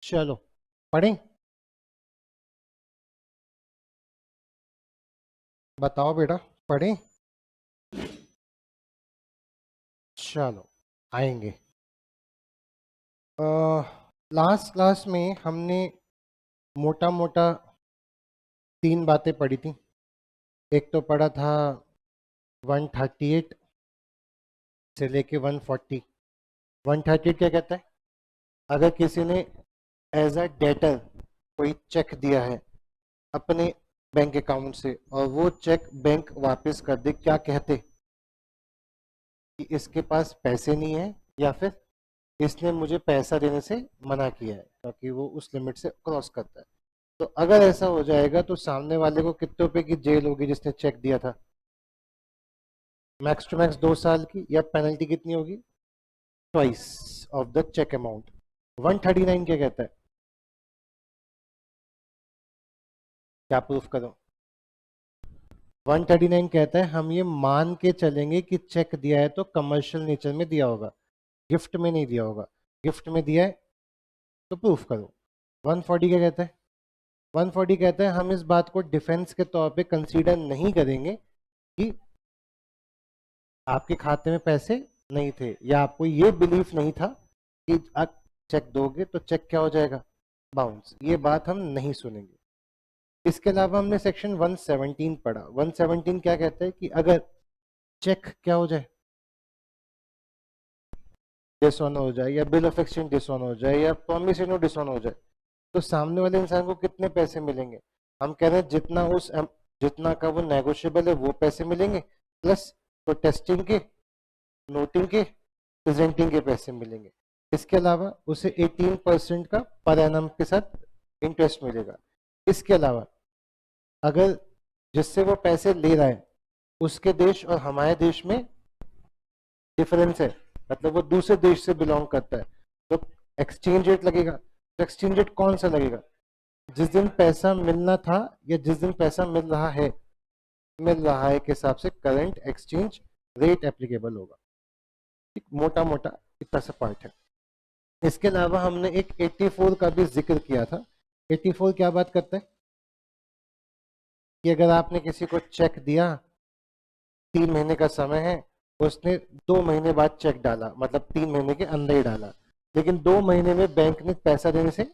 चलो पढ़ें। बताओ बेटा, पढ़ें। चलो आएंगे। लास्ट क्लास में हमने मोटा मोटा 3 बातें पढ़ी थी। एक तो पढ़ा था 138 से लेके 140। 138 क्या कहता है? अगर किसी ने एज अ डेटर कोई चेक दिया है अपने बैंक अकाउंट से और वो चेक बैंक वापस कर दे, क्या कहते? कि इसके पास पैसे नहीं है या फिर इसने मुझे पैसा देने से मना किया है क्योंकि वो उस लिमिट से क्रॉस करता है। तो अगर ऐसा हो जाएगा तो सामने वाले को कितने रुपए की जेल होगी जिसने चेक दिया था? मैक्स टू मैक्स 2 साल की, या पेनल्टी कितनी होगी? Twice of the cheque amount. 139 क्या कहता है? क्या प्रूफ करो? 139 कहता है हम ये मान के चलेंगे कि चेक दिया है तो कमर्शियल नेचर में दिया होगा, गिफ्ट में नहीं दिया होगा। गिफ्ट में दिया है तो प्रूफ करो। 140 क्या कहता है? 140 कहता है हम इस बात को डिफेंस के तौर पे कंसीडर नहीं करेंगे कि आपके खाते में पैसे नहीं थे या आपको ये बिलीफ नहीं था कि आप चेक दोगे तो चेक क्या हो जाएगा? बाउंस। ये बात हम नहीं सुनेंगे। इसके अलावा हमने सेक्शन 117 पढ़ा। 117 क्या कहता है कि अगर चेक क्या हो जाए, डिसऑनर हो जाए, या बिल ऑफ एक्सचेंज डिसऑनर हो जाए, या प्रॉमिस नोट डिसऑनर हो जाए, तो सामने वाले इंसान को कितने पैसे मिलेंगे? हम कह रहे हैं जितना का वो नेगोशिएबल है वो पैसे मिलेंगे, प्लस प्रोटेस्टिंग के, नोटिंग के, प्रेजेंटिंग के पैसे मिलेंगे। इसके अलावा उसे 18% का पर एनम के साथ इंटरेस्ट मिलेगा। इसके अलावा अगर जिससे वो पैसे ले रहा है उसके देश और हमारे देश में डिफरेंस है, मतलब वो दूसरे देश से बिलोंग करता है, तो एक्सचेंज रेट लगेगा। तो एक्सचेंज रेट कौन सा लगेगा? जिस दिन पैसा मिलना था या जिस दिन पैसा मिल रहा है के हिसाब से करंट एक्सचेंज रेट एप्लीकेबल होगा। मोटा मोटा इतना सा पार्ट है। इसके अलावा हमने एक 84 का भी जिक्र किया था। 84 क्या बात करता है कि अगर आपने किसी को चेक दिया, 3 महीने का समय है, उसने 2 महीने बाद चेक डाला, मतलब 3 महीने के अंदर ही डाला, लेकिन 2 महीने में बैंक ने पैसा देने से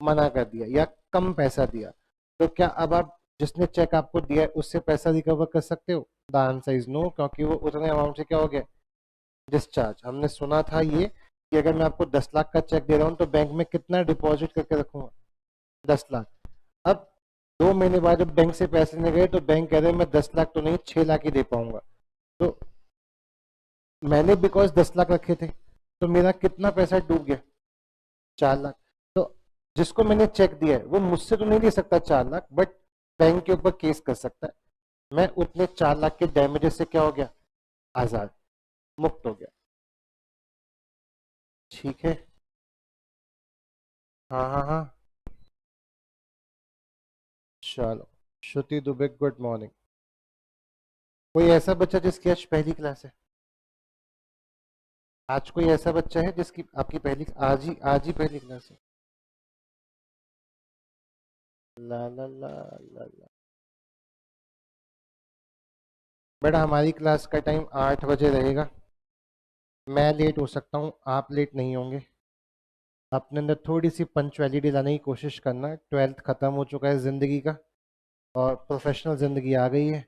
मना कर दिया या कम पैसा दिया, तो क्या अब आप जिसने चेक आपको दिया है उससे पैसा रिकवर कर सकते हो? द आंसर इज नो, क्योंकि वो उतने अमाउंट से क्या हो गया? डिस्चार्ज। हमने सुना था ये कि अगर मैं आपको 10 लाख का चेक दे रहा हूँ तो बैंक में कितना डिपॉजिट करके रखूंगा? 10 लाख। अब 2 महीने बाद जब बैंक से पैसे लेने गए तो बैंक कह रहे हैं मैं 10 लाख तो नहीं 6 लाख ही दे पाऊंगा। तो मैंने बिकॉज 10 लाख रखे थे तो मेरा कितना पैसा डूब गया? 4 लाख। तो जिसको मैंने चेक दिया है वो मुझसे तो नहीं ले सकता 4 लाख, बट बैंक के ऊपर केस कर सकता है। मैं उतने 4 लाख के डैमेजेस से क्या हो गया? आजाद, मुक्त हो गया। ठीक है। हाँ हाँ हाँ। चलो, श्रुति दुबे गुड मॉर्निंग। कोई ऐसा बच्चा जिसकी आज पहली क्लास है? आज कोई ऐसा बच्चा है जिसकी आपकी पहली आज ही पहली क्लास है? ला ला ला ला ला। बेटा हमारी क्लास का टाइम 8 बजे रहेगा। मैं लेट हो सकता हूँ, आप लेट नहीं होंगे। अपने अंदर थोड़ी सी पंचुअलिटी लाने की कोशिश करना। 12th खत्म हो चुका है ज़िंदगी का और प्रोफेशनल ज़िंदगी आ गई है।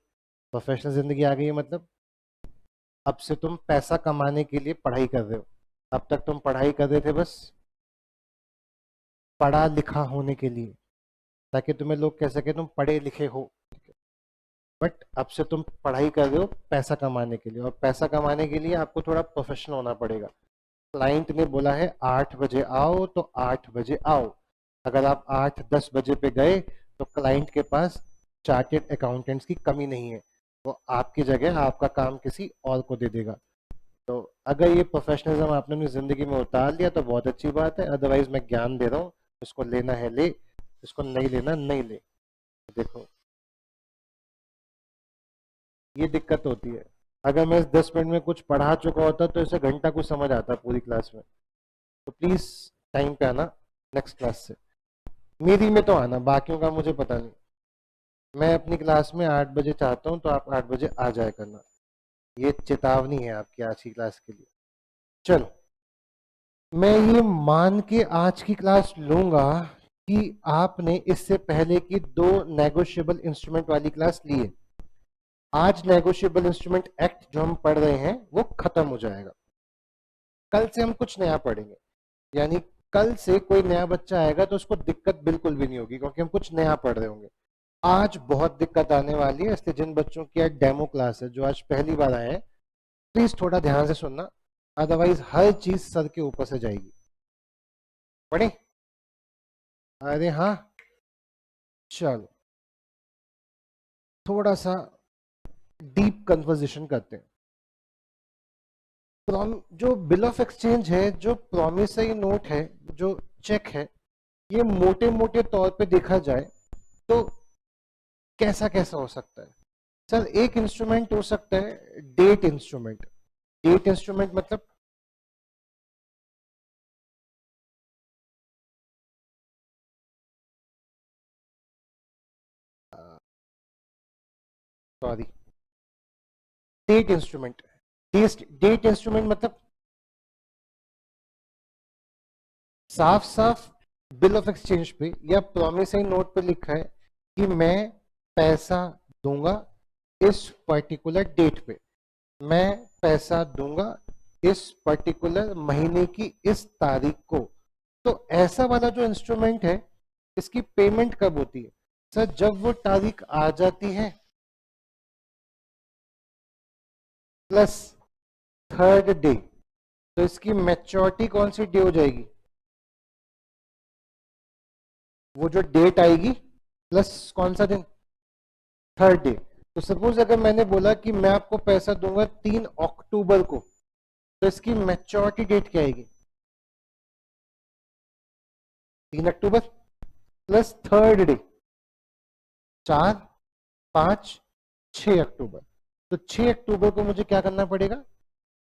प्रोफेशनल ज़िंदगी आ गई है मतलब अब से तुम पैसा कमाने के लिए पढ़ाई कर रहे हो। अब तक तुम पढ़ाई कर रहे थे बस पढ़ा लिखा होने के लिए, ताकि तुम्हें लोग कह सके तुम पढ़े लिखे हो। बट अब से तुम पढ़ाई कर रहे हो पैसा कमाने के लिए, और पैसा कमाने के लिए आपको थोड़ा प्रोफेशनल होना पड़ेगा। क्लाइंट ने बोला है 8 बजे आओ तो 8 बजे आओ। अगर आप 8-10 बजे पे गए तो क्लाइंट के पास चार्टेड अकाउंटेंट्स की कमी नहीं है, वो आपकी जगह आपका काम किसी और को दे देगा। तो अगर ये प्रोफेशनलिज्म आपने अपनी ज़िंदगी में उतार लिया तो बहुत अच्छी बात है, अदरवाइज मैं ज्ञान दे रहा हूँ, इसको लेना है ले, इसको नहीं लेना नहीं ले। देखो ये दिक्कत होती है। अगर मैं इस 10 मिनट में कुछ पढ़ा चुका होता तो इसे घंटा कुछ समझ आता पूरी क्लास में। तो प्लीज़ टाइम पे आना, नेक्स्ट क्लास से। मेरी में तो आना, बाकियों का मुझे पता नहीं। मैं अपनी क्लास में 8 बजे चाहता हूँ, तो आप 8 बजे आ जाया करना। ये चेतावनी है आपकी आज की क्लास के लिए। चलो, मैं ये मान के आज की क्लास लूंगा कि आपने इससे पहले की 2 नेगोशिएबल इंस्ट्रूमेंट वाली क्लास ली है। आज नेगोशिएबल इंस्ट्रूमेंट एक्ट जो हम पढ़ रहे हैं वो खत्म हो जाएगा। कल से हम कुछ नया पढ़ेंगे, यानी कल से कोई नया बच्चा आएगा तो उसको दिक्कत बिल्कुल भी नहीं होगी, क्योंकि हम कुछ नया पढ़ रहे होंगे। आज बहुत दिक्कत आने वाली है, इसलिए जिन बच्चों की आज डेमो क्लास है, जो आज पहली बार आए हैं, प्लीज थोड़ा ध्यान से सुनना, अदरवाइज हर चीज सर के ऊपर से जाएगी। पढ़े? अरे हाँ, चलो थोड़ा सा डीप कन्वर्सेशन करते हैं। जो बिल ऑफ एक्सचेंज है, जो प्रोमिसरी नोट है, जो चेक है, ये मोटे मोटे तौर पे देखा जाए तो कैसा कैसा हो सकता है? सर, एक इंस्ट्रूमेंट हो सकता है डेट इंस्ट्रूमेंट। डेट इंस्ट्रूमेंट मतलब sorry, debt instrument. Debt instrument मतलब साफ साफ बिल ऑफ एक्सचेंज पे या प्रोमिसरी नोट पे लिखा है कि मैं पैसा दूंगा इस पर्टिकुलर डेट पे, मैं पैसा दूंगा इस पर्टिकुलर महीने की इस तारीख को। तो ऐसा वाला जो इंस्ट्रूमेंट है, इसकी पेमेंट कब होती है? सर, जब वो तारीख आ जाती है प्लस थर्ड डे। तो इसकी मैच्योरिटी कौन सी डे हो जाएगी? वो जो डेट आएगी प्लस कौन सा दिन? Third day. तो सपोज अगर मैंने बोला कि मैं आपको पैसा दूंगा 3 अक्टूबर को, तो इसकी मैच्योरिटी डेट क्या आएगी? 3 अक्टूबर प्लस थर्ड डे 4, 5, 6 अक्टूबर। तो 6 अक्टूबर को मुझे क्या करना पड़ेगा?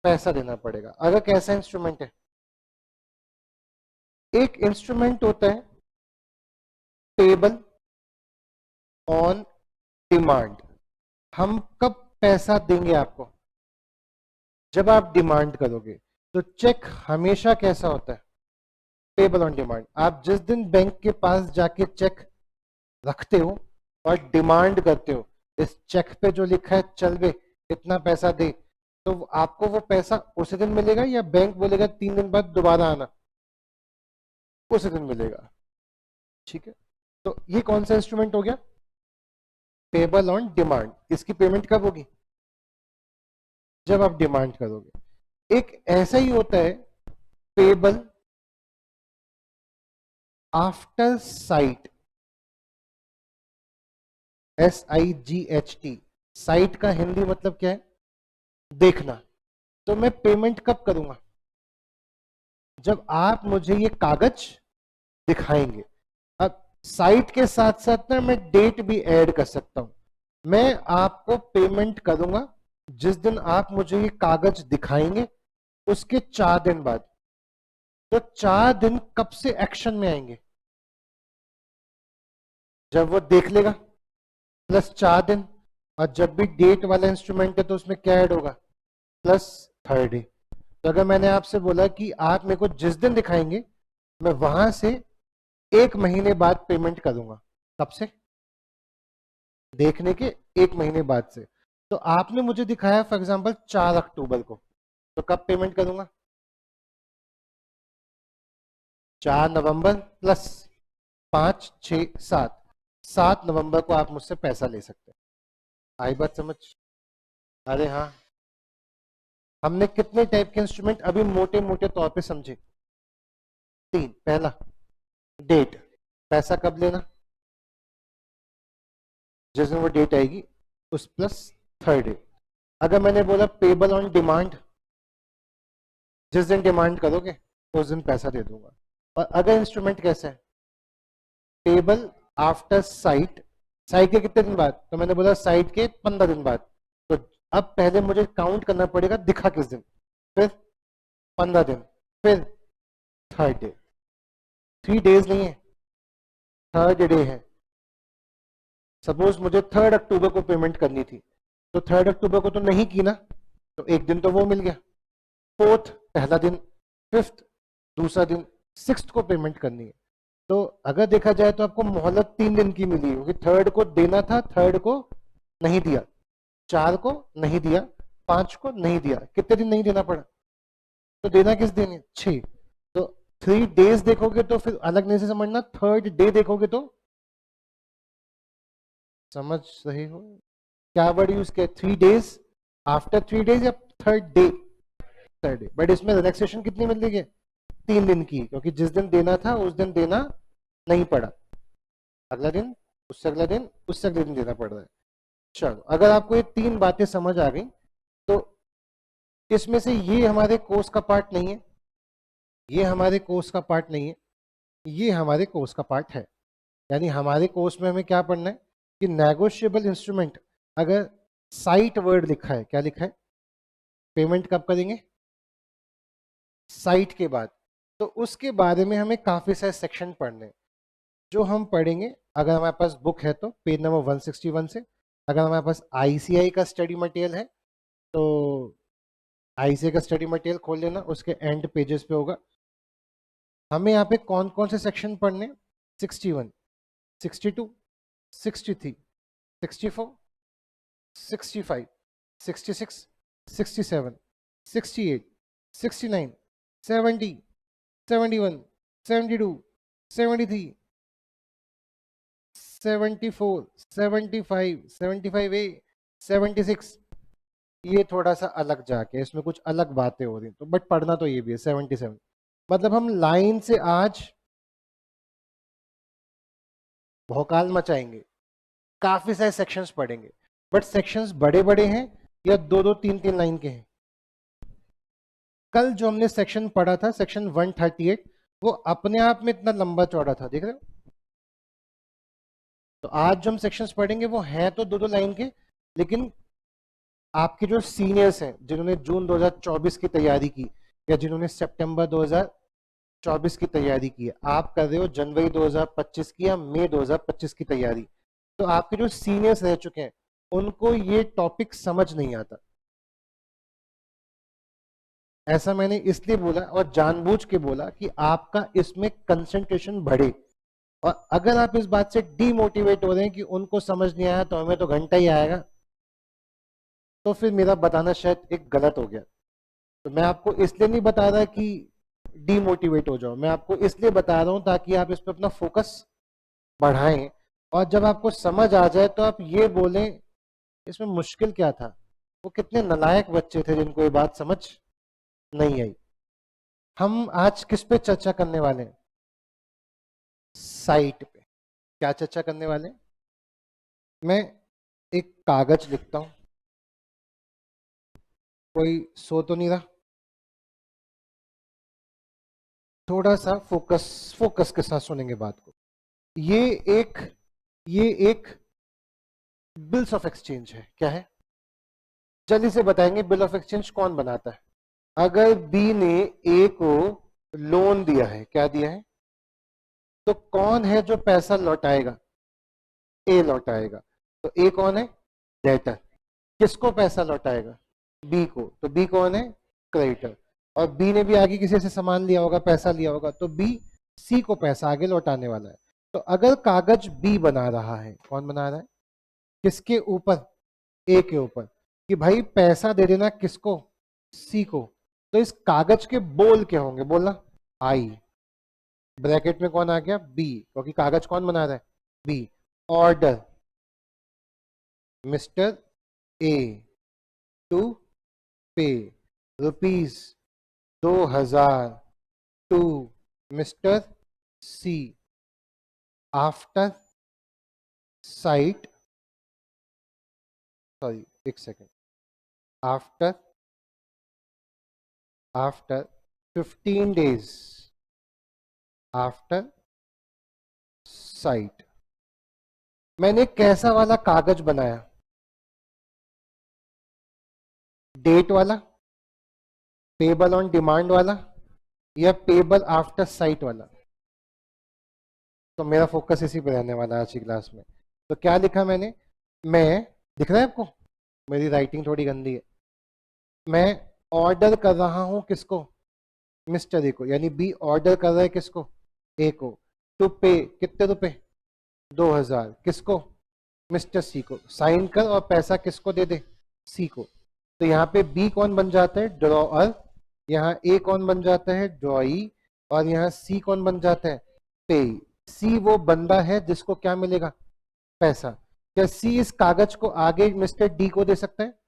पैसा देना पड़ेगा। अगर कैसा इंस्ट्रूमेंट है? एक इंस्ट्रूमेंट होता है पेबल ऑन डिमांड। हम कब पैसा देंगे आपको? जब आप डिमांड करोगे। तो चेक हमेशा कैसा होता है? Payable on demand. आप जिस दिन बैंक के पास जाके चेक रखते हो और डिमांड करते हो, इस चेक पे जो लिखा है चल बे इतना पैसा दे, तो आपको वो पैसा उसी दिन मिलेगा या बैंक बोलेगा 3 दिन बाद दोबारा आना? उसी दिन मिलेगा। ठीक है, तो ये कौन सा इंस्ट्रूमेंट हो गया? Payable on demand. इसकी पेमेंट कब होगी? जब आप डिमांड करोगे। एक ऐसा ही होता है payable after site, SIGHT। Site का हिंदी मतलब क्या है? देखना। तो मैं पेमेंट कब करूंगा? जब आप मुझे ये कागज दिखाएंगे। अब साइट के साथ साथ ना मैं डेट भी ऐड कर सकता हूं। मैं आपको पेमेंट करूंगा जिस दिन आप मुझे ये कागज दिखाएंगे, उसके 4 दिन बाद। तो 4 दिन कब से एक्शन में आएंगे? जब वो देख लेगा, प्लस 4 दिन। और जब भी डेट वाला इंस्ट्रूमेंट है तो उसमें क्या ऐड होगा? Plus third day. तो अगर मैंने आपसे बोला कि आप मेरे को जिस दिन दिखाएंगे, मैं वहां से 1 महीने बाद पेमेंट करूंगा। कब से? देखने के 1 महीने बाद से। तो आपने मुझे दिखाया फॉर एग्जांपल 4 अक्टूबर को, तो कब पेमेंट करूंगा? 4 नवंबर प्लस 5, 6, 7, 7 नवंबर को आप मुझसे पैसा ले सकते हैं। आई बात समझ? अरे हाँ, हमने कितने टाइप के इंस्ट्रूमेंट अभी मोटे मोटे तौर पे समझे? 3। पहला डेट, पैसा कब लेना? जिस दिन वो डेट आएगी उस प्लस थर्ड डे। अगर मैंने बोला पेबल ऑन डिमांड, जिस दिन डिमांड करोगे उस दिन पैसा दे दूंगा। और अगर इंस्ट्रूमेंट कैसे है? पेबल आफ्टर साइट, साइट के कितने दिन बाद? तो मैंने बोला साइट के 15 दिन बाद। तो अब पहले मुझे काउंट करना पड़ेगा दिखा किस दिन, फिर 15 दिन, फिर थर्ड डे। 3 days नहीं है, 3rd डे है। सपोज मुझे 3 अक्टूबर को पेमेंट करनी थी, तो 3 अक्टूबर को तो नहीं की ना, तो एक दिन तो वो मिल गया। 4th पहला दिन, 5th दूसरा दिन, 6th को पेमेंट करनी है। तो अगर देखा जाए तो आपको मोहलत 3 दिन की मिली, क्योंकि 3rd को देना था, 3rd को नहीं दिया, 4 को नहीं दिया, 5 को नहीं दिया, कितने दिन नहीं देना पड़ा? तो देना किस दिन है? 6। तो 3 days देखोगे तो फिर अलग नहीं से समझना, 3rd डे देखोगे तो समझ रहे हो क्या वर्ड यूज किया? 3 days, आफ्टर 3 days या 3rd day? 3rd day. But इसमें रिलैक्सेशन कितनी मिल रही है? 3 दिन की, क्योंकि जिस दिन देना था उस दिन देना नहीं पड़ा, अगला दिन, उससे अगला दिन, उससे अगले दिन देना पड़ रहा है। चलो, अगर आपको ये 3 बातें समझ आ गई तो इसमें से ये हमारे कोर्स का पार्ट नहीं है, ये हमारे कोर्स का पार्ट नहीं है, ये हमारे कोर्स का पार्ट है। यानी हमारे कोर्स में हमें क्या पढ़ना है कि नेगोशिएबल इंस्ट्रूमेंट, अगर साइट वर्ड लिखा है, क्या लिखा है? पेमेंट कब करेंगे? साइट के बाद। तो उसके बारे में हमें काफी सारे सेक्शन पढ़ने, जो हम पढ़ेंगे। अगर हमारे पास बुक है तो पेज नंबर 161 से, अगर हमारे पास आईसीआई का स्टडी मटेरियल है तो आईसीआई का स्टडी मटेरियल खोल लेना, उसके एंड पेजेस पे होगा। हमें यहाँ पे कौन कौन से सेक्शन पढ़ने? 61, 62, 63, 64, 65, 66, 67, 68, 69, 70, 71, 72, 73, 74, 75, 75A, 76। ये थोड़ा सा अलग जाके इसमें कुछ अलग बातें हो रही, तो बट पढ़ना तो ये भी है 77। मतलब हम लाइन से आज भौकाल मचाएंगे, काफी सारे सेक्शंस पढ़ेंगे, बट सेक्शंस बड़े बड़े हैं या 2-2, 3-3 लाइन के हैं। कल जो हमने सेक्शन पढ़ा था, सेक्शन 138, वो अपने आप में इतना लंबा चौड़ा था, देख रहे हो? तो आज जो हम सेक्शंस पढ़ेंगे वो हैं तो 2-2 लाइन के, लेकिन आपके जो सीनियर्स हैं, जिन्होंने जून 2024 की तैयारी की या जिन्होंने सितंबर 2024 की तैयारी की है, आप कर रहे हो जनवरी 2025 की या मई 2025 की तैयारी, तो आपके जो सीनियर्स रह चुके हैं उनको ये टॉपिक समझ नहीं आता। ऐसा मैंने इसलिए बोला और जानबूझ के बोला कि आपका इसमें कंसंट्रेशन बढ़े। और अगर आप इस बात से डीमोटिवेट हो रहे हैं कि उनको समझ नहीं आया तो हमें तो घंटा ही आएगा, तो फिर मेरा बताना शायद एक गलत हो गया। तो मैं आपको इसलिए नहीं बता रहा कि डीमोटिवेट हो जाओ, मैं आपको इसलिए बता रहा हूं ताकि आप इस पर अपना फोकस बढ़ाएं, और जब आपको समझ आ जाए तो आप ये बोलें इसमें मुश्किल क्या था, वो कितने नालायक बच्चे थे जिनको ये बात समझ नहीं आई। हम आज किस पे चर्चा करने वाले हैं? साइट पे। क्या चर्चा करने वाले हैं? मैं एक कागज लिखता हूं, कोई सो तो नहीं रहा? थोड़ा सा फोकस, फोकस के साथ सुनेंगे बात को। ये एक ये एक बिल्स ऑफ एक्सचेंज है। क्या है? जल्दी से बताएंगे बिल ऑफ एक्सचेंज कौन बनाता है? अगर बी ने ए को लोन दिया है, क्या दिया है, तो कौन है जो पैसा लौटाएगा? ए लौटाएगा। तो ए कौन है? डेटर। किसको पैसा लौटाएगा? बी को। तो बी कौन है? क्रेडिटर। और बी ने भी आगे किसी से सामान लिया होगा, पैसा लिया होगा, तो बी सी को पैसा आगे लौटाने वाला है। तो अगर कागज बी बना रहा है, कौन बना रहा है? किसके ऊपर? ए के ऊपर, कि भाई पैसा दे देना किसको? सी को। तो इस कागज के बोल क्या होंगे? बोलना आई, ब्रैकेट में कौन आ गया? बी, क्योंकि कागज कौन बना रहा है? B. Order Mister A to pay ₹2000 to Mister C after sight, sorry एक second, after 15 days after sight. मैंने कैसा वाला कागज बनाया? डेट वाला, पेबल ऑन डिमांड वाला, या पेबल आफ्टर साइट वाला? तो मेरा फोकस इसी पे रहने वाला है आज की क्लास में। तो क्या लिखा मैंने, मैं, दिख रहा है आपको, मेरी राइटिंग थोड़ी गंदी है। मैं ऑर्डर कर रहा हूं किसको, मिस्टर ए को, यानी बी ऑर्डर कर रहा है किसको, ए को, टू पे कितने रुपए, 2000, किसको, मिस्टर सी को। साइन कर और पैसा किसको दे दे, सी को। तो यहाँ पे बी कौन बन जाता है, ड्रॉअर, यहाँ ए कौन बन जाता है, ड्रॉई, और यहाँ सी कौन बन जाता है, पे। सी वो बंदा है जिसको क्या मिलेगा, पैसा। क्या सी इस कागज को आगे मिस्टर डी को दे सकता है,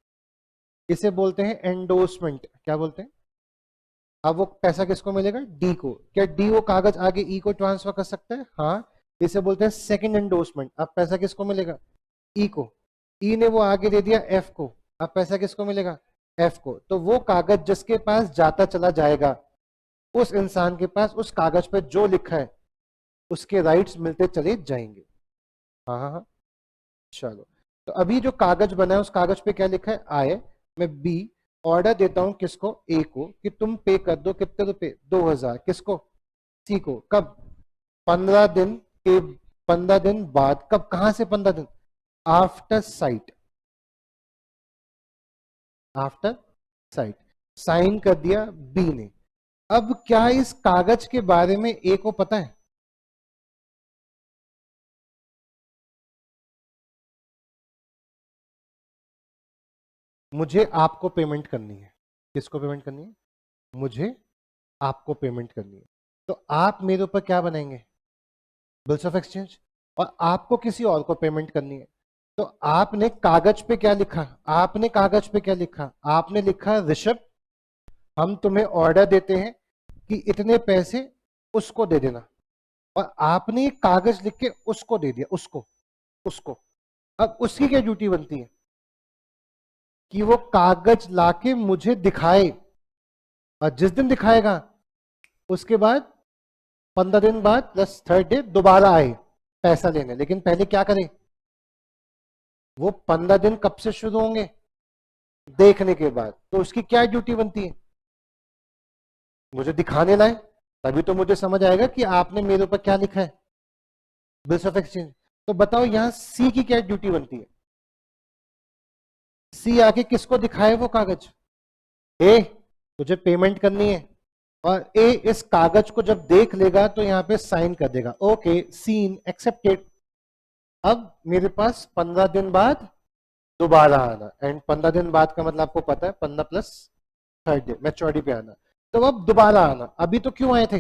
इसे बोलते हैं एंडोर्समेंट। क्या बोलते हैं, अब वो पैसा किसको मिलेगा, डी को। क्या डी वो कागज आगे ई को ट्रांसफर कर सकता है, हाँ, इसे बोलते हैं सेकंड एंडोर्समेंट। अब पैसा किसको मिलेगा, ई को। ई ने वो आगे दे दिया एफ को, अब पैसा किसको मिलेगा, एफ को। तो वो कागज जिसके पास जाता चला जाएगा, उस इंसान के पास उस कागज पे जो लिखा है उसके राइट्स मिलते चले जाएंगे। हाँ हाँ हाँ, चलो। तो अभी जो कागज बना है उस कागज पे क्या लिखा है, आए, मैं बी ऑर्डर देता हूं किसको, ए को, कि तुम पे कर दो कितने रुपए, 2000, किसको, सी को। कब, 15 दिन के, 15 दिन बाद। कब, कहां से 15 दिन, after sight, after sight. Sign कर दिया बी ने। अब क्या इस कागज के बारे में ए को पता है, मुझे आपको पेमेंट करनी है, किसको पेमेंट करनी है, मुझे आपको पेमेंट करनी है। तो आप मेरे ऊपर क्या बनाएंगे, बिल्स ऑफ एक्सचेंज, और आपको किसी और को पेमेंट करनी है। तो आपने कागज पे क्या लिखा, आपने कागज पे क्या लिखा, आपने लिखा ऋषभ, हम तुम्हें ऑर्डर देते हैं कि इतने पैसे उसको दे देना। और आपने एक कागज लिख के उसको दे दिया, उसको, उसको। अब उसकी क्या ड्यूटी बनती है, कि वो कागज लाके मुझे दिखाए, और जिस दिन दिखाएगा उसके बाद 15 दिन बाद प्लस थर्ड डे दोबारा आए पैसा लेने। लेकिन पहले क्या करें, वो 15 दिन कब से शुरू होंगे, देखने के बाद। तो उसकी क्या ड्यूटी बनती है, मुझे दिखाने लाए, तभी तो मुझे समझ आएगा कि आपने मेरे ऊपर क्या लिखा है, बिल्स ऑफ एक्सचेंज। तो बताओ यहां सी की क्या ड्यूटी बनती है, सी आके किसको दिखाए वो कागज, ए तुझे पेमेंट करनी है, और ए इस कागज को जब देख लेगा तो यहां पे साइन कर देगा, ओके सीन एक्सेप्टेड। अब मेरे पास 15 दिन बाद दोबारा आना, एंड 15 दिन बाद का मतलब आपको पता है 15 प्लस थर्ड डे मैच्योरिटी पे आना। तो अब दोबारा आना, अभी तो क्यों आए थे,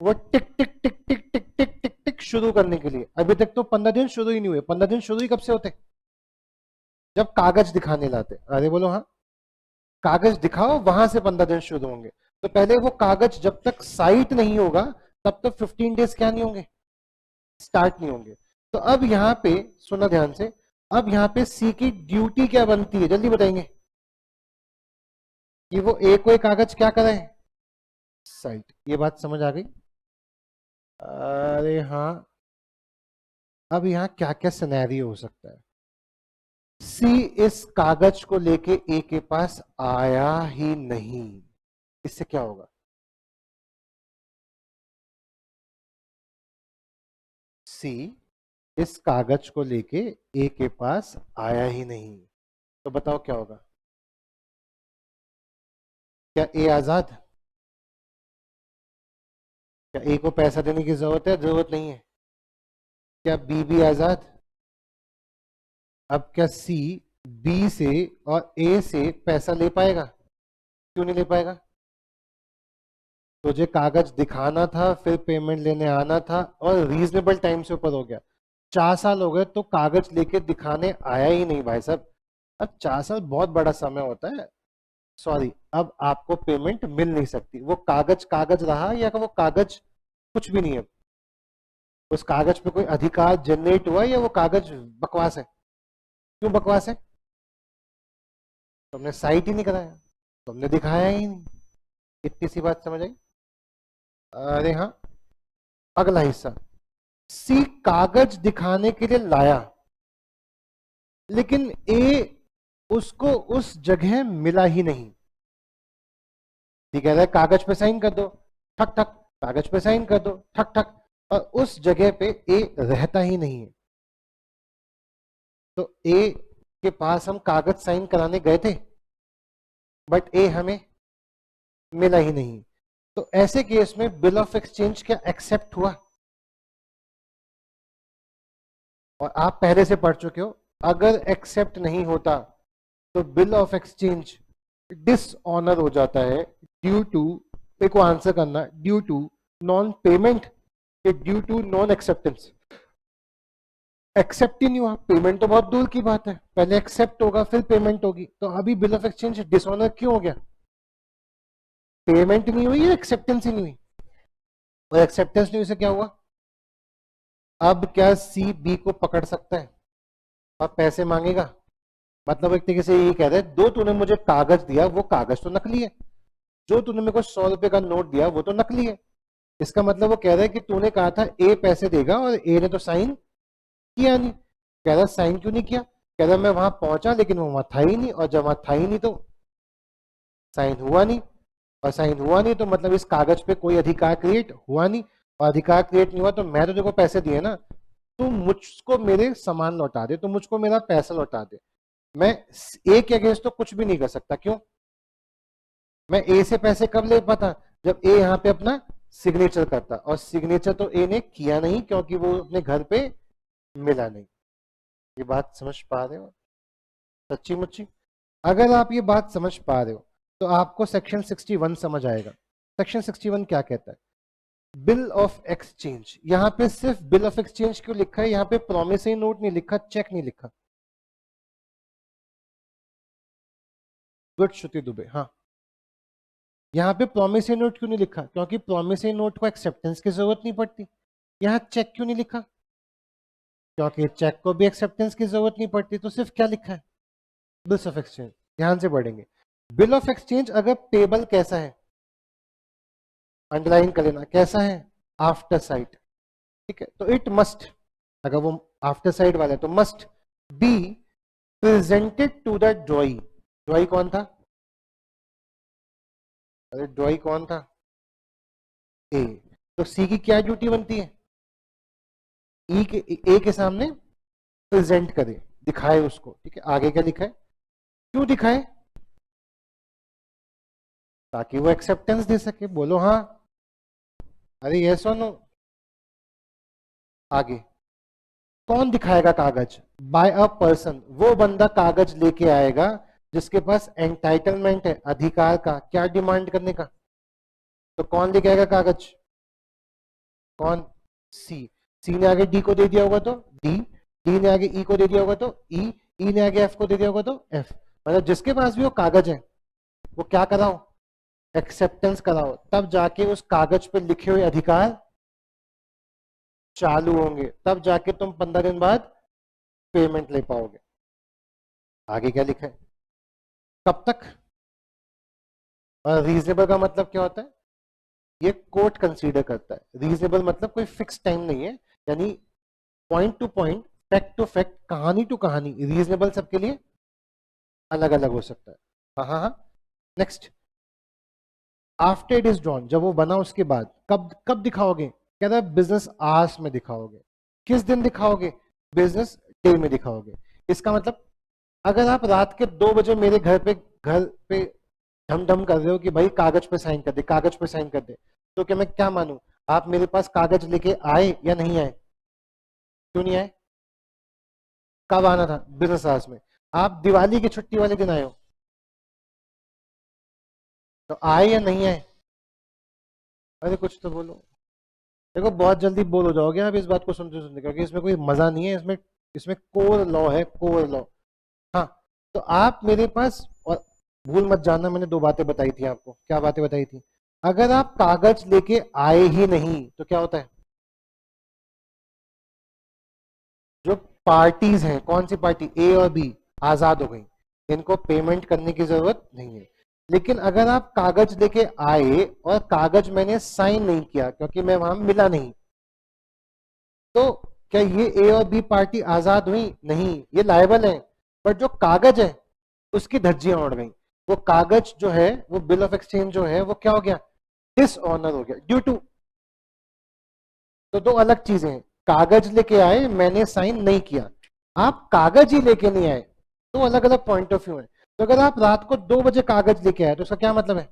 वो टिक टिक टिक टिक टिक टिक टिक टिक शुरू करने के लिए। अभी तक तो 15 दिन शुरू ही नहीं हुए, 15 दिन शुरू ही कब से होते, जब कागज दिखाने लाते। अरे बोलो हाँ, कागज दिखाओ वहां से 15 दिन शुरू होंगे। तो पहले वो कागज जब तक साइट नहीं होगा तब तक 15 डेज क्या नहीं होंगे, स्टार्ट नहीं होंगे। तो अब यहाँ पे सुना ध्यान से, अब यहाँ पे सी की ड्यूटी क्या बनती है, जल्दी बताएंगे, कि वो ए को एक कागज क्या करे, साइट। ये बात समझ आ गई, अरे हाँ। अब यहाँ क्या क्या सिनेरियो हो सकता है, सी इस कागज को लेके ए के पास आया ही नहीं, इससे क्या होगा, सी इस कागज को लेके ए के पास आया ही नहीं, तो बताओ क्या होगा, क्या ए आजाद, क्या ए को पैसा देने की जरूरत है, जरूरत नहीं है। क्या बी भी आजाद, अब क्या सी बी से और ए से पैसा ले पाएगा, क्यों नहीं ले पाएगा, तुझे कागज दिखाना था फिर पेमेंट लेने आना था, और रीजनेबल टाइम से ऊपर हो गया, 4 साल हो गए तो कागज लेके दिखाने आया ही नहीं भाई साहब। अब 4 साल बहुत बड़ा समय होता है, सॉरी, अब आपको पेमेंट मिल नहीं सकती। वो कागज कागज रहा या वो कागज कुछ भी नहीं है, उस कागज पे कोई अधिकार जनरेट हुआ या वो कागज बकवास है। क्यों बकवास है, तुमने साइट ही नहीं कराया, तुमने दिखाया ही नहीं, इतनी सी बात समझ आई। अरे हाँ, अगला हिस्सा, सी कागज दिखाने के लिए लाया, लेकिन ए उसको उस जगह मिला ही नहीं। ठीक है, कागज पे साइन कर दो, ठक ठक, कागज पे साइन कर दो, ठक ठक, और उस जगह पे ए रहता ही नहीं है। तो ए के पास हम कागज साइन कराने गए थे, बट ए हमें मिला ही नहीं। तो ऐसे केस में बिल ऑफ एक्सचेंज क्या एक्सेप्ट हुआ? और आप पहले से पढ़ चुके हो, अगर एक्सेप्ट नहीं होता तो बिल ऑफ एक्सचेंज डिसऑनर हो जाता है ड्यू टू, को आंसर करना, ड्यू टू नॉन पेमेंट या due to non acceptance. Accept ही नहीं हुआ, पेमेंट तो बहुत दूर की बात है, पहले एक्सेप्ट होगा फिर पेमेंट होगी। तो अभी बिल ऑफ एक्सचेंज डिसऑनर क्यों हो गया? पेमेंट नहीं हुई, एक्सेप्टेंस ही नहीं हुई, और एक्सेप्टेंस नहीं हुई से क्या हुआ? अब क्या सी बी को पकड़ सकता है और पैसे मांगेगा? मतलब एक तरीके से ये कह रहा है, दो तूने मुझे कागज दिया, वो कागज तो नकली है, जो तूने मेरे को 100 रुपए का नोट दिया वो तो नकली है। इसका मतलब वो कह रहा है कि तूने कहा था ए पैसे देगा और ए ने तो साइन किया नहीं। कह रहा साइन क्यों नहीं किया? कह रहा मैं वहां पहुंचा लेकिन वो वहां था ही नहीं, और जब वहां था ही नहीं तो साइन हुआ नहीं, और साइन हुआ नहीं तो मतलब इस कागज पे कोई अधिकार क्रिएट हुआ नहीं, और अधिकार क्रिएट नहीं हुआ तो मैं तो देखो पैसे दिए ना, तू मुझको मेरे सामान लौटा दे, तो मुझको मेरा पैसा लौटा दे। मैं ए के अगेंस्ट तो कुछ भी नहीं कर सकता, क्यों? मैं ए से पैसे कब ले पाता? जब ए यहाँ पे अपना सिग्नेचर करता, और सिग्नेचर तो ए ने किया नहीं क्योंकि वो अपने घर पे मिला नहीं। ये बात समझ पा रहे हो सच्ची मुच्ची? अगर आप ये बात समझ पा रहे हो तो आपको सेक्शन 61 समझ आएगा। सेक्शन 61 क्या कहता है? Bill of exchange. यहाँ पे सिर्फ बिल ऑफ एक्सचेंज क्यों लिखा है? यहाँ पे प्रॉमिसरी नोट नहीं लिखा, चेक नहीं लिखा। गुड श्रुति दुबे, हाँ। यहाँ पे प्रॉमिसरी नोट क्यों नहीं लिखा? क्योंकि प्रॉमिसरी नोट को एक्सेप्टेंस की जरूरत नहीं पड़ती। यहाँ चेक क्यों नहीं लिखा? क्योंकि चेक को भी एक्सेप्टेंस की जरूरत नहीं पड़ती। तो सिर्फ क्या लिखा है? Bills of exchange. ध्यान से पढ़ेंगे। बिल ऑफ एक्सचेंज अगर पेबल कैसा है, अंडरलाइन कर लेना, कैसा है? After site. ठीक है, तो इट मस्ट, अगर वो आफ्टर साइड वाला है तो must be presented to the drawee. Drawee कौन था? अरे ड्रॉई कौन था? ए। तो सी की क्या ड्यूटी बनती है? ई के, ए के सामने प्रेजेंट करे, दिखाए उसको। ठीक है, आगे क्या लिखा है? क्यों दिखाए? ताकि वो एक्सेप्टेंस दे सके। बोलो हाँ, अरे ये सुनो। आगे कौन दिखाएगा कागज? By a person. वो बंदा कागज लेके आएगा जिसके पास एंटाइटलमेंट है, अधिकार का, क्या डिमांड करने का। तो कौन लेके आएगा कागज? कौन? सी। सी ने आगे डी को दे दिया होगा तो डी, डी ने आगे ई को दे दिया होगा तो ई, ई ने आगे एफ को दे दिया होगा तो एफ। मतलब जिसके पास भी वो कागज है वो क्या कराओ? एक्सेप्टेंस कराओ, तब जाके उस कागज पे लिखे हुए अधिकार चालू होंगे, तब जाके तुम 15 दिन बाद पेमेंट ले पाओगे। आगे क्या लिखा है? कब तक? और रीजनेबल का मतलब क्या होता है? ये कोर्ट कंसीडर करता है। रीजनेबल मतलब कोई फिक्स टाइम नहीं है, यानी point to point, fact to fact, कहानी टू कहानी, रीजनेबल सबके लिए अलग अलग हो सकता है। हाँ हाँ हाँ। Next, after it is drawn, जब वो बना उसके बाद कब कब दिखाओगे? कह रहा है बिजनेस आवर्स में दिखाओगे। किस दिन दिखाओगे? बिजनेस डे में दिखाओगे। इसका मतलब अगर आप रात के 2 बजे मेरे घर पे ढम ढम कर रहे हो कि भाई कागज पे साइन कर दे, कागज पे साइन कर दे, तो क्या मैं क्या मानूं? आप मेरे पास कागज लेके आए या नहीं आए? क्यों नहीं आए? कब आना था? बिजनेस आवर्स में। आप दिवाली की छुट्टी वाले दिन आए हो, तो आए या नहीं आए? अरे कुछ तो बोलो। देखो बहुत जल्दी बोल हो जाओगे आप इस बात को सुनते सुनते, क्योंकि इसमें कोई मजा नहीं है। इसमें इसमें कोर लॉ है, कोर लॉ। हाँ, तो आप मेरे पास, और भूल मत जाना मैंने 2 बातें बताई थी आपको। क्या बातें बताई थी? अगर आप कागज लेके आए ही नहीं तो क्या होता है? जो पार्टीज हैं, कौन सी पार्टी? ए और बी आजाद हो गई, इनको पेमेंट करने की जरूरत नहीं है। लेकिन अगर आप कागज लेके आए और कागज मैंने साइन नहीं किया क्योंकि मैं वहां मिला नहीं, तो क्या ये ए और बी पार्टी आजाद हुई? नहीं, ये लायबल है। पर जो कागज है उसकी धज्जियां उड़ गई। वो कागज जो है, वो बिल ऑफ एक्सचेंज जो है, वो क्या हो गया? डिसऑनर हो गया ड्यू टू तो दो अलग चीजें हैं। कागज लेके आए, मैंने साइन नहीं किया, आप कागज ही लेके नहीं आए, तो अलग अलग पॉइंट ऑफ व्यू है। तो अगर आप रात को 2 बजे कागज लेके आए तो उसका क्या मतलब है?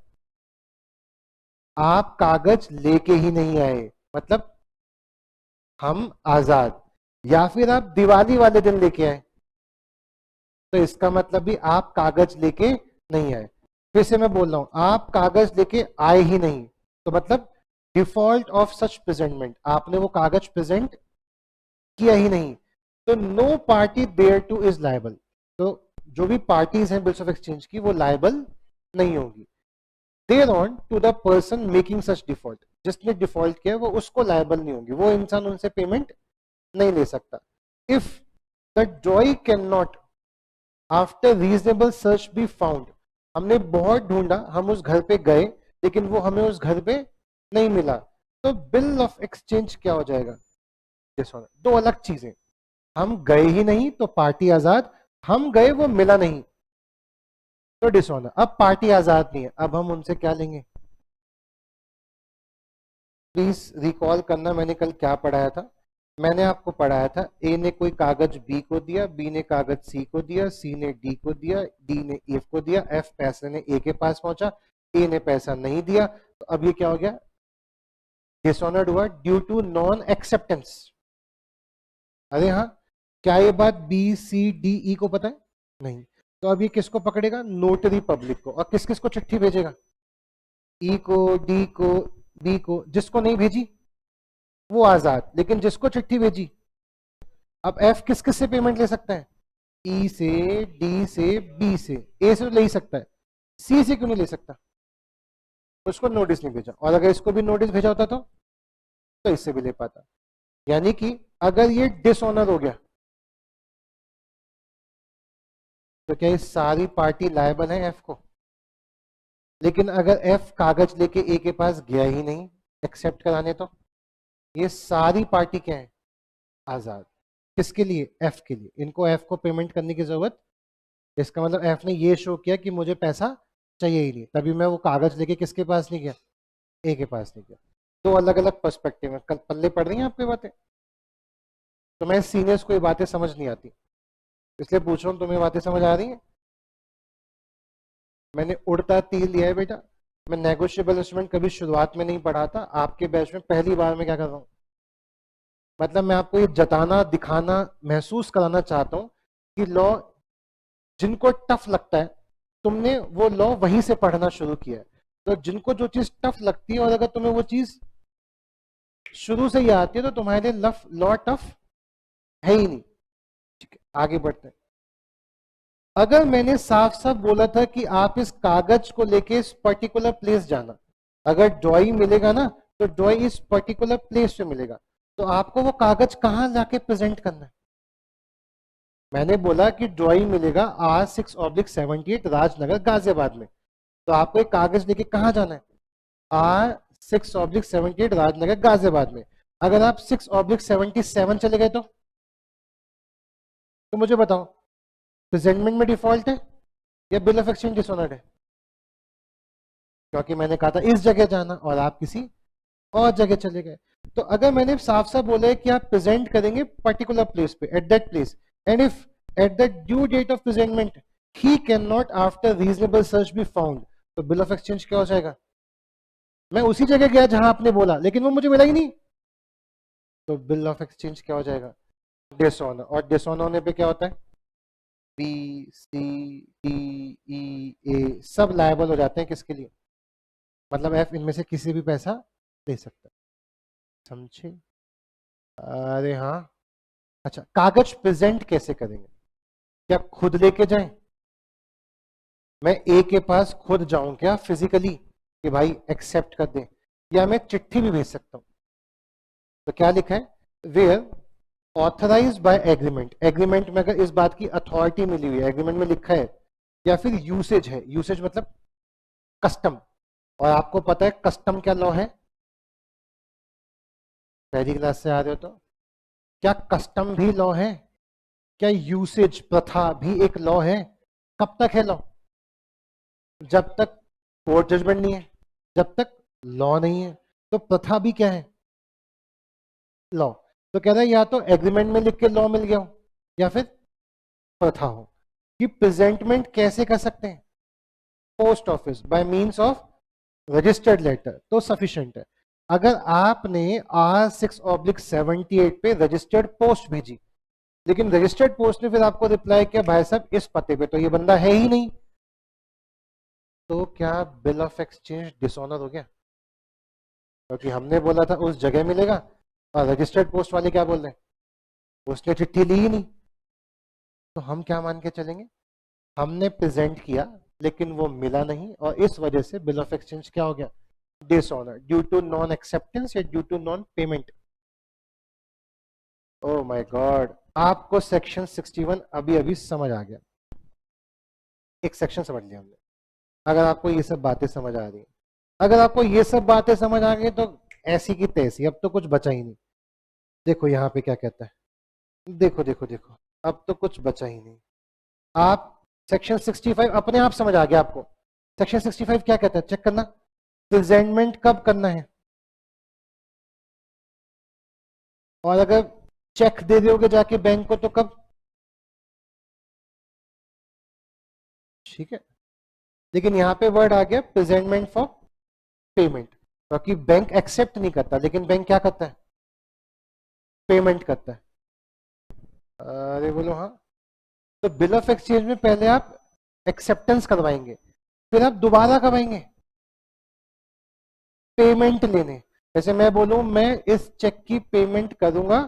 आप कागज लेके ही नहीं आए, मतलब हम आजाद। या फिर आप दिवाली वाले दिन लेके आए, तो इसका मतलब भी आप कागज लेके नहीं आए। फिर से मैं बोल रहा हूं, आप कागज लेके आए ही नहीं, तो मतलब डिफॉल्ट ऑफ सच प्रेजेंटमेंट, आपने वो कागज प्रेजेंट किया ही नहीं, तो no party thereto is liable. तो जो भी पार्टीज हैं बिल्स ऑफ एक्सचेंज की, वो लायबल नहीं होगी। Thereon to the person making such default, जिसने डिफॉल्ट किया वो उसको लायबल नहीं होगी, वो इंसान उनसे पेमेंट नहीं ले सकता। If the Joy can not after reasonable search be found, हमने बहुत ढूंढा, हम उस घर पे गए, लेकिन वो हमें उस घर पे नहीं मिला, तो बिल ऑफ एक्सचेंज क्या हो जाएगा? डिसऑनर। दो अलग चीजें, हम गए ही नहीं तो पार्टी आजाद, हम गए वो मिला नहीं तो डिसऑनर। अब पार्टी आजाद नहीं है, अब हम उनसे क्या लेंगे? प्लीज रिकॉल करना मैंने कल क्या पढ़ाया था। मैंने आपको पढ़ाया था, ए ने कोई कागज बी को दिया, बी ने कागज सी को दिया, सी ने डी को दिया, डी ने एफ को दिया, एफ पैसे ने ए के पास पहुंचा, ए ने पैसा नहीं दिया, तो अब ये क्या हो गया? डिसऑनर्ड हुआ ड्यू टू नॉन एक्सेप्टेंस। अरे हाँ, क्या ये बात बी सी डी ई को पता है? नहीं। तो अब ये किसको पकड़ेगा? नोटरी पब्लिक को। और किस किस को चिट्ठी भेजेगा? ई को, डी को, बी को। जिसको नहीं भेजी वो आजाद, लेकिन जिसको चिट्ठी भेजी, अब एफ किस किस से पेमेंट ले सकता है? ई से, डी से, बी से। ए से तो ले ही सकता है, सी से क्यों नहीं ले सकता? उसको नोटिस नहीं भेजा, और अगर इसको भी नोटिस भेजा होता तो इससे भी ले पाता। यानी कि अगर ये डिसऑनर हो गया तो क्या ये सारी पार्टी लायबल है एफ को? लेकिन अगर एफ कागज लेके ए के पास गया ही नहीं एक्सेप्ट कराने, तो ये सारी पार्टी क्या है? आजाद। किसके लिए? एफ के लिए। इनको एफ को पेमेंट करने की जरूरत, इसका मतलब एफ ने ये शो किया कि मुझे पैसा चाहिए ही नहीं, तभी मैं वो कागज लेके किसके पास नहीं गया? ए के पास नहीं गया। दो अलग अलग पर्सपेक्टिव है, कल पल्ले पड़ रही हैं आपकी बातें? तो मैं सीनियर्स को ये बातें समझ नहीं आती, इसलिए पूछ रहा हूँ, तुम्हें बातें समझ आ रही हैं? मैंने उड़ता तीर लिया है बेटा। मैं नेगोशिएबल इंस्ट्रूमेंट कभी शुरुआत में नहीं पढ़ा था, आपके बैच में पहली बार मैं क्या कर रहा हूँ, मतलब मैं आपको ये जताना, दिखाना, महसूस कराना चाहता हूँ कि लॉ जिनको टफ लगता है, तुमने वो लॉ वहीं से पढ़ना शुरू किया है। तो जिनको जो चीज टफ लगती है, और अगर तुम्हें वो चीज शुरू से ही आती है, तो तुम्हारे लिए लॉ टफ है ही नहीं। ठीक है, आगे बढ़ते हैं। अगर मैंने साफ साफ बोला था कि आप इस कागज को लेके इस पर्टिकुलर प्लेस जाना, अगर ड्रॉई मिलेगा ना, तो ड्रॉई इस पर्टिकुलर प्लेस पे मिलेगा, तो आपको वो कागज कहां जाके प्रेजेंट करना है? मैंने बोला कि ड्रॉई मिलेगा R6/78 राजनगर गाजियाबाद में, तो आपको एक कागज लेके कहां जाना है? R6/78 राजनगर गाजियाबाद में। अगर आप 6/77 चले गए तो मुझे बताओ, प्रेजेंटमेंट में डिफॉल्ट है या बिल ऑफ एक्सचेंज डिसऑनर्ड है? क्योंकि मैंने कहा था इस जगह जाना और आप किसी और जगह चले गए। तो अगर मैंने साफ साफ बोला है कि आप प्रेजेंट करेंगे पर्टिकुलर प्लेस पे, at that place, and if at the due date of presentment he can not after reasonable search be found, तो बिल ऑफ एक्सचेंज क्या हो जाएगा? मैं उसी जगह गया जहां आपने बोला, लेकिन वो मुझे मिला ही नहीं, तो बिल ऑफ एक्सचेंज क्या हो जाएगा? डिसऑनर। और डिसऑनर होने पे क्या होता है? बी सी डी ई ए सब लायबल हो जाते हैं, किसके लिए? मतलब एफ इनमें से किसी भी पैसा दे सकता है। समझे? अरे हाँ। अच्छा, कागज प्रेजेंट कैसे करेंगे? क्या खुद लेके जाएं? मैं ए के पास खुद जाऊं क्या फिजिकली कि भाई एक्सेप्ट कर दे, या मैं चिट्ठी भी भेज सकता हूं? तो क्या लिखा है? Where authorised by agreement. Agreement में अगर इस बात की अथॉरिटी मिली हुई है, एग्रीमेंट में लिखा है, या फिर यूसेज है, यूसेज मतलब कस्टम। और आपको पता है कस्टम क्या लॉ है? पहली क्लास से आ रहे हो तो क्या कस्टम भी लॉ है? क्या यूसेज प्रथा भी एक लॉ है? कब तक है लॉ? जब तक कोर्ट जजमेंट नहीं है, जब तक लॉ नहीं है। तो प्रथा भी क्या है? लॉ। तो कह रहा है या तो एग्रीमेंट में लिख के लॉ मिल गया हो या फिर प्रथा हो। कि प्रेजेंटमेंट कैसे कर सकते हैं? Post office by means of registered letter तो सफिशिएंट है। अगर आपने R6/78 पे रजिस्टर्ड पोस्ट भेजी, लेकिन रजिस्टर्ड पोस्ट ने फिर आपको रिप्लाई किया भाई साहब इस पते पे तो ये बंदा है ही नहीं, तो क्या बिल ऑफ एक्सचेंज डिसऑनर हो गया? क्योंकि हमने बोला था उस जगह मिलेगा और रजिस्टर्ड पोस्ट वाले क्या बोल रहे हैं उसने चिट्ठी ली ही नहीं। तो हम क्या मान के चलेंगे? हमने प्रेजेंट किया लेकिन वो मिला नहीं और इस वजह से बिल ऑफ एक्सचेंज क्या हो गया? Dishonour due to non acceptance या due to non payment. Oh my god, आपको सेक्शन 61 अभी अभी समझ आ गया, एक सेक्शन समझ लिया हमने। अगर आपको ये सब बातें समझ आ रही है, अगर आपको ये सब बातें समझ आ गई तो ऐसी की तैसी, अब तो कुछ बचा ही नहीं। देखो यहाँ पे क्या कहता है, देखो देखो देखो, अब तो कुछ बचा ही नहीं। आप सेक्शन 65 अपने आप समझ आ गया आपको। सेक्शन 65 क्या कहता है, चेक करना। प्रेजेंटमेंट कब करना है, और अगर चेक दे दोगे जाके बैंक को तो कब? ठीक है, लेकिन यहां पे वर्ड आ गया प्रेजेंटमेंट फॉर पेमेंट, क्योंकि बैंक एक्सेप्ट नहीं करता लेकिन बैंक क्या करता है? पेमेंट करता है। अरे बोलो हाँ। तो बिल ऑफ एक्सचेंज में पहले आप एक्सेप्टेंस करवाएंगे, फिर आप दोबारा करवाएंगे पेमेंट लेने। जैसे मैं बोलूं मैं इस चेक की पेमेंट करूंगा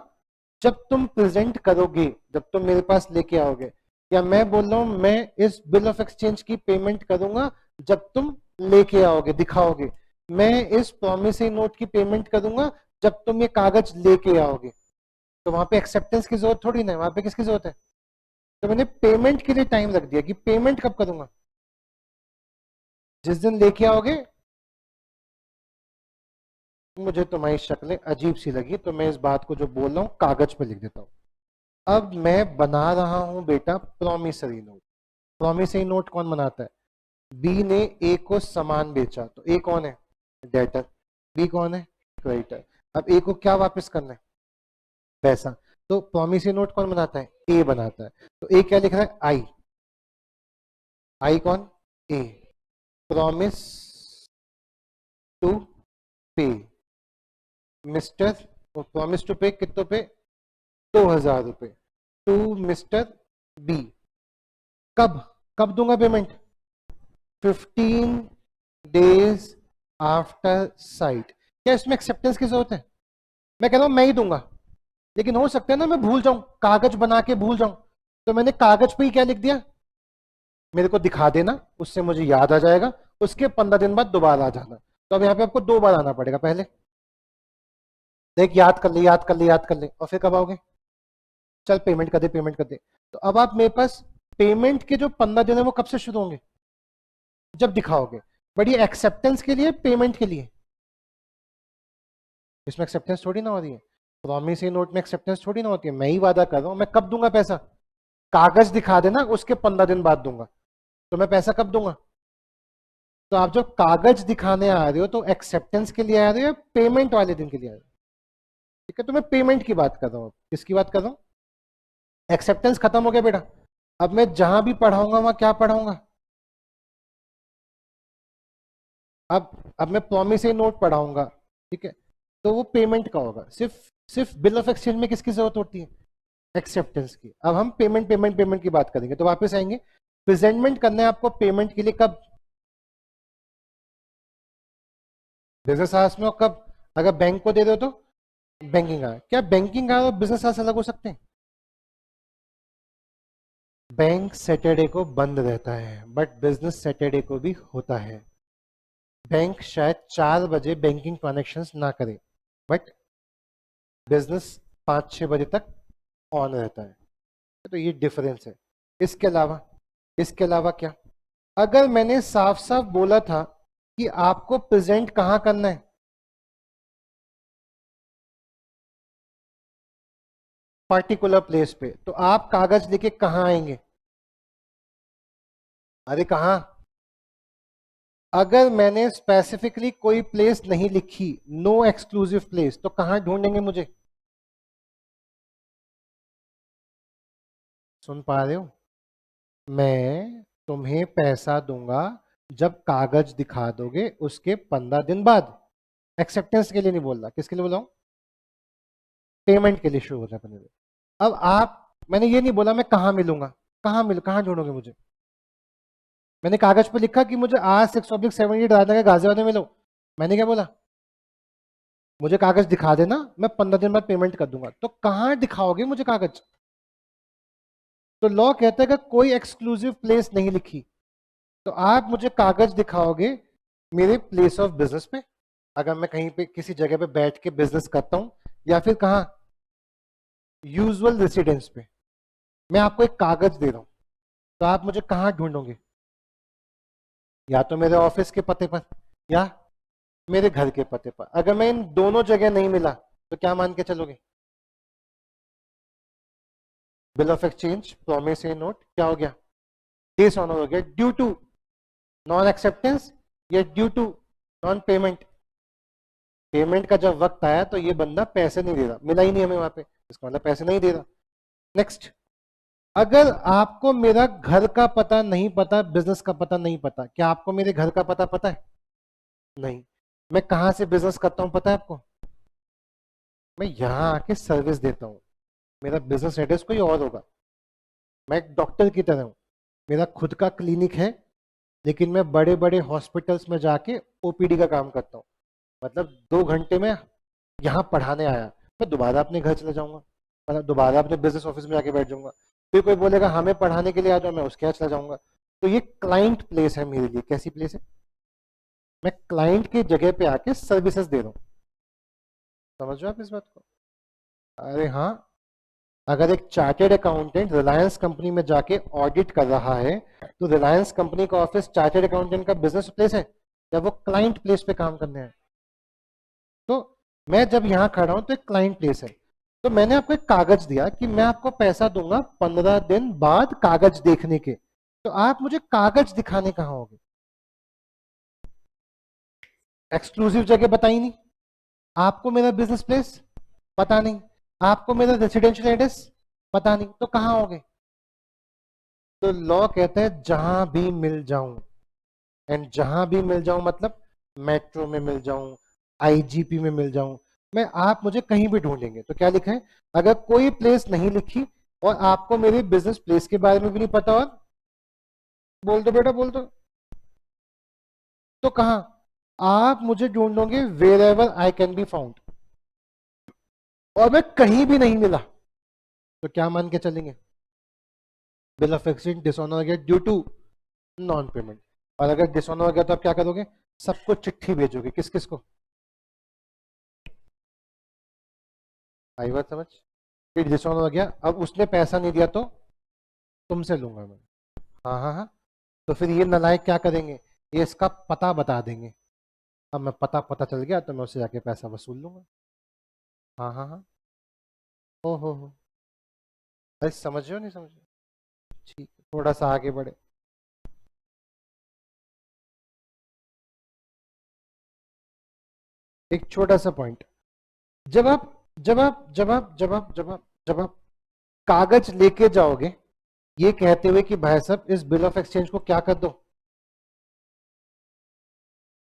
जब तुम प्रेजेंट करोगे, जब तुम मेरे पास लेके आओगे, या मैं बोल रहा हूं मैं इस बिल ऑफ एक्सचेंज की पेमेंट करूंगा जब तुम लेके आओगे, दिखाओगे। मैं इस प्रॉमिसरी नोट की पेमेंट करूंगा जब तुम ये कागज लेके आओगे। तो वहां पे एक्सेप्टेंस की जरूरत थोड़ी ना, वहां पे किसकी जरूरत है? तो मैंने पेमेंट के लिए टाइम रख दिया कि पेमेंट कब करूंगा? जिस दिन लेके आओगे। मुझे तुम्हारी शक्लें अजीब सी लगी तो मैं इस बात को जो बोल रहा हूँ कागज पे लिख देता हूँ। अब मैं बना रहा हूं बेटा प्रॉमिसरी नोट। प्रॉमिसरी नोट कौन बनाता है? बी ने ए को सामान बेचा, तो ए कौन है? डेटर। बी कौन है? क्रेडिटर। अब ए को क्या वापस करना है? पैसा। तो प्रॉमिसरी नोट कौन बनाता है? ए बनाता है। तो ए क्या लिख रहा है? आई। आई कौन? ए। प्रॉमिस टू पे मिस्टर, प्रॉमिस टू पे कितनों पे? 2000 रुपए टू मिस्टर बी। कब? कब दूंगा पेमेंट? 15 days after site. क्या इसमें एक्सेप्टेंस की जरूरत है? मैं कह रहा हूं मैं ही दूंगा, लेकिन हो सकता है ना मैं भूल जाऊं, कागज बना के भूल जाऊं। तो मैंने कागज पे ही क्या लिख दिया, मेरे को दिखा देना, उससे मुझे याद आ जाएगा, उसके 15 दिन बाद दोबारा आ जाना। तो अब यहाँ पे आपको 2 बार आना पड़ेगा। पहले देख याद कर ले, याद कर ले, याद कर ले, और फिर कब आओगे? चल पेमेंट कर दे, पेमेंट कर दे। तो अब आप मेरे पास पेमेंट के जो 15 दिन है वो कब से शुरू होंगे? जब दिखाओगे। बट ये एक्सेप्टेंस के लिए, पेमेंट के लिए? इसमें एक्सेप्टेंस थोड़ी ना हो रही है। प्रॉमिसरी नोट में एक्सेप्टेंस थोड़ी ना होती है। मैं ही वादा कर रहा हूं, मैं कब दूंगा पैसा? कागज दिखा देना, उसके 15 दिन बाद दूंगा। तो मैं पैसा कब दूंगा? तो आप जो कागज दिखाने आ रहे हो तो एक्सेप्टेंस के लिए आ रहे हो या पेमेंट वाले दिन के लिए आ रहे हो? ठीक है, तो मैं पेमेंट की बात कर रहा हूँ। किसकी बात कर रहा हूँ? एक्सेप्टेंस खत्म हो गया बेटा। अब मैं जहां भी पढ़ाऊंगा वहां क्या पढ़ाऊंगा? अब मैं प्रॉमिसरी नोट पढ़ाऊंगा, ठीक है, तो वो पेमेंट का होगा। सिर्फ सिर्फ बिल ऑफ एक्सचेंज में किसकी जरूरत होती है? एक्सेप्टेंस की। अब हम पेमेंट पेमेंट पेमेंट की बात करेंगे, तो वापस आएंगे। प्रेजेंटमेंट करना है आपको पेमेंट के लिए कब? बिजनेस आवर्स में। और कब? अगर बैंक को दे दो तो बैंकिंग आवर। क्या बैंकिंग आवर और बिजनेस आवर्स अलग हो सकते हैं? बैंक सैटरडे को बंद रहता है बट बिजनेस सैटरडे को भी होता है। बैंक शायद 4 बजे बैंकिंग ट्रांजेक्शन्स ना करे, बट बिजनेस 5-6 बजे तक ऑन रहता है। तो ये डिफरेंस है। इसके अलावा क्या? अगर मैंने साफ साफ बोला था कि आपको प्रेजेंट कहां करना है, पर्टिकुलर प्लेस पे, तो आप कागज लेके कहां आएंगे? अरे कहां? अगर मैंने स्पेसिफिकली कोई प्लेस नहीं लिखी, नो एक्सक्लूसिव प्लेस, तो कहां ढूंढेंगे मुझे? सुन पा रहे हो? मैं तुम्हें पैसा दूंगा जब कागज दिखा दोगे उसके 15 दिन बाद। एक्सेप्टेंस के लिए नहीं बोल रहा, किसके लिए बोला हूं? पेमेंट के लिए शुरू होता है 15 दिन। अब आप, मैंने ये नहीं बोला मैं कहां मिलूंगा, कहां ढूंढोगे मुझे? मैंने कागज पे लिखा कि मुझे आज 6/7 राजनगर गाजियाबाद में मिलो। मैंने क्या बोला? मुझे कागज दिखा देना, मैं 15 दिन बाद पेमेंट कर दूंगा। तो कहां दिखाओगे मुझे कागज? तो लॉ कहता है कि कोई एक्सक्लूसिव प्लेस नहीं लिखी, तो आप मुझे कागज दिखाओगे मेरे प्लेस ऑफ बिजनेस पे, अगर मैं कहीं पे किसी जगह पे बैठ के बिजनेस करता हूं, या फिर कहा यूजुअल रेसिडेंस पे। मैं आपको एक कागज दे रहा हूं, तो आप मुझे कहां ढूंढोगे? या तो मेरे ऑफिस के पते पर या मेरे घर के पते पर। अगर मैं इन दोनों जगह नहीं मिला तो क्या मान के चलोगे? Bill of exchange, promissory note क्या हो गया? डिसऑनर हो गया ड्यू टू नॉन एक्सेप्टेंस या due to non payment. Payment का जब वक्त आया तो ये बंदा पैसे नहीं दे रहा, मिला ही नहीं हमें वहां पे, इसका मतलब पैसे नहीं दे रहा। नेक्स्ट, अगर आपको मेरा घर का पता नहीं पता, बिजनेस का पता नहीं पता, क्या आपको मेरे घर का पता पता है? नहीं। मैं कहां से बिजनेस करता हूं पता है आपको? मैं यहां आके सर्विस देता हूं, मेरा बिजनेस एड्रेस कोई और होगा। मैं एक डॉक्टर की तरह हूं, मेरा खुद का क्लिनिक है, लेकिन मैं बड़े बड़े हॉस्पिटल्स में जाके ओपीडी का काम करता हूँ। मतलब 2 घंटे में यहाँ पढ़ाने आया, मैं दोबारा अपने घर चले जाऊंगा, मतलब दोबारा अपने बिजनेस ऑफिस में जाके बैठ जाऊंगा। फिर कोई बोलेगा हमें पढ़ाने के लिए आ जाओ, मैं उसके यहाँ चला जाऊंगा। तो ये क्लाइंट प्लेस है मेरे लिए। कैसी प्लेस है? मैं क्लाइंट की जगह पे आके सर्विसेज दे रहा हूँ। समझ रहे हो आप इस बात को? अरे हाँ, अगर एक चार्टेड अकाउंटेंट रिलायंस कंपनी में जाके ऑडिट कर रहा है, तो रिलायंस कंपनी का ऑफिस चार्टेड अकाउंटेंट का बिजनेस प्लेस है या वो क्लाइंट प्लेस पे काम करने हैं? तो मैं जब यहाँ खड़ा हूं तो एक क्लाइंट प्लेस है। तो मैंने आपको एक कागज दिया कि मैं आपको पैसा दूंगा 15 दिन बाद कागज देखने के, तो आप मुझे कागज दिखाने कहाँ होगे? एक्सक्लूसिव जगह बताई नहीं, आपको मेरा बिजनेस प्लेस पता नहीं, आपको मेरा रेसिडेंशियल एड्रेस पता नहीं, तो कहाँ होगे? तो लॉ कहता है जहां भी मिल जाऊं, एंड जहां भी मिल जाऊं मतलब मेट्रो में मिल जाऊं, आईजीपी में मिल जाऊं, मैं, आप मुझे कहीं भी ढूंढेंगे। तो क्या लिखा है? अगर कोई प्लेस नहीं लिखी और आपको मेरे बिजनेस प्लेस के बारे में भी नहीं पता, और बोल दो बेटा बोल दो, तो कहा आप मुझे ढूंढोगे? Wherever I can be found. और मैं कहीं भी नहीं मिला तो क्या मान के चलेंगे? बिल ऑफ एक्सचेंज डिसऑनर हो गया ड्यू टू नॉन पेमेंट। और अगर डिसऑनर हो गया तो आप क्या करोगे? सबको चिट्ठी भेजोगे, किस किस को? आई बात समझ? फिर डिसऑनर हो गया, अब उसने पैसा नहीं दिया तो तुमसे लूंगा मैं। हाँ हाँ हाँ। तो फिर ये नालायक क्या करेंगे? ये इसका पता बता देंगे। अब मैं पता पता चल गया तो मैं उससे जाके पैसा वसूल लूंगा। हाँ हाँ हाँ। हो। अरे समझ रहे हो नहीं समझ रहे हो? ठीक है, थोड़ा सा आगे बढ़े। एक छोटा सा पॉइंट, जब आप जब आप जब आप जब आप जब आप जब आप कागज लेके जाओगे ये कहते हुए कि भाई साहब इस बिल ऑफ एक्सचेंज को क्या कर दो,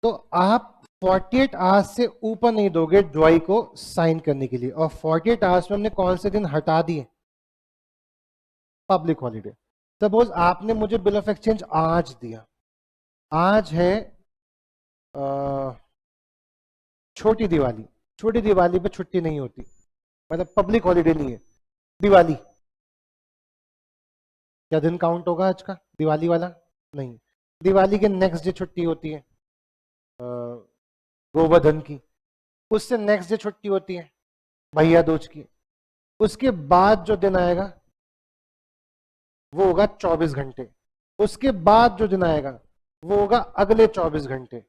तो आप 48 आवर्स से ऊपर नहीं दोगे ड्रॉई को साइन करने के लिए। और 48 आवर्स में हमने कौन से दिन हटा दिए? Public holiday. सपोज आपने मुझे बिल ऑफ एक्सचेंज आज दिया, आज है छोटी दिवाली, छोटी दिवाली पे छुट्टी नहीं होती, मतलब पब्लिक हॉलीडे नहीं है। दिवाली, क्या दिन काउंट होगा आज का दिवाली वाला? नहीं। दिवाली के नेक्स्ट डे छुट्टी होती है गोवर्धन की, उससे नेक्स्ट डे छुट्टी होती है भैया दूज की, उसके बाद जो दिन आएगा वो होगा 24 घंटे, उसके बाद जो दिन आएगा वो होगा अगले 24 घंटे।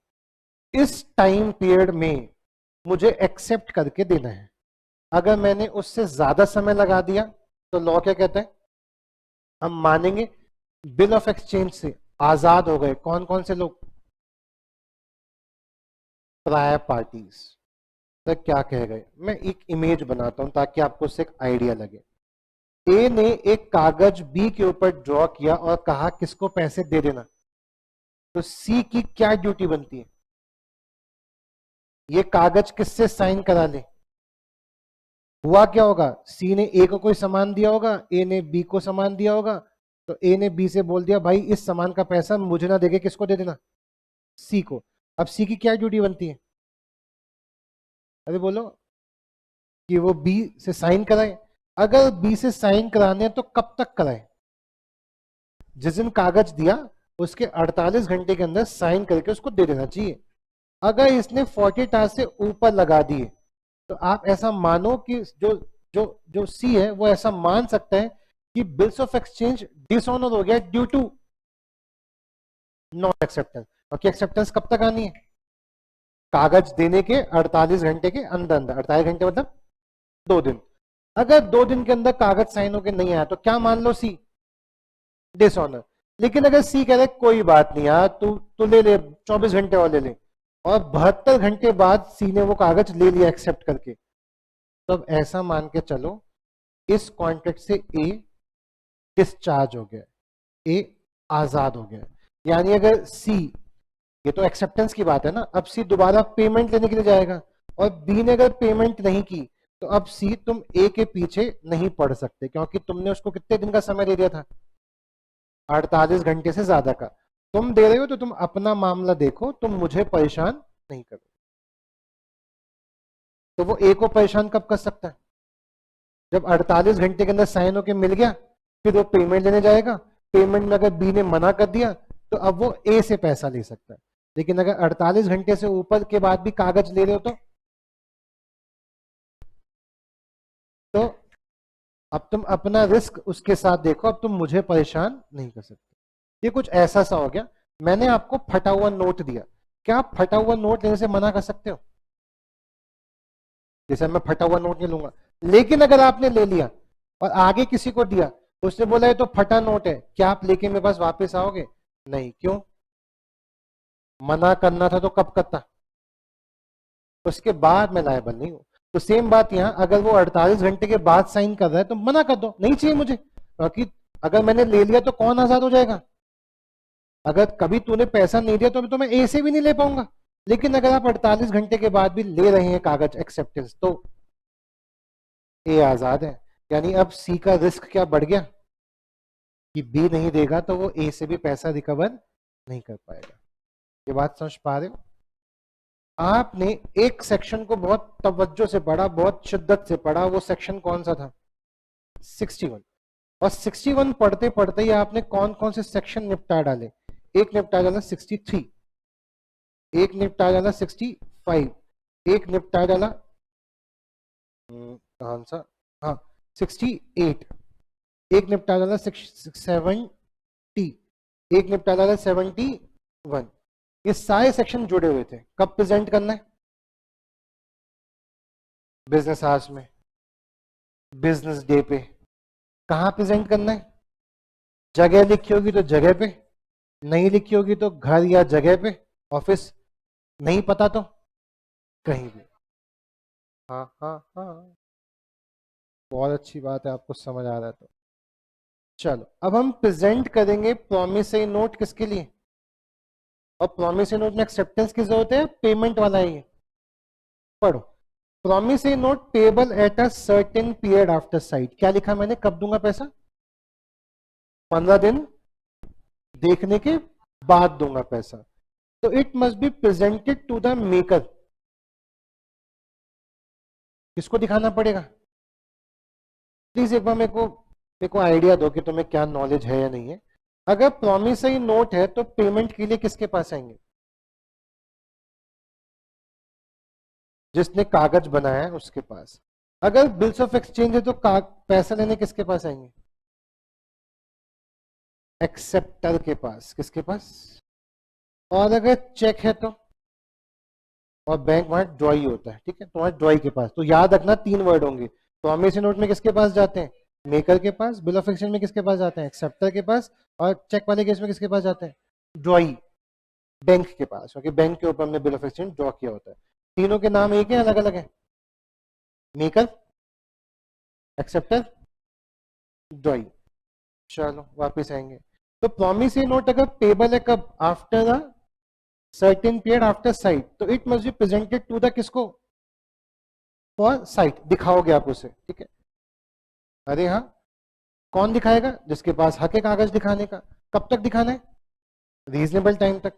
इस टाइम पीरियड में मुझे एक्सेप्ट करके देना है। अगर मैंने उससे ज्यादा समय लगा दिया तो लॉ क्या कहता है? हम मानेंगे बिल ऑफ एक्सचेंज से आजाद हो गए कौन कौन से लोग? Prior parties. तो क्या कह गए? मैं एक इमेज बनाता हूं ताकि आपको उससे एक आइडिया लगे। ए ने एक कागज बी के ऊपर ड्रॉ किया और कहा किसको पैसे दे देना, तो सी की क्या ड्यूटी बनती है? ये कागज किससे साइन करा ले? हुआ क्या होगा, सी ने ए को कोई सामान दिया होगा, ए ने बी को सामान दिया होगा, तो ए ने बी से बोल दिया भाई इस सामान का पैसा मुझे ना देके किसको दे देना, सी को। अब सी की क्या ड्यूटी बनती है? अरे बोलो, कि वो बी से साइन कराए। अगर बी से साइन कराने तो कब तक कराए? जिस दिन कागज दिया उसके 48 घंटे के अंदर साइन करके उसको दे देना चाहिए। अगर इसने 40 आवर्स से ऊपर लगा दिए तो आप ऐसा मानो कि जो जो जो सी है वो ऐसा मान सकता है कि बिल्स ऑफ एक्सचेंज डिसऑनर हो गया ड्यू टू नॉन एक्सेप्टेंस। और की एक्सेप्टेंस कब तक आनी है? कागज देने के 48 घंटे के अंदर अंदर। 48 घंटे मतलब 2 दिन। अगर 2 दिन के अंदर कागज साइन होकर नहीं आया तो क्या मान लो, सी डिसऑनर। लेकिन अगर सी कह रहे कोई बात नहीं यार, तू ले ले 24 घंटे और ले ले, और 72 घंटे बाद सी ने वो कागज ले लिया एक्सेप्ट करके, तो अब ऐसा मान के चलो इस कॉन्ट्रैक्ट से ए डिस्चार्ज हो गया, ए आजाद हो गया। यानी अगर सी, ये तो एक्सेप्टेंस की बात है ना, अब सी दोबारा पेमेंट लेने के लिए जाएगा और बी ने अगर पेमेंट नहीं की तो अब सी तुम ए के पीछे नहीं पड़ सकते, क्योंकि तुमने उसको कितने दिन का समय दे दिया था? 48 घंटे से ज्यादा का। तुम दे रहे हो तो तुम अपना मामला देखो, तुम मुझे परेशान नहीं करो। तो वो ए को परेशान कब कर सकता है? जब 48 घंटे के अंदर साइन होके मिल गया, फिर वो पेमेंट लेने जाएगा। पेमेंट में अगर बी ने मना कर दिया तो अब वो ए से पैसा ले सकता है। लेकिन अगर 48 घंटे से ऊपर के बाद भी कागज ले रहे हो तो अब तुम अपना रिस्क उसके साथ देखो, अब तुम मुझे परेशान नहीं कर सकते। ये कुछ ऐसा सा हो गया। मैंने आपको फटा हुआ नोट दिया, क्या आप फटा हुआ नोट लेने से मना कर सकते हो? जैसे मैं फटा हुआ नोट नहीं लूंगा। लेकिन अगर आपने ले लिया और आगे किसी को दिया, उसने बोला ये तो फटा नोट है, क्या आप लेके मेरे पास वापस आओगे? नहीं। क्यों? मना करना था तो कब करता? उसके बाद मैं लायबल नहीं हूं। तो सेम बात यहां, अगर वो 48 घंटे के बाद साइन कर रहा है तो मना कर दो, नहीं चाहिए मुझे, क्योंकि अगर मैंने ले लिया तो कौन आजाद हो जाएगा? अगर कभी तूने पैसा नहीं दिया तो मैं ए से भी नहीं ले पाऊंगा। लेकिन अगर आप 48 घंटे के बाद भी ले रहे हैं कागज एक्सेप्टेंस, तो ए आजाद है। यानी अब सी का रिस्क क्या बढ़ गया कि बी नहीं देगा तो वो ए से भी पैसा रिकवर नहीं कर पाएगा। ये बात समझ पा रहे हो? आपने एक सेक्शन को बहुत तवज्जो से पढ़ा, बहुत शिद्दत से पढ़ा, वो सेक्शन कौन सा था? 61। और 61 पढ़ते पढ़ते ही आपने कौन कौन से सेक्शन निपटा डाले? एक निपटा डाला 63, एक निपटा डाला 65, एक निपटा डाला कौन सा, हाँ 68, एक निपटा डाला 70, एक निपटा डाला 71। ये सारे सेक्शन जुड़े हुए थे। कब प्रेजेंट करना है? बिजनेस आवर्स में, बिजनेस डे पे। कहाँ प्रेजेंट करना है? जगह लिखी होगी तो जगह पे, नहीं लिखी होगी तो घर या जगह पे, ऑफिस नहीं पता तो कहीं भी। हाँ हाँ हाँ, बहुत अच्छी बात है, आपको समझ आ रहा है तो। चलो अब हम प्रेजेंट करेंगे प्रॉमिसरी नोट किसके लिए? और प्रॉमिसरी नोट में एक्सेप्टेंस की जरूरत है, पेमेंट वाला है ये। पढ़ो, promissory note payable at a certain period after site. क्या लिखा मैंने, कब दूंगा पैसा? 15 दिन देखने के बाद दूंगा पैसा। तो it must be presented to the maker. किसको दिखाना पड़ेगा? प्लीज एक बार मेरे को आइडिया दो कि तुम्हें क्या नॉलेज है या नहीं है। अगर प्रॉमिसरी नोट है तो पेमेंट के लिए किसके पास आएंगे? जिसने कागज बनाया है उसके पास। अगर बिल्स ऑफ एक्सचेंज है तो पैसा लेने किसके पास आएंगे? एक्सेप्टर के पास। किसके पास? और अगर चेक है तो, और बैंक वहां ड्रॉई होता है, ठीक है, तो वहां ड्रॉई के पास। तो याद रखना 3 वर्ड होंगे। प्रॉमिसरी नोट में किसके पास जाते हैं? मेकर के पास। बिल ऑफ एक्सचेंज में किसके पास जाते हैं? एक्सेप्टर के पास। और चेक वाले केस में किसके पास जाते हैं? ड्रॉई, बैंक के पास, क्योंकि बैंक के ऊपर हमने बिल ऑफ एक्सचेंज ड्रॉ किया होता है। तीनों के नाम एक है, अलग अलग है? Maker, acceptor, ड्रॉई। चलो वापस आएंगे। तो प्रॉमिसरी नोट अगर पेबल है कब, after a certain period after sight, तो it must be presented to the किसको, फॉर साइट, दिखाओगे आप उसे, ठीक है। अरे हाँ, कौन दिखाएगा, जिसके पास हक है कागज दिखाने का। कब तक दिखाना है, रीजनेबल टाइम तक,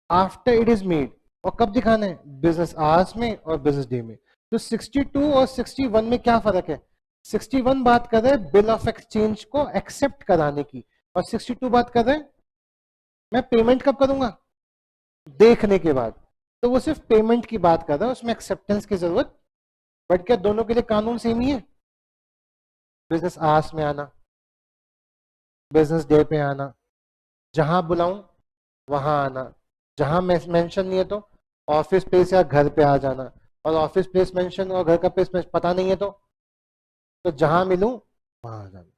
आफ्टर इट इज मेड। और कब दिखाना है, बिजनेस आवर्स में और बिजनेस डे में। तो 62 और 61 में क्या फर्क है, 61 बात कर रहे हैं बिल ऑफ एक्सचेंज को एक्सेप्ट कराने की, और 62 बात कर रहे हैं मैं पेमेंट कब करूंगा, देखने के बाद। तो वो सिर्फ पेमेंट की बात कर रहा है, उसमें एक्सेप्टेंस की जरूरत, बट क्या दोनों के लिए कानून सेम ही है, बिजनेस आवर्स में आना, बिजनेस डे पे आना, जहां बुलाऊं वहां आना, जहां मेंशन नहीं है तो ऑफिस प्लेस या घर पे आ जाना, और ऑफिस प्लेस मेंशन और घर का प्लेस पता नहीं है तो जहां मिलूं वहां आ जाना।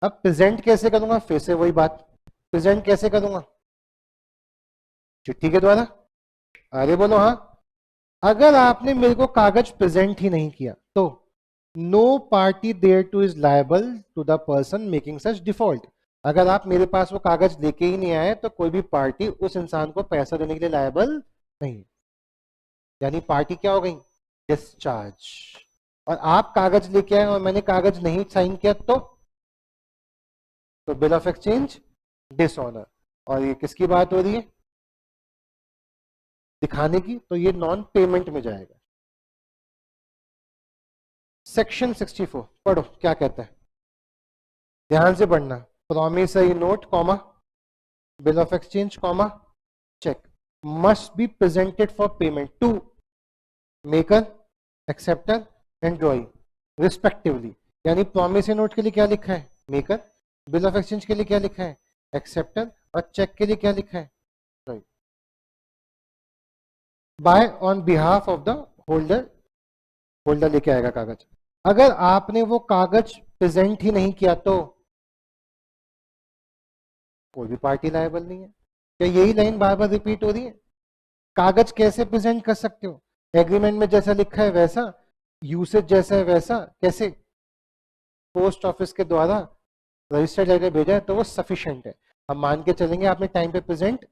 अब प्रेजेंट कैसे करूंगा, फिर से वही बात, प्रेजेंट कैसे करूंगा, चिट्ठी के द्वारा। अरे बोलो हाँ, अगर आपने मेरे को कागज प्रेजेंट ही नहीं किया तो no party thereto is liable to the person making such default. अगर आप मेरे पास वो कागज लेके ही नहीं आए तो कोई भी पार्टी उस इंसान को पैसा देने के लिए लायबल नहीं है, यानी पार्टी क्या हो गई, डिस्चार्ज। और आप कागज लेके आए और मैंने कागज नहीं साइन किया तो बिल ऑफ एक्सचेंज डिसऑनर। और ये किसकी बात हो रही है, दिखाने की, तो ये नॉन पेमेंट में जाएगा। सेक्शन 64 पढ़ो क्या कहता है, ध्यान से पढ़ना। Promissory note comma bill of exchange comma cheque must be presented for payment to maker, acceptor and drawee respectively. यानी प्रॉमिसरी नोट के लिए क्या लिखा है, मेकर, बिल ऑफ एक्सचेंज के लिए क्या लिखा है, एक्सेप्टर, और चेक के लिए क्या लिखा है, drawee. By on behalf of the holder, holder लेके आएगा कागज। अगर आपने वो कागज प्रेजेंट ही नहीं किया तो कोई भी पार्टी लायबल नहीं है। क्या यही लाइन बार बार रिपीट हो रही है, कागज कैसे प्रेजेंट कर सकते हो, एग्रीमेंट में जैसा लिखा है वैसा, यूसेज जैसा है वैसा, कैसे, पोस्ट ऑफिस के द्वारा रजिस्टर्ड लेटर भेजा है तो वो सफिशिएंट है, हम मान के चलेंगे आपने टाइम पे प्रेजेंट।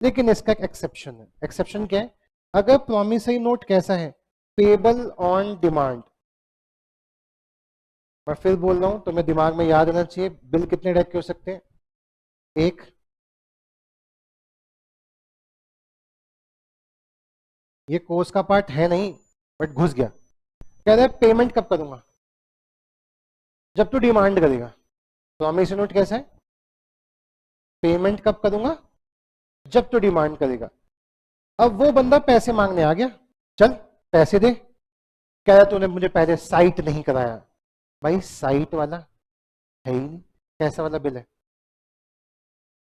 लेकिन इसका एक एक्सेप्शन है, एक्सेप्शन क्या है, अगर प्रॉमिसरी नोट कैसा है, पेबल ऑन डिमांड। मैं फिर बोल रहा हूं, तुम्हें दिमाग में याद रहना चाहिए, बिल कितने टाइप के हो सकते हैं, एक, ये कोर्स का पार्ट है नहीं बट घुस गया, कह रहे पेमेंट कब करूंगा, जब तू डिमांड करेगा। प्रॉमिसरी नोट कैसा है, पेमेंट कब करूंगा, जब तू डिमांड करेगा। अब वो बंदा पैसे मांगने आ गया, चल पैसे दे, कह रहा तूने मुझे पहले साइट नहीं कराया। भाई साइट वाला है ही नहीं, कैसा वाला बिल है,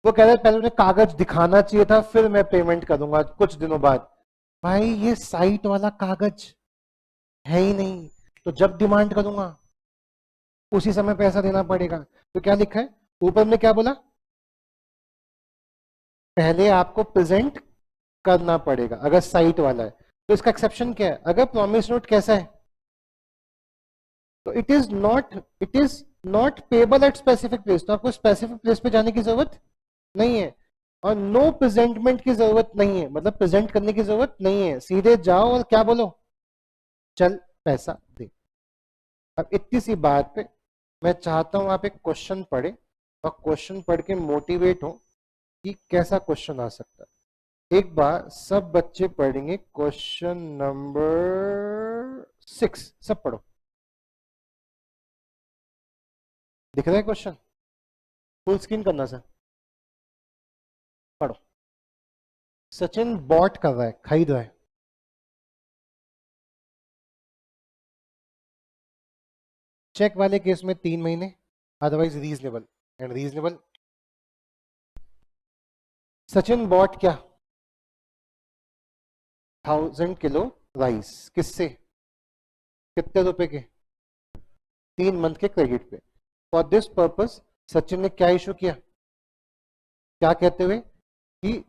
वो कह रहा है पहले उन्हें कागज दिखाना चाहिए था फिर मैं पेमेंट करूंगा कुछ दिनों बाद। भाई ये साइट वाला कागज है ही नहीं, तो जब डिमांड करूंगा उसी समय पैसा देना पड़ेगा। तो क्या लिखा है ऊपर में, क्या बोला, पहले आपको प्रेजेंट करना पड़ेगा अगर साइट वाला है। तो इसका एक्सेप्शन क्या है, अगर प्रॉमिस नोट कैसा है, तो it is not payable at specific place, तो आपको स्पेसिफिक प्लेस पे जाने की जरूरत नहीं है, और नो प्रेजेंटमेंट की जरूरत नहीं है, मतलब प्रेजेंट करने की जरूरत नहीं है, सीधे जाओ और क्या बोलो, चल पैसा दे। अब इतनी सी बात पे मैं चाहता हूं आप एक क्वेश्चन पढ़े और क्वेश्चन पढ़ के मोटिवेट हो कि कैसा क्वेश्चन आ सकता है। एक बार सब बच्चे पढ़ेंगे क्वेश्चन नंबर 6, सब पढ़ो, दिख रहा है क्वेश्चन, फुल स्क्रीन करना सर, पढ़ो। सचिन बॉट कर रहा है, खरीद रहा है, चेक वाले केस में 3 महीने, otherwise reasonable and reasonable. Sachin bought क्या, 1000 किलो राइस, किससे, कितने रुपए के, 3 मंथ के क्रेडिट पे। फॉर दिस पर्पस सचिन ने क्या इशू किया, क्या कहते हुए कि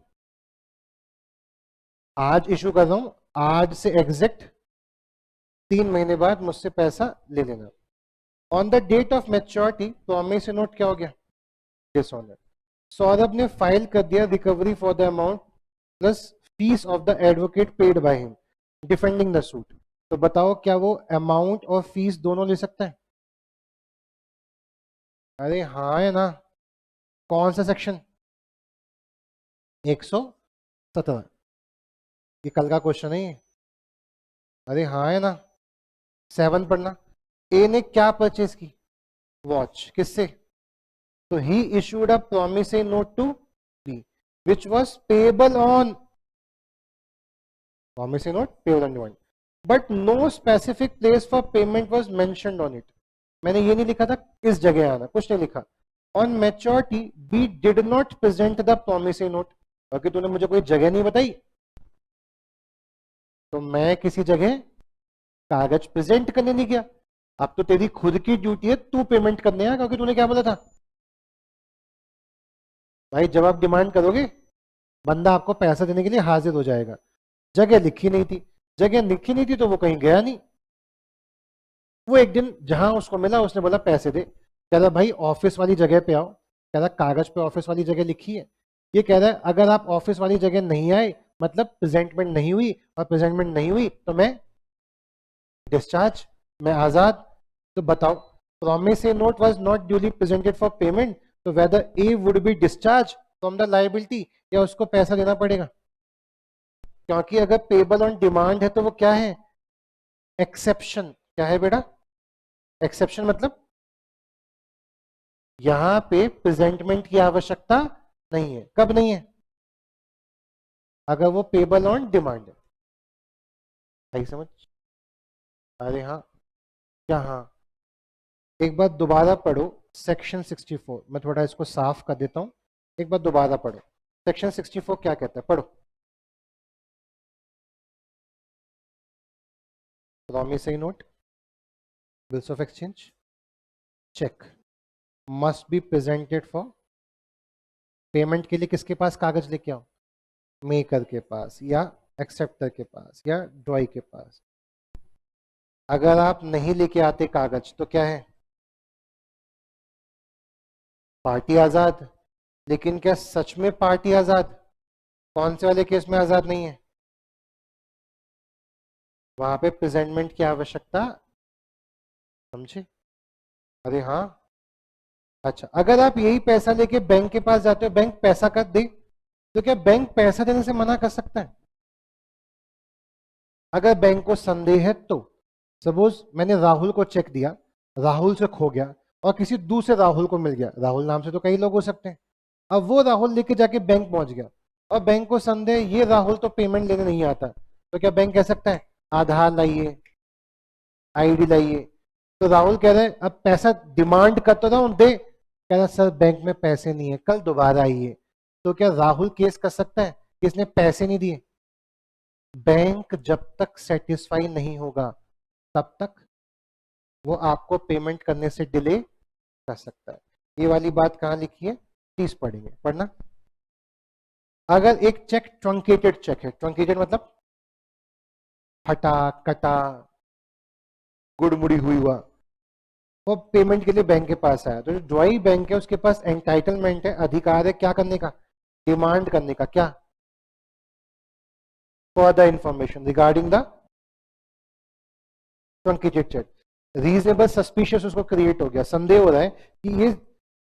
आज इशू कर रहा हूं, आज से एग्जैक्ट 3 महीने बाद मुझसे पैसा ले लेना। On the date of maturity promissory note क्या हो गया, डिसऑनर। सौरभ ने फाइल कर दिया recovery for the amount plus fees of the advocate paid by him defending the suit. तो बताओ क्या वो अमाउंट और फीस दोनों ले सकता है? अरे हाँ है ना। कौन सा सेक्शन? 117। ये कल का क्वेश्चन है ये। अरे हाँ है ना। 7 पढ़ना। ए ने क्या परचेज की? वॉच। किससे? तो he issued a promissory note to B which was payable on, promissory note payable on demand, but no specific place for payment was mentioned on it. मैंने ये नहीं लिखा था किस जगह आना, कुछ नहीं लिखा। On maturity he did not present the promissory note, बाकी तूने मुझे कोई जगह नहीं बताई, तो मैं किसी जगह कागज प्रेजेंट करने नहीं गया। अब तो तेरी खुद की ड्यूटी है, तू पेमेंट करने आया, क्योंकि तूने क्या बोला था भाई, जब आप डिमांड करोगे बंदा आपको पैसा देने के लिए हाजिर हो जाएगा। जगह लिखी नहीं थी, जगह लिखी नहीं थी तो वो कहीं गया नहीं। वो एक दिन जहां उसको मिला उसने बोला पैसे दे, कह रहा भाई ऑफिस वाली जगह पे आओ, कह रहा कागज पे ऑफिस वाली जगह लिखी है। ये कह रहा है अगर आप ऑफिस वाली जगह नहीं आए मतलब प्रेजेंटमेंट नहीं हुई, और प्रेजेंटमेंट नहीं हुई तो मैं डिस्चार्ज, मैं आजाद। तो बताओ promissory note was not duly presented for payment, तो whether A would be discharge from the liability या उसको पैसा देना पड़ेगा? क्योंकि अगर पेबल ऑन डिमांड है तो वो क्या है, एक्सेप्शन। क्या है बेटा? एक्सेप्शन मतलब यहां पे प्रेजेंटमेंट की आवश्यकता नहीं है। कब नहीं है? अगर वो पेबल ऑन डिमांड है। सही समझ? अरे हाँ। क्या हाँ? एक बार दोबारा पढ़ो सेक्शन 64, मैं थोड़ा इसको साफ कर देता हूं, एक बार दोबारा पढ़ो सेक्शन 64 क्या कहता है, पढ़ो। Promissory note, bills of exchange, cheque must be presented for payment के लिए किसके पास कागज लेके आओ? मेकर के पास या एक्सेप्टर के पास या ड्रॉई के पास। अगर आप नहीं लेके आते कागज तो क्या है, पार्टी आजाद। लेकिन क्या सच में पार्टी आजाद? कौन से वाले केस में आजाद नहीं है? वहां पे प्रेजेंटमेंट की आवश्यकता, समझे? अरे हाँ। अच्छा अगर आप यही पैसा लेके बैंक के पास जाते हो, बैंक पैसा कर दे, तो क्या बैंक पैसा देने से मना कर सकता है? अगर बैंक को संदेह है तो, सपोज मैंने राहुल को चेक दिया, राहुल से खो गया और किसी दूसरे राहुल को मिल गया, राहुल नाम से तो कई लोग हो सकते हैं। अब वो राहुल लेके जाके बैंक पहुंच गया और बैंक को संदेह ये राहुल तो पेमेंट लेने नहीं आता, तो क्या बैंक कह सकता है आधार लाइए, आईडी लाइए? तो राहुल कह रहे हैं अब पैसा डिमांड करता था दे, कह रहा सर बैंक में पैसे नहीं है, कल दोबारा आइए। तो क्या राहुल केस कर सकता है कि इसने पैसे नहीं दिए? बैंक जब तक सेटिस्फाई नहीं होगा तब तक वो आपको पेमेंट करने से डिले कर सकता है। ये वाली बात कहाँ लिखी है, 30 पढ़ेंगे, पढ़ना। अगर एक चेक ट्रंकेटेड चेक है, ट्रंकेटेड मतलब फटा कटा गुड़मुड़ी हुई हुआ, वो पेमेंट के लिए बैंक के पास आया, तो जो ड्रॉई बैंक है उसके पास एंटाइटलमेंट है, अधिकार है क्या करने का, डिमांड करने का। क्या? Further information regarding the truncated check. Reasonable suspicious उसको क्रिएट हो गया, संदेह हो रहा है कि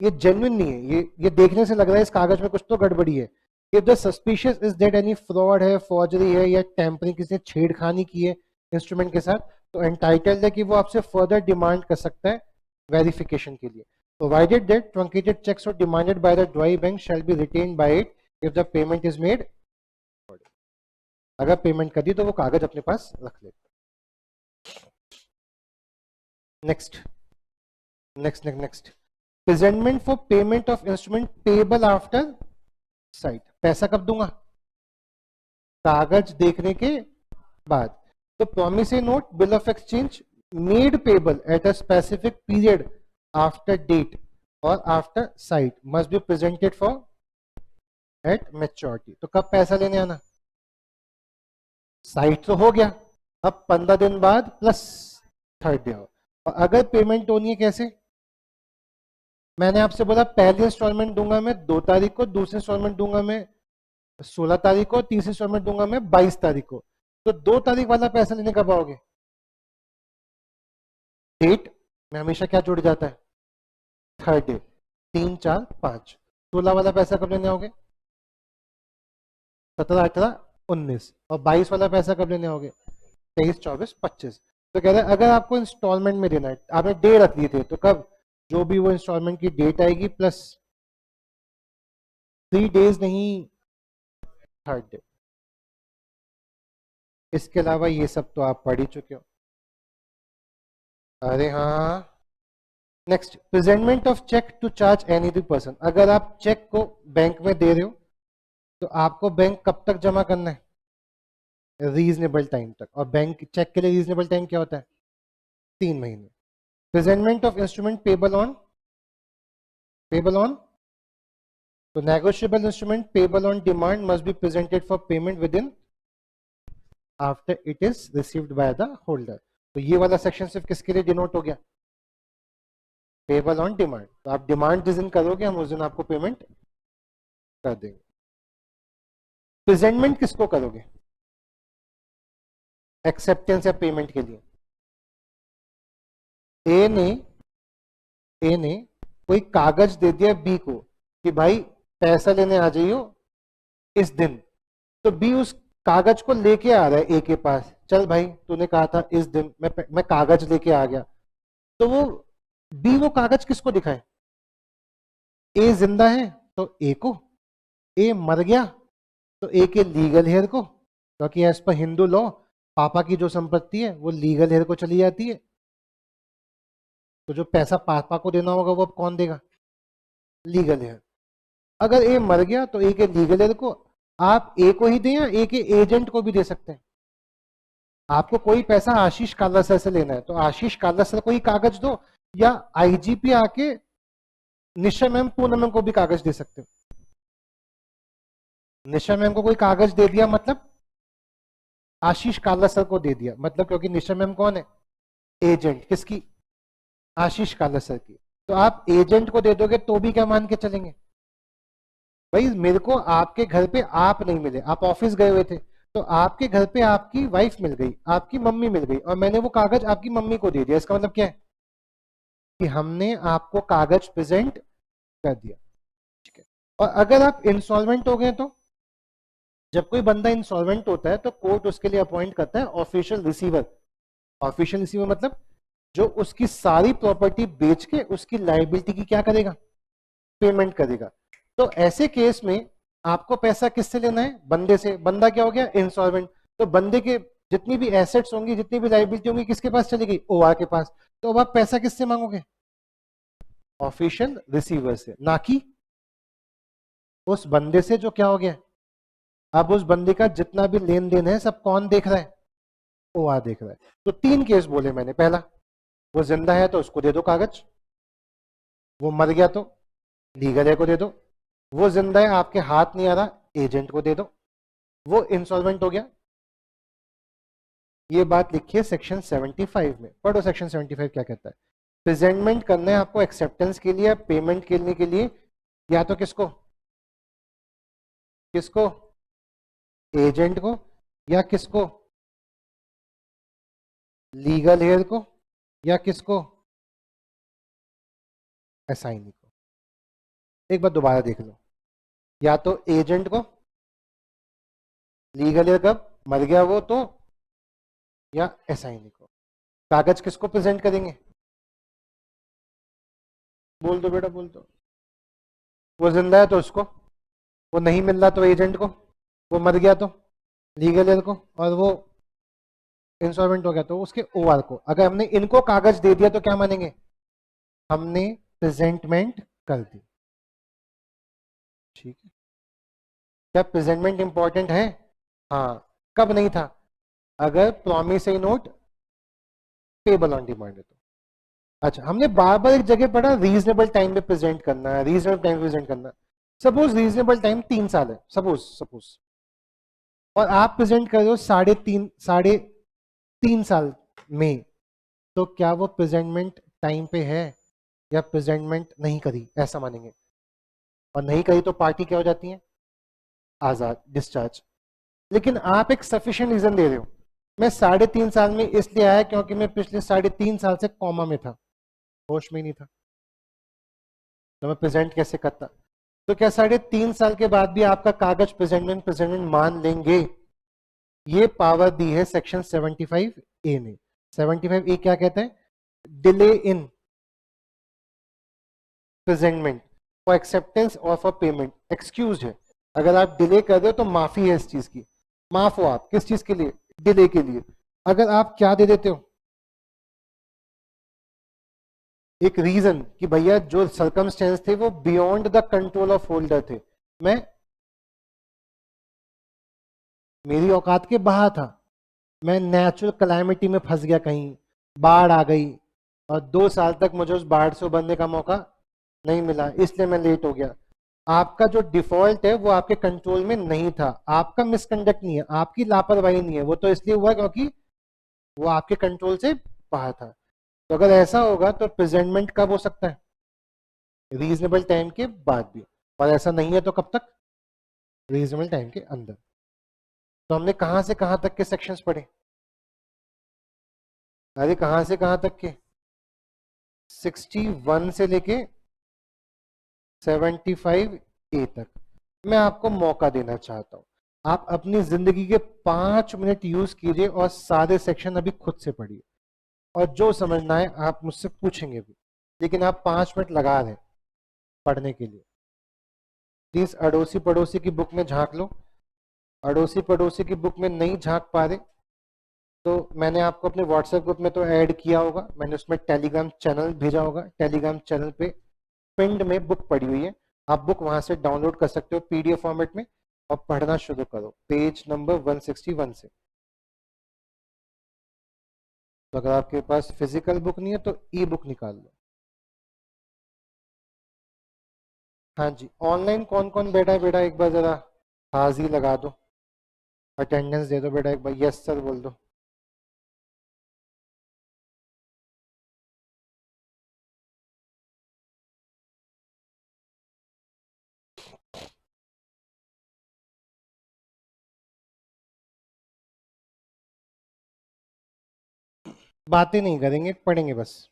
ये जेन्युइन नहीं है, ये देखने से लग रहा है इस कागज में कुछ तो गड़बड़ी है। If the suspicious is that any fraud है, फॉर्जरी है या टेम्परिंग, किसी ने छेड़खानी की है इंस्ट्रूमेंट के साथ, तो एंटाइटल्ड है कि वो आपसे फर्दर डिमांड कर सकता है वेरिफिकेशन के लिए। प्रोवाइडेड दैट ट्रंकेटेड चेक्स और demanded by the drawee bank shall be retained by it if the payment is made. अगर पेमेंट कर दी तो वो कागज अपने पास रख ले। Next next next next presentment for payment of instrument payable after sight. पैसा कब दूंगा? कागज देखने के बाद। तो promissory note, bill of exchange made payable at a specific period after date और after site must be presented for at maturity. तो कब पैसा लेने आना? साइट तो हो गया, अब 15 दिन बाद प्लस थर्ड डे, और अगर पेमेंट होनी है कैसे, मैंने आपसे बोला पहली इंस्टॉलमेंट दूंगा मैं 2 तारीख को, दूसरी इंस्टॉलमेंट दूंगा मैं 16 तारीख को, तीसरी इंस्टॉलमेंट दूंगा मैं 22 तारीख को। तो 2 तारीख वाला पैसा लेने कब आओगे? डेट में हमेशा क्या जुड़ जाता है? Third day. 3, 4, 5। 16 वाला पैसा कब लेने आओगे? 17, 18, 19। और 22 वाला पैसा कब लेने आओगे? 23, 24, 25। तो कह रहे हैं अगर आपको इंस्टॉलमेंट में देना है, आपने डे रख दिए थे, तो कब? जो भी वो इंस्टॉलमेंट की डेट आएगी प्लस 3 डेज, नहीं थर्ड डे। इसके अलावा ये सब तो आप पढ़ ही चुके हो। अरे हाँ, next, presentment of cheque to charge any other person. अगर आप चेक को बैंक में दे रहे हो तो आपको बैंक कब तक जमा करना है? रीजनेबल टाइम तक। और बैंक चेक के लिए रीजनेबल टाइम क्या होता है? 3 महीने। Presentment of instrument payable on तो negotiable instrument payable on demand must be presented for payment within after it is received by the holder. तो ये वाला सेक्शन सिर्फ किसके लिए डिनोट हो गया? Payable on demand. तो आप डिमांड जिस दिन करोगे हम उस दिन आपको पेमेंट कर देंगे। प्रेजेंटमेंट किसको करोगे? एक्सेप्टेंस या पेमेंट के लिए। ए ने कोई कागज दे दिया बी को कि भाई पैसा लेने आ जाइयो इस दिन, तो बी उस कागज को लेके आ रहा है ए के पास, चल भाई तूने कहा था इस दिन, मैं कागज लेके आ गया। तो वो बी वो कागज किसको दिखाए? ए जिंदा है तो ए को, ए मर गया तो ए के लीगल हेयर को, क्योंकि एज पर हिंदू लॉ पापा की जो संपत्ति है वो लीगल हेयर को चली जाती है। तो जो पैसा पापा को देना होगा वो अब कौन देगा? Legal heir. अगर ए मर गया तो ए के लीगल हेयर को आप ए को ही दें या ए के एजेंट को भी दे सकते हैं। आपको कोई पैसा आशीष काला सर से लेना है तो आशीष काला सर को ही कागज दो, या आईजीपी आके निशा मैम पूनम मैम को भी कागज दे सकते हो। निशा मैम को कोई कागज दे दिया मतलब आशीष काला सर को दे दिया, मतलब क्योंकि निशा मैम कौन है? एजेंट। किसकी? आशीष काला सर की। तो आप एजेंट को दे दोगे तो भी क्या मान के चलेंगे? भाई मेरे को आपके घर पे आप नहीं मिले, आप ऑफिस गए हुए थे, तो आपके घर पे आपकी वाइफ मिल गई, आपकी मम्मी मिल गई, और मैंने वो कागज आपकी मम्मी को दे दिया। इसका मतलब क्या है? कि हमने आपको कागज प्रेजेंट कर दिया। ठीक है। और अगर आप इंसॉल्वेंट हो गए, तो जब कोई बंदा इंसॉल्वेंट होता है तो कोर्ट उसके लिए अपॉइंट करता है ऑफिशियल रिसीवर। ऑफिशियल रिसीवर मतलब जो उसकी सारी प्रॉपर्टी बेच के उसकी लायबिलिटी की क्या करेगा? पेमेंट करेगा। तो ऐसे केस में आपको पैसा किससे लेना है? बंदे से। बंदा क्या हो गया? इंसॉल्वेंट। तो बंदे के जितनी भी एसेट्स होंगी, जितनी भी लायबिलिटी होंगी, किसके पास चली गई? ओआर के पास। तो अब आप पैसा किससे मांगोगे? ऑफिशियल रिसीवर से, ना कि उस बंदे से जो क्या हो गया? अब उस बंदे का जितना भी लेन देन है सब कौन देख रहा है? ओआर देख रहा है। तो 3 केस बोले मैंने। पहला, वो जिंदा है तो उसको दे दो कागज, वो मर गया तो लीगल है को दे दो, वो जिंदा है आपके हाथ नहीं आ रहा, एजेंट को दे दो, वो इंसॉल्वेंट हो गया। ये बात लिखिए सेक्शन 75 में। पढ़ो सेक्शन 75 क्या कहता है। प्रेजेंटमेंट करना है आपको एक्सेप्टेंस के लिए, पेमेंट करने के लिए, या तो किसको किसको? एजेंट को, या किसको? लीगल हेयर को, या किसको? असाइनी को। एक बार दोबारा देख लो, या तो एजेंट को, लीगल हेयर कब मर गया वो तो, या असाइनी को। कागज किसको प्रेजेंट करेंगे? बोल दो बेटा, बोल दो। वो जिंदा है तो उसको, वो नहीं मिल रहा तो एजेंट को, वो मर गया तो लीगल हेयर को, और वो इंसॉल्वेंट हो गया तो उसके ओआर को। अगर हमने इनको कागज दे दिया तो क्या मानेंगे? हमने प्रेजेंटमेंट कर दी। ठीक है। क्या प्रेजेंटमेंट इंपॉर्टेंट है? हाँ। कब नहीं था? अगर promissory note payable on demand है तो। अच्छा, हमने बार बार एक जगह पढ़ा रीजनेबल टाइम पे प्रेजेंट करना है, रीजनेबल टाइम पे प्रेजेंट करना है। सपोज रीजनेबल टाइम 3 साल है, सपोज, और आप प्रेजेंट कर रहे हो साढ़े तीन साल में, तो क्या वो प्रेजेंटमेंट टाइम पे है या प्रेजेंटमेंट नहीं करी, ऐसा मानेंगे। और नहीं करी तो पार्टी क्या हो जाती है, आजाद, डिस्चार्ज। लेकिन आप एक सफिशिएंट रीजन दे रहे हो, मैं 3.5 साल में इसलिए आया क्योंकि मैं पिछले 3.5 साल से कॉमा में था, होश में ही नहीं था, तो मैं प्रेजेंट कैसे करता। तो क्या 3.5 साल के बाद भी आपका कागज प्रेजेंटमेंट प्रेजेंटमेंट मान लेंगे। ये पावर दी है सेक्शन 75A ने। 75A क्या कहते हैं, delay in presentment for acceptance और फॉर पेमेंट, एक्सक्यूज है। अगर आप डिले कर रहे हो तो माफी है इस चीज की, माफ हो आप किस चीज के लिए, डिले के लिए। अगर आप क्या दे देते हो, एक रीजन कि भैया जो सर्कमस्टेंस थे वो beyond the control of holder थे, मैं मेरी औकात के बाहर था, मैं नेचुरल क्लाइमिटी में फंस गया कहीं, बाढ़ आ गई और 2 साल तक मुझे उस बाढ़ से उबरने का मौका नहीं मिला, इसलिए मैं लेट हो गया। आपका जो डिफॉल्ट है वो आपके कंट्रोल में नहीं था, आपका मिसकंडक्ट नहीं है, आपकी लापरवाही नहीं है, वो तो इसलिए हुआ क्योंकि वो आपके कंट्रोल से बाहर था। तो अगर ऐसा होगा तो प्रेजेंटमेंट कब हो सकता है, रीजनेबल टाइम के बाद भी, और ऐसा नहीं है तो कब तक, रीजनेबल टाइम के अंदर। तो हमने कहां से कहां तक के सेक्शंस पढ़े, अरे कहां से कहां तक के, 61 से लेके 75A तक। मैं आपको मौका देना चाहता हूं, आप अपनी जिंदगी के 5 मिनट यूज कीजिए और सारे सेक्शन अभी खुद से पढ़िए, और जो समझना है आप मुझसे पूछेंगे भी, लेकिन आप 5 मिनट लगा रहे हैं पढ़ने के लिए। प्लीज अड़ोसी पड़ोसी की बुक में झांक लो, अड़ोसी पड़ोसी की बुक में नहीं झांक पा रहे तो मैंने आपको अपने व्हाट्सएप ग्रुप में तो ऐड किया होगा, मैंने उसमें टेलीग्राम चैनल भेजा होगा, टेलीग्राम चैनल पे पिंड में बुक पड़ी हुई है, आप बुक वहां से डाउनलोड कर सकते हो पीडीएफ फॉर्मेट में, और पढ़ना शुरू करो पेज नंबर 161 से। तो अगर आपके पास फिजिकल बुक नहीं है तो ई बुक निकाल लो। हाँ जी, ऑनलाइन कौन कौन बैठा है बेटा, एक बार जरा हाजिरी लगा दो, अटेंडेंस दे दो बेटा, एक बार यस सर बोल दो। बातें नहीं करेंगे, पढ़ेंगे बस।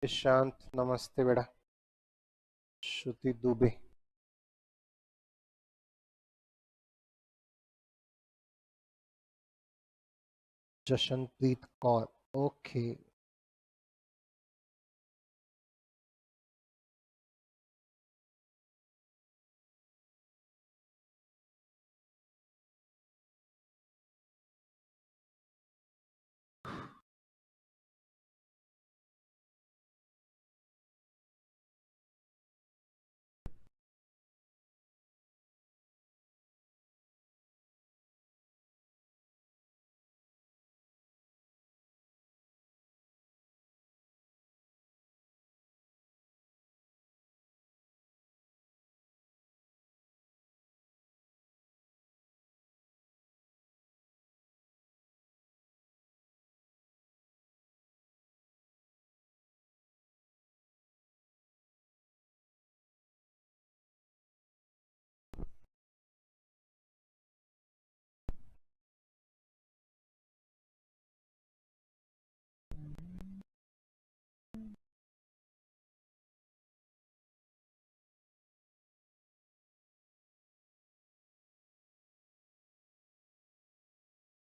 ईशांत नमस्ते बेटा, श्रुति दुबे, जशनप्रीत कौर, ओके।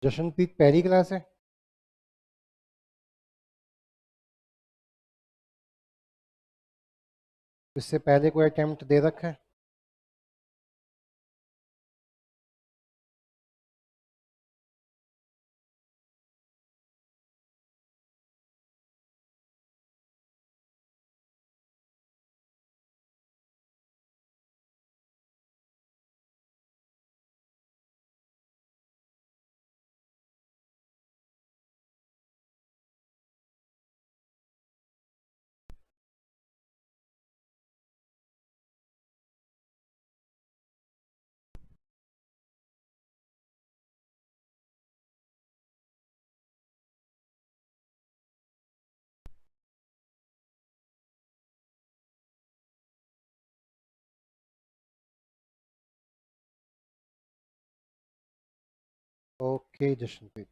जशनप्रीत पहली क्लास है, इससे पहले कोई अटेम्प्ट दे रखा है। Okay Jashanpreet.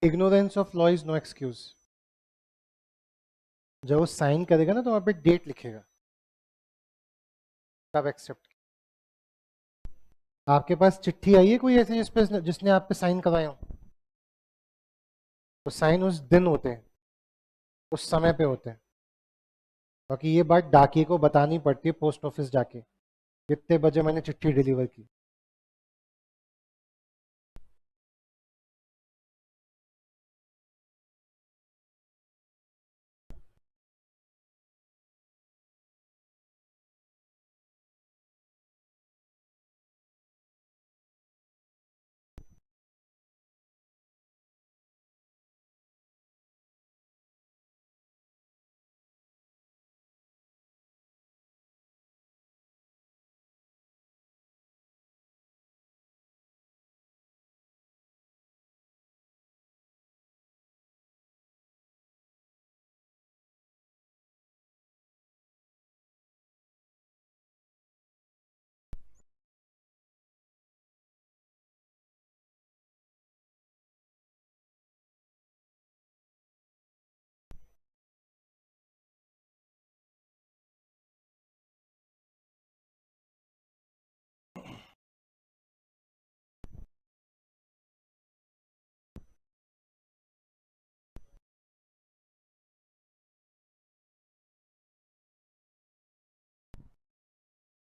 Ignorance of law is no excuse. जब वो साइन करेगा ना तो वहां पे डेट लिखेगा, तब एक्सेप्ट। आपके पास चिट्ठी आई है कोई ऐसी जिसपे जिसने आप पे साइन कराए हो? तो साइन उस दिन होते हैं, उस समय पे होते हैं। बाकी ये बात डाकिए को बतानी पड़ती है पोस्ट ऑफिस जाके, कितने बजे मैंने चिट्ठी डिलीवर की।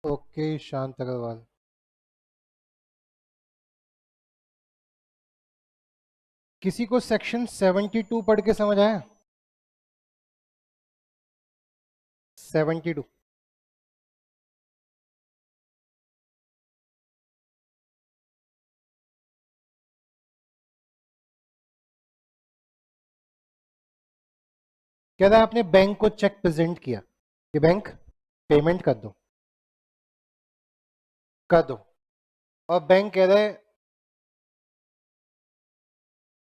ओके शांत अग्रवाल। किसी को सेक्शन 72 पढ़ के समझ आया? 72 कह रहा है आपने बैंक को चेक प्रेजेंट किया कि बैंक पेमेंट कर दो, और बैंक कह रहा है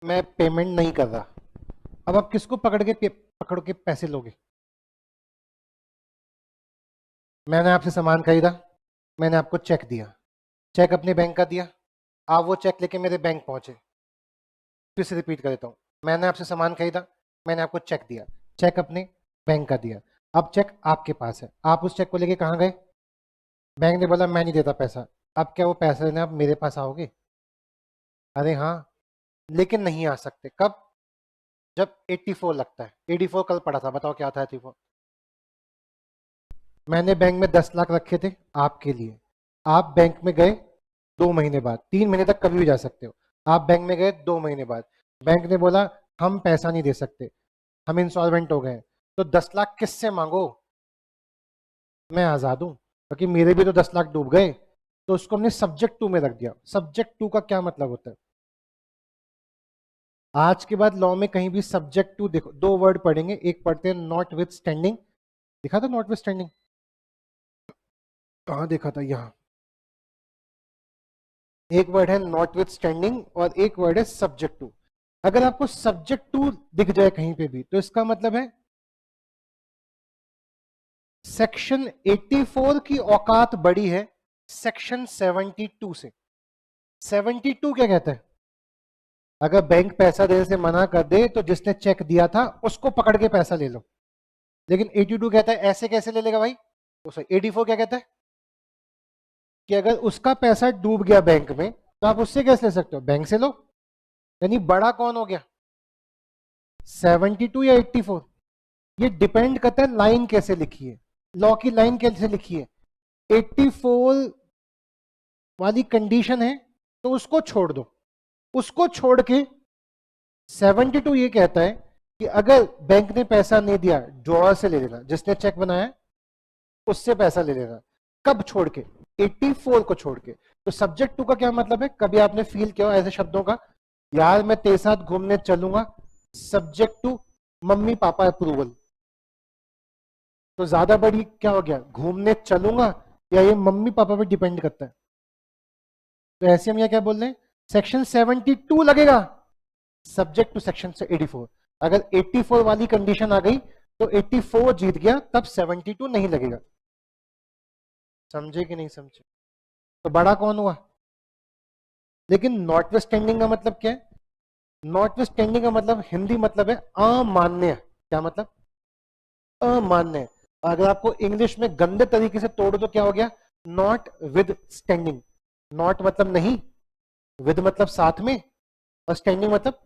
मैं पेमेंट नहीं कर रहा। अब आप किसको पकड़ के पैसे लोगे? मैंने आपसे सामान खरीदा, मैंने आपको चेक दिया, चेक अपने बैंक का दिया, आप वो चेक लेके मेरे बैंक पहुंचे। फिर से रिपीट कर देता हूँ, मैंने आपसे सामान खरीदा, मैंने आपको चेक दिया, चेक अपने बैंक का दिया, अब चेक आपके पास है, आप उस चेक को लेके कहाँ गए? बैंक ने बोला मैं नहीं देता पैसा। अब क्या वो पैसा लेने आप मेरे पास आओगे? अरे हाँ, लेकिन नहीं आ सकते। कब? जब 84 लगता है। 84 कल पड़ा था, बताओ क्या था 84? मैंने बैंक में 10 लाख रखे थे आपके लिए, आप बैंक में गए 2 महीने बाद, 3 महीने तक कभी भी जा सकते हो। आप बैंक में गए 2 महीने बाद, बैंक ने बोला हम पैसा नहीं दे सकते, हम इंसॉल्वेंट हो गए। तो 10 लाख किससे मांगो? मैं आजाद हूं, क्योंकि मेरे भी तो 10 लाख डूब गए। तो उसको हमने सब्जेक्ट टू में रख दिया। सब्जेक्ट टू का क्या मतलब होता है? आज के बाद लॉ में कहीं भी सब्जेक्ट टू देखो, दो वर्ड पढ़ेंगे, एक पढ़ते हैं नॉट विथ स्टैंडिंग। दिखा था नॉट विथ स्टैंडिंग? कहाँ देखा था? यहाँ एक वर्ड है नॉट विथ स्टैंडिंग और एक वर्ड है सब्जेक्ट टू। अगर आपको सब्जेक्ट टू दिख जाए कहीं पे भी तो इसका मतलब है सेक्शन 84 की औकात बड़ी है सेक्शन 72 से। 72 क्या कहता है? अगर बैंक पैसा देने से मना कर दे तो जिसने चेक दिया था उसको पकड़ के पैसा ले लो। लेकिन 82 कहता है ऐसे कैसे ले लेगा भाई? तो सही। 84 क्या कहता है कि अगर उसका पैसा डूब गया बैंक में तो आप उससे कैसे ले सकते हो? बैंक से लो। यानी बड़ा कौन हो गया, 72 या 84? ये डिपेंड करता है लाइन कैसे लिखी है, लॉ की लाइन कैसे लिखी है। 84 वाली कंडीशन है तो उसको छोड़ दो, उसको छोड़ के 72 ये कहता है कि अगर बैंक ने पैसा नहीं दिया, ड्रॉअर से ले लेना, जिसने चेक बनाया उससे पैसा ले लेना। कब छोड़ के? 84 को छोड़ के। तो सब्जेक्ट टू का क्या मतलब है, कभी आपने फील किया हो ऐसे शब्दों का, यार मैं तेरे साथ घूमने चलूंगा, subject to mummy papa approval. तो ज्यादा बड़ी क्या हो गया, घूमने चलूंगा, या ये मम्मी पापा पे डिपेंड करता है। तो ऐसे हम यहाँ क्या बोल रहे हैं, सेक्शन 72 लगेगा सब्जेक्ट टू सेक्शन से 84। अगर 84 वाली कंडीशन आ गई तो 84 जीत गया, तब 72 नहीं लगेगा। समझे कि नहीं समझे? तो बड़ा कौन हुआ? लेकिन नॉट स्टैंडिंग का मतलब क्या है? नॉट स्टैंडिंग का मतलब हिंदी मतलब है अमान्य। क्या मतलब? अमान्य। अगर आपको इंग्लिश में गंदे तरीके से तोड़ दो क्या हो गया, नॉट विद स्टैंडिंग। नॉट मतलब नहीं, विद मतलब साथ में, और स्टैंडिंग मतलब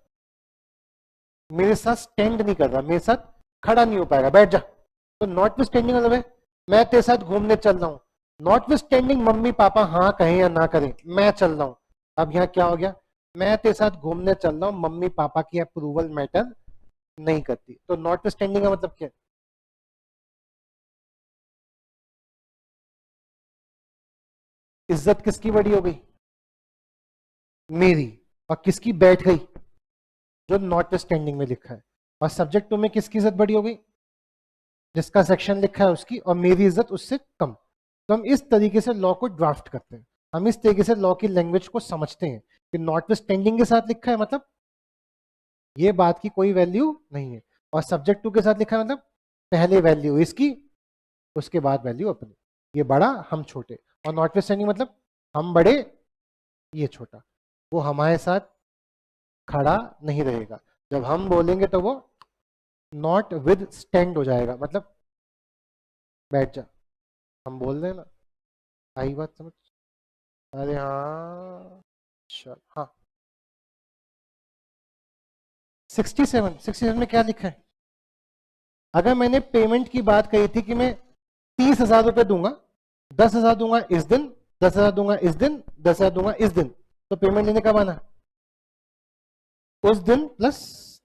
मेरे साथ स्टैंड नहीं कर रहा, मेरे साथ खड़ा नहीं हो पाएगा, बैठ जा। तो नॉट विद स्टैंडिंग मतलब है मैं तेरे साथ घूमने चल रहा हूं, not with standing mummy papa हाँ कहें या ना करें, मैं चल रहा हूं। अब यहाँ क्या हो गया, मैं तेरे साथ घूमने चल रहा हूं, मम्मी पापा की अप्रूवल मैटर नहीं करती। तो नॉट विद स्टैंडिंग का मतलब क्या है? इज्जत किसकी बड़ी हो गई? मेरी। और किसकी बैठ गई? जो नॉट स्टैंडिंग में लिखा है। और सब्जेक्ट टू में किसकी इज्जत बड़ी हो गई? जिसका सेक्शन लिखा है उसकी, और मेरी इज्जत उससे कम। तो हम इस तरीके से लॉ को ड्राफ्ट करते हैं, हम इस तरीके से लॉ की लैंग्वेज को समझते हैं कि नॉट स्टैंडिंग के साथ लिखा है मतलब ये बात की कोई वैल्यू नहीं है, और सब्जेक्ट टू के साथ लिखा है मतलब पहले वैल्यू इसकी, उसके बाद वैल्यू अपनी। ये बड़ा हम छोटे, और नॉट स्टैंडिंग मतलब हम बड़े ये छोटा। वो हमारे साथ खड़ा नहीं रहेगा, जब हम बोलेंगे तो वो नॉट विद स्टैंड हो जाएगा, मतलब बैठ जा। हम बोल रहे हैं ना, आई बात समझ? अरे हाँ, चल हाँ। 67 में क्या लिखा है? अगर मैंने पेमेंट की बात कही थी कि मैं 30,000 रुपए दूंगा, 10,000 दूंगा इस दिन, 10,000 दूंगा इस दिन, 10,000 दूंगा इस दिन, तो पेमेंट लेने कब आना? उस दिन प्लस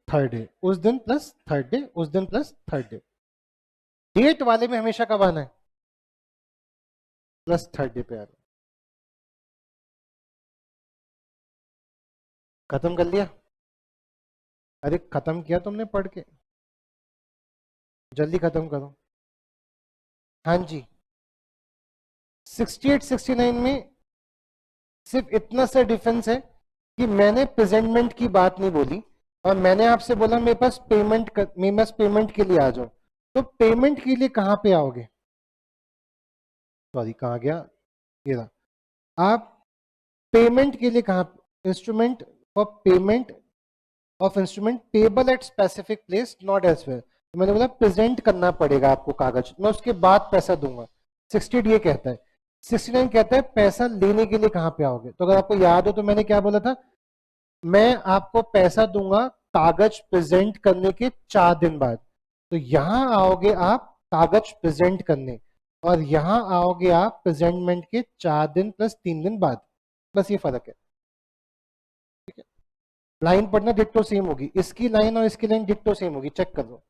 थर्ड डे, उस दिन प्लस थर्ड डे, उस दिन प्लस थर्ड डे। डेट वाले में हमेशा कब आना है? प्लस थर्ड डे पे आना। खत्म कर लिया? अरे खत्म किया तुमने पढ़ के? जल्दी खत्म करो। हाँ जी। 68-69 में सिर्फ इतना सा डिफरेंस है कि मैंने प्रेजेंटमेंट की बात नहीं बोली, और मैंने आपसे बोला मेरे पास पेमेंट के लिए आ जाओ। तो पेमेंट के लिए कहाँ पे आओगे? सॉरी कहाँ गया, ये रहा। आप पेमेंट के लिए कहाँ, instrument for payment of instrument payable at specific place not elsewhere. तो मैंने बोला प्रेजेंट करना पड़ेगा आपको कागज, मैं उसके बाद पैसा दूंगा। 68 ये कहता है। 69 कहता है पैसा लेने के लिए कहाँ पे आओगे। तो अगर आपको याद हो तो मैंने क्या बोला था, मैं आपको पैसा दूंगा कागज प्रेजेंट करने के 4 दिन बाद। तो यहां आओगे आप कागज प्रेजेंट करने, और यहां आओगे आप प्रेजेंटमेंट के 4 दिन प्लस 3 दिन बाद। बस ये फर्क है। ठीक है, लाइन पढ़ना डिट्टो सेम होगी, इसकी लाइन और इसकी लाइन डिट्टो सेम होगी, चेक कर लो।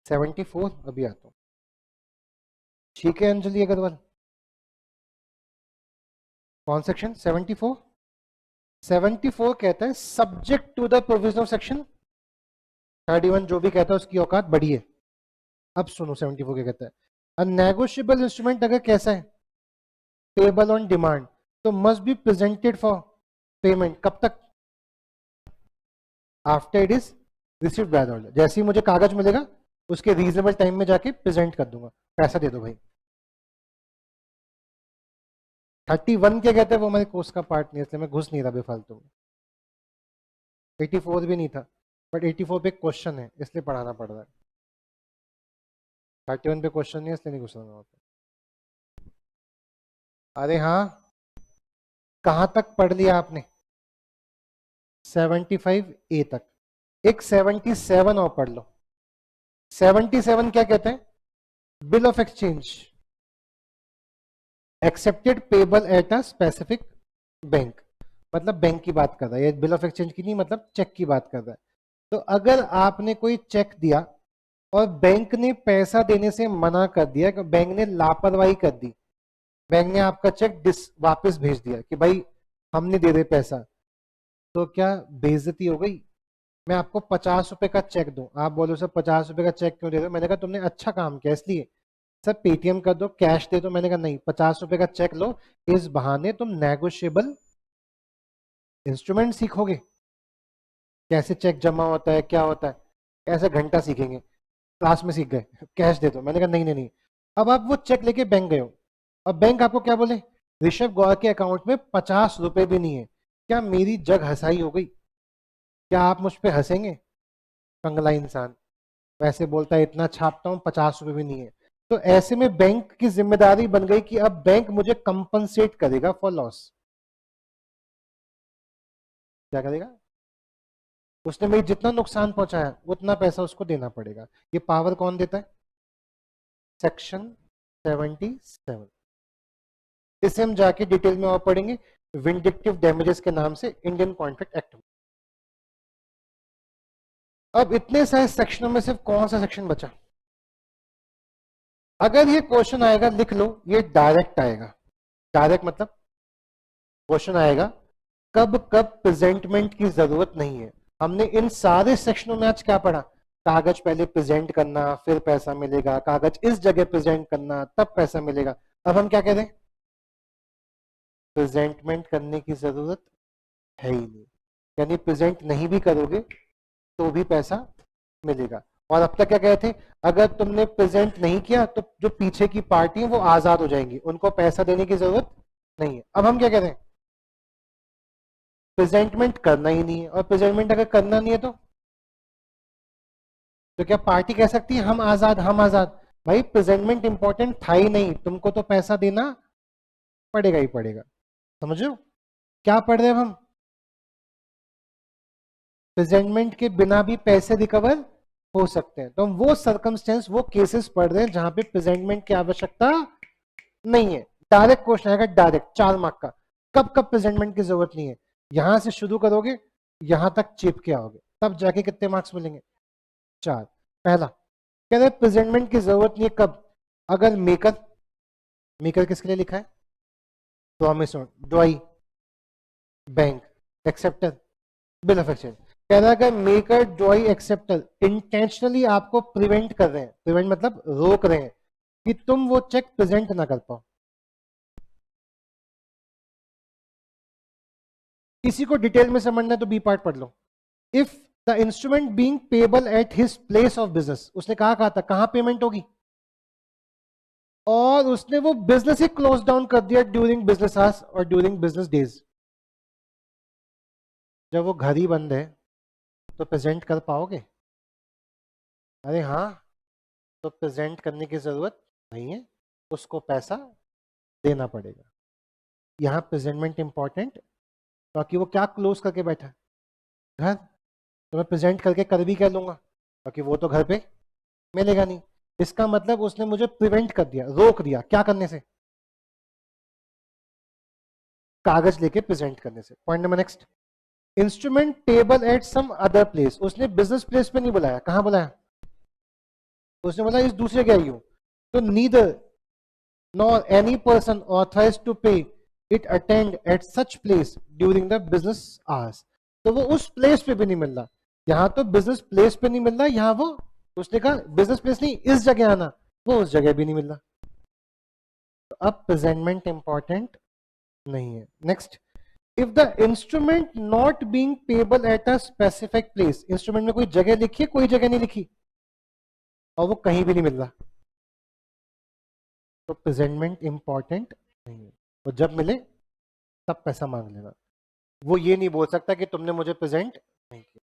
सेवेंटी फोर अभी आता हूँ। ठीक है अंजलि अग्रवाल, कौन सेक्शन? 74। 74 कहता है subject to the provision of section 31, जो भी कहता है उसकी औकात बड़ी है। अब सुनो 74 क्या कहता है, नेगोशिएबल इंस्ट्रूमेंट अगर कैसा है, पेबल ऑन डिमांड, तो must be presented for payment कब तक? After it is received by the order. जैसे ही मुझे कागज मिलेगा उसके रीजनेबल टाइम में जाके प्रेजेंट कर दूंगा, पैसा दे दो भाई। 31 क्या कहते हैं, वो हमारे कोर्स का पार्ट नहीं है, इसलिए मैं घुस नहीं रहा बेफालतू में। 84 भी नहीं था, बट 84 पे क्वेश्चन है इसलिए पढ़ाना पड़ रहा है। 31 पे क्वेश्चन नहीं है इसलिए नहीं घुस रहा मैं वहाँ पे। अरे हाँ, कहाँ तक पढ़ लिया आपने? 75A तक। एक 77 और पढ़ लो। 77 क्या कहते हैं, bill of exchange accepted payable eight a specific bank. मतलब बैंक की बात कर रहा है, ये बिल ऑफ एक्सचेंज की नहीं, मतलब चेक की बात कर रहा है। तो अगर आपने कोई चेक दिया और बैंक ने पैसा देने से मना कर दिया कि बैंक ने लापरवाही कर दी, बैंक ने आपका चेक वापस भेज दिया कि भाई हम नहीं दे रहे पैसा, तो क्या बेइज्जती हो गई? मैं आपको 50 रुपए का चेक दूं, आप बोलो सर 50 रुपए का चेक क्यों दे रहे हो? मैंने कहा तुमने अच्छा काम किया इसलिए। सर पेटीएम कर दो, कैश दे दो। मैंने कहा नहीं, 50 रुपए का चेक लो, इस बहाने तुम नेगोशिएबल इंस्ट्रूमेंट सीखोगे, कैसे चेक जमा होता है, क्या होता है, ऐसे घंटा सीखेंगे, क्लास में सीख गए, कैश दे दो। मैंने कहा नहीं नहीं नहीं। अब आप वो चेक लेके बैंक गए हो, अब बैंक आपको क्या बोले, ऋषभ गौर के अकाउंट में 50 रुपए भी नहीं है। क्या मेरी जग हंसाई हो गई? क्या आप मुझ पे हंसेंगे? कंगला इंसान वैसे बोलता है इतना छापता हूं, 50 रुपए भी नहीं है। तो ऐसे में बैंक की जिम्मेदारी बन गई कि अब बैंक मुझे कंपनसेट करेगा फॉर लॉस। क्या करेगा? उसने मेरी जितना नुकसान पहुंचाया उतना पैसा उसको देना पड़ेगा। ये पावर कौन देता है? सेक्शन 77। इसे हम जाके डिटेल में और पढ़ेंगे विंडिक्टिव डैमेजेस के नाम से इंडियन कॉन्ट्रैक्ट एक्ट में। अब इतने सारे सेक्शनों में सिर्फ कौन सा सेक्शन बचा? अगर ये क्वेश्चन आएगा लिख लो, ये डायरेक्ट आएगा। डायरेक्ट मतलब क्वेश्चन आएगा कब कब प्रेजेंटमेंट की जरूरत नहीं है। हमने इन सारे सेक्शनों में आज क्या पढ़ा? कागज पहले प्रेजेंट करना फिर पैसा मिलेगा, कागज इस जगह प्रेजेंट करना तब पैसा मिलेगा। अब हम क्या कह रहे हैं? प्रेजेंटमेंट करने की जरूरत है ही नहीं, यानी प्रेजेंट नहीं भी करोगे तो भी पैसा मिलेगा। और अब तक क्या कहे थे? अगर तुमने प्रेजेंट नहीं किया तो जो पीछे की पार्टी है वो आजाद हो जाएंगी, उनको पैसा देने की जरूरत नहीं है। अब हम क्या कह रहे हैं? प्रेजेंटमेंट करना ही नहीं है, और प्रेजेंटमेंट अगर करना नहीं है तो क्या पार्टी कह सकती है हम आजाद हम आजाद? भाई प्रेजेंटमेंट इंपॉर्टेंट था ही नहीं, तुमको तो पैसा देना पड़ेगा ही पड़ेगा। समझो क्या पढ़ रहे हैं हम? प्रेजेंटमेंट के बिना भी पैसे रिकवर हो सकते हैं। तो हम वो सर्कमस्टेंस, वो केसेस पढ़ रहे हैं जहां पे प्रेजेंटमेंट की आवश्यकता नहीं है। डायरेक्ट क्वेश्चन आएगा, डायरेक्ट 4 मार्क का, कब कब प्रेजेंटमेंट की जरूरत नहीं है। यहां से शुरू करोगे यहां तक चिपके आओगे, तब जाके कितने मार्क्स मिलेंगे? 4। पहला कह रहे प्रेजेंटमेंट की जरूरत नहीं है कब? अगर मेकर, मेकर किसके लिए लिखा है? Promiser, ड्रॉई, bank, acceptor, bill of exchange. कह रहा है अगर मेकर ड्रॉई एक्सेप्टर इंटेंशनली आपको प्रिवेंट कर रहे हैं, प्रिवेंट मतलब रोक रहे हैं कि तुम वो चेक प्रेजेंट ना कर पाओ। इसी को डिटेल में समझना है तो बी पार्ट पढ़ लो। If the instrument being payable at his place of business, उसने कहा था कहां पेमेंट होगी, और उसने वो बिजनेस ही क्लोज डाउन कर दिया ड्यूरिंग बिजनेस आवर्स और ड्यूरिंग बिजनेस डेज। जब वो घर ही बंद है तो प्रेजेंट कर पाओगे? अरे हाँ, तो प्रेजेंट करने की जरूरत नहीं है, उसको पैसा देना पड़ेगा। यहाँ प्रेजेंटमेंट इंपॉर्टेंट, क्योंकि वो क्या क्लोज करके बैठा है? घर। तो मैं प्रेजेंट करके कर भी क्या लूंगा, क्योंकि वो तो घर पे मिलेगा नहीं। इसका मतलब उसने मुझे प्रिवेंट कर दिया, रोक दिया क्या करने से? कागज लेके प्रेजेंट करने से। Point number next, instrument table at some other place, उसने बिजनेस प्लेस पे नहीं बुलाया, कहां बुलाया? उसने बोला इस दूसरे के आई हूं। तो neither nor any person authorize to pay it attend at such place during the business hours. तो वो उस प्लेस पे भी नहीं मिल रहा, यहाँ तो बिजनेस प्लेस पे नहीं मिल रहा, यहाँ वो, उसने कहा बिजनेस प्लेस नहीं इस जगह आना, वो उस जगह भी नहीं मिल रहा। तो अब प्रेजेंटमेंट इंपॉर्टेंट नहीं है। Next, if the instrument not being payable eight a specific place, instrument में कोई जगह लिखी है, कोई जगह नहीं लिखी, और वो कहीं भी नहीं मिल रहा, तो प्रेजेंटमेंट इंपॉर्टेंट नहीं है। वो जब मिले तब पैसा मांग लेना, वो ये नहीं बोल सकता कि तुमने मुझे प्रेजेंट नहीं किया।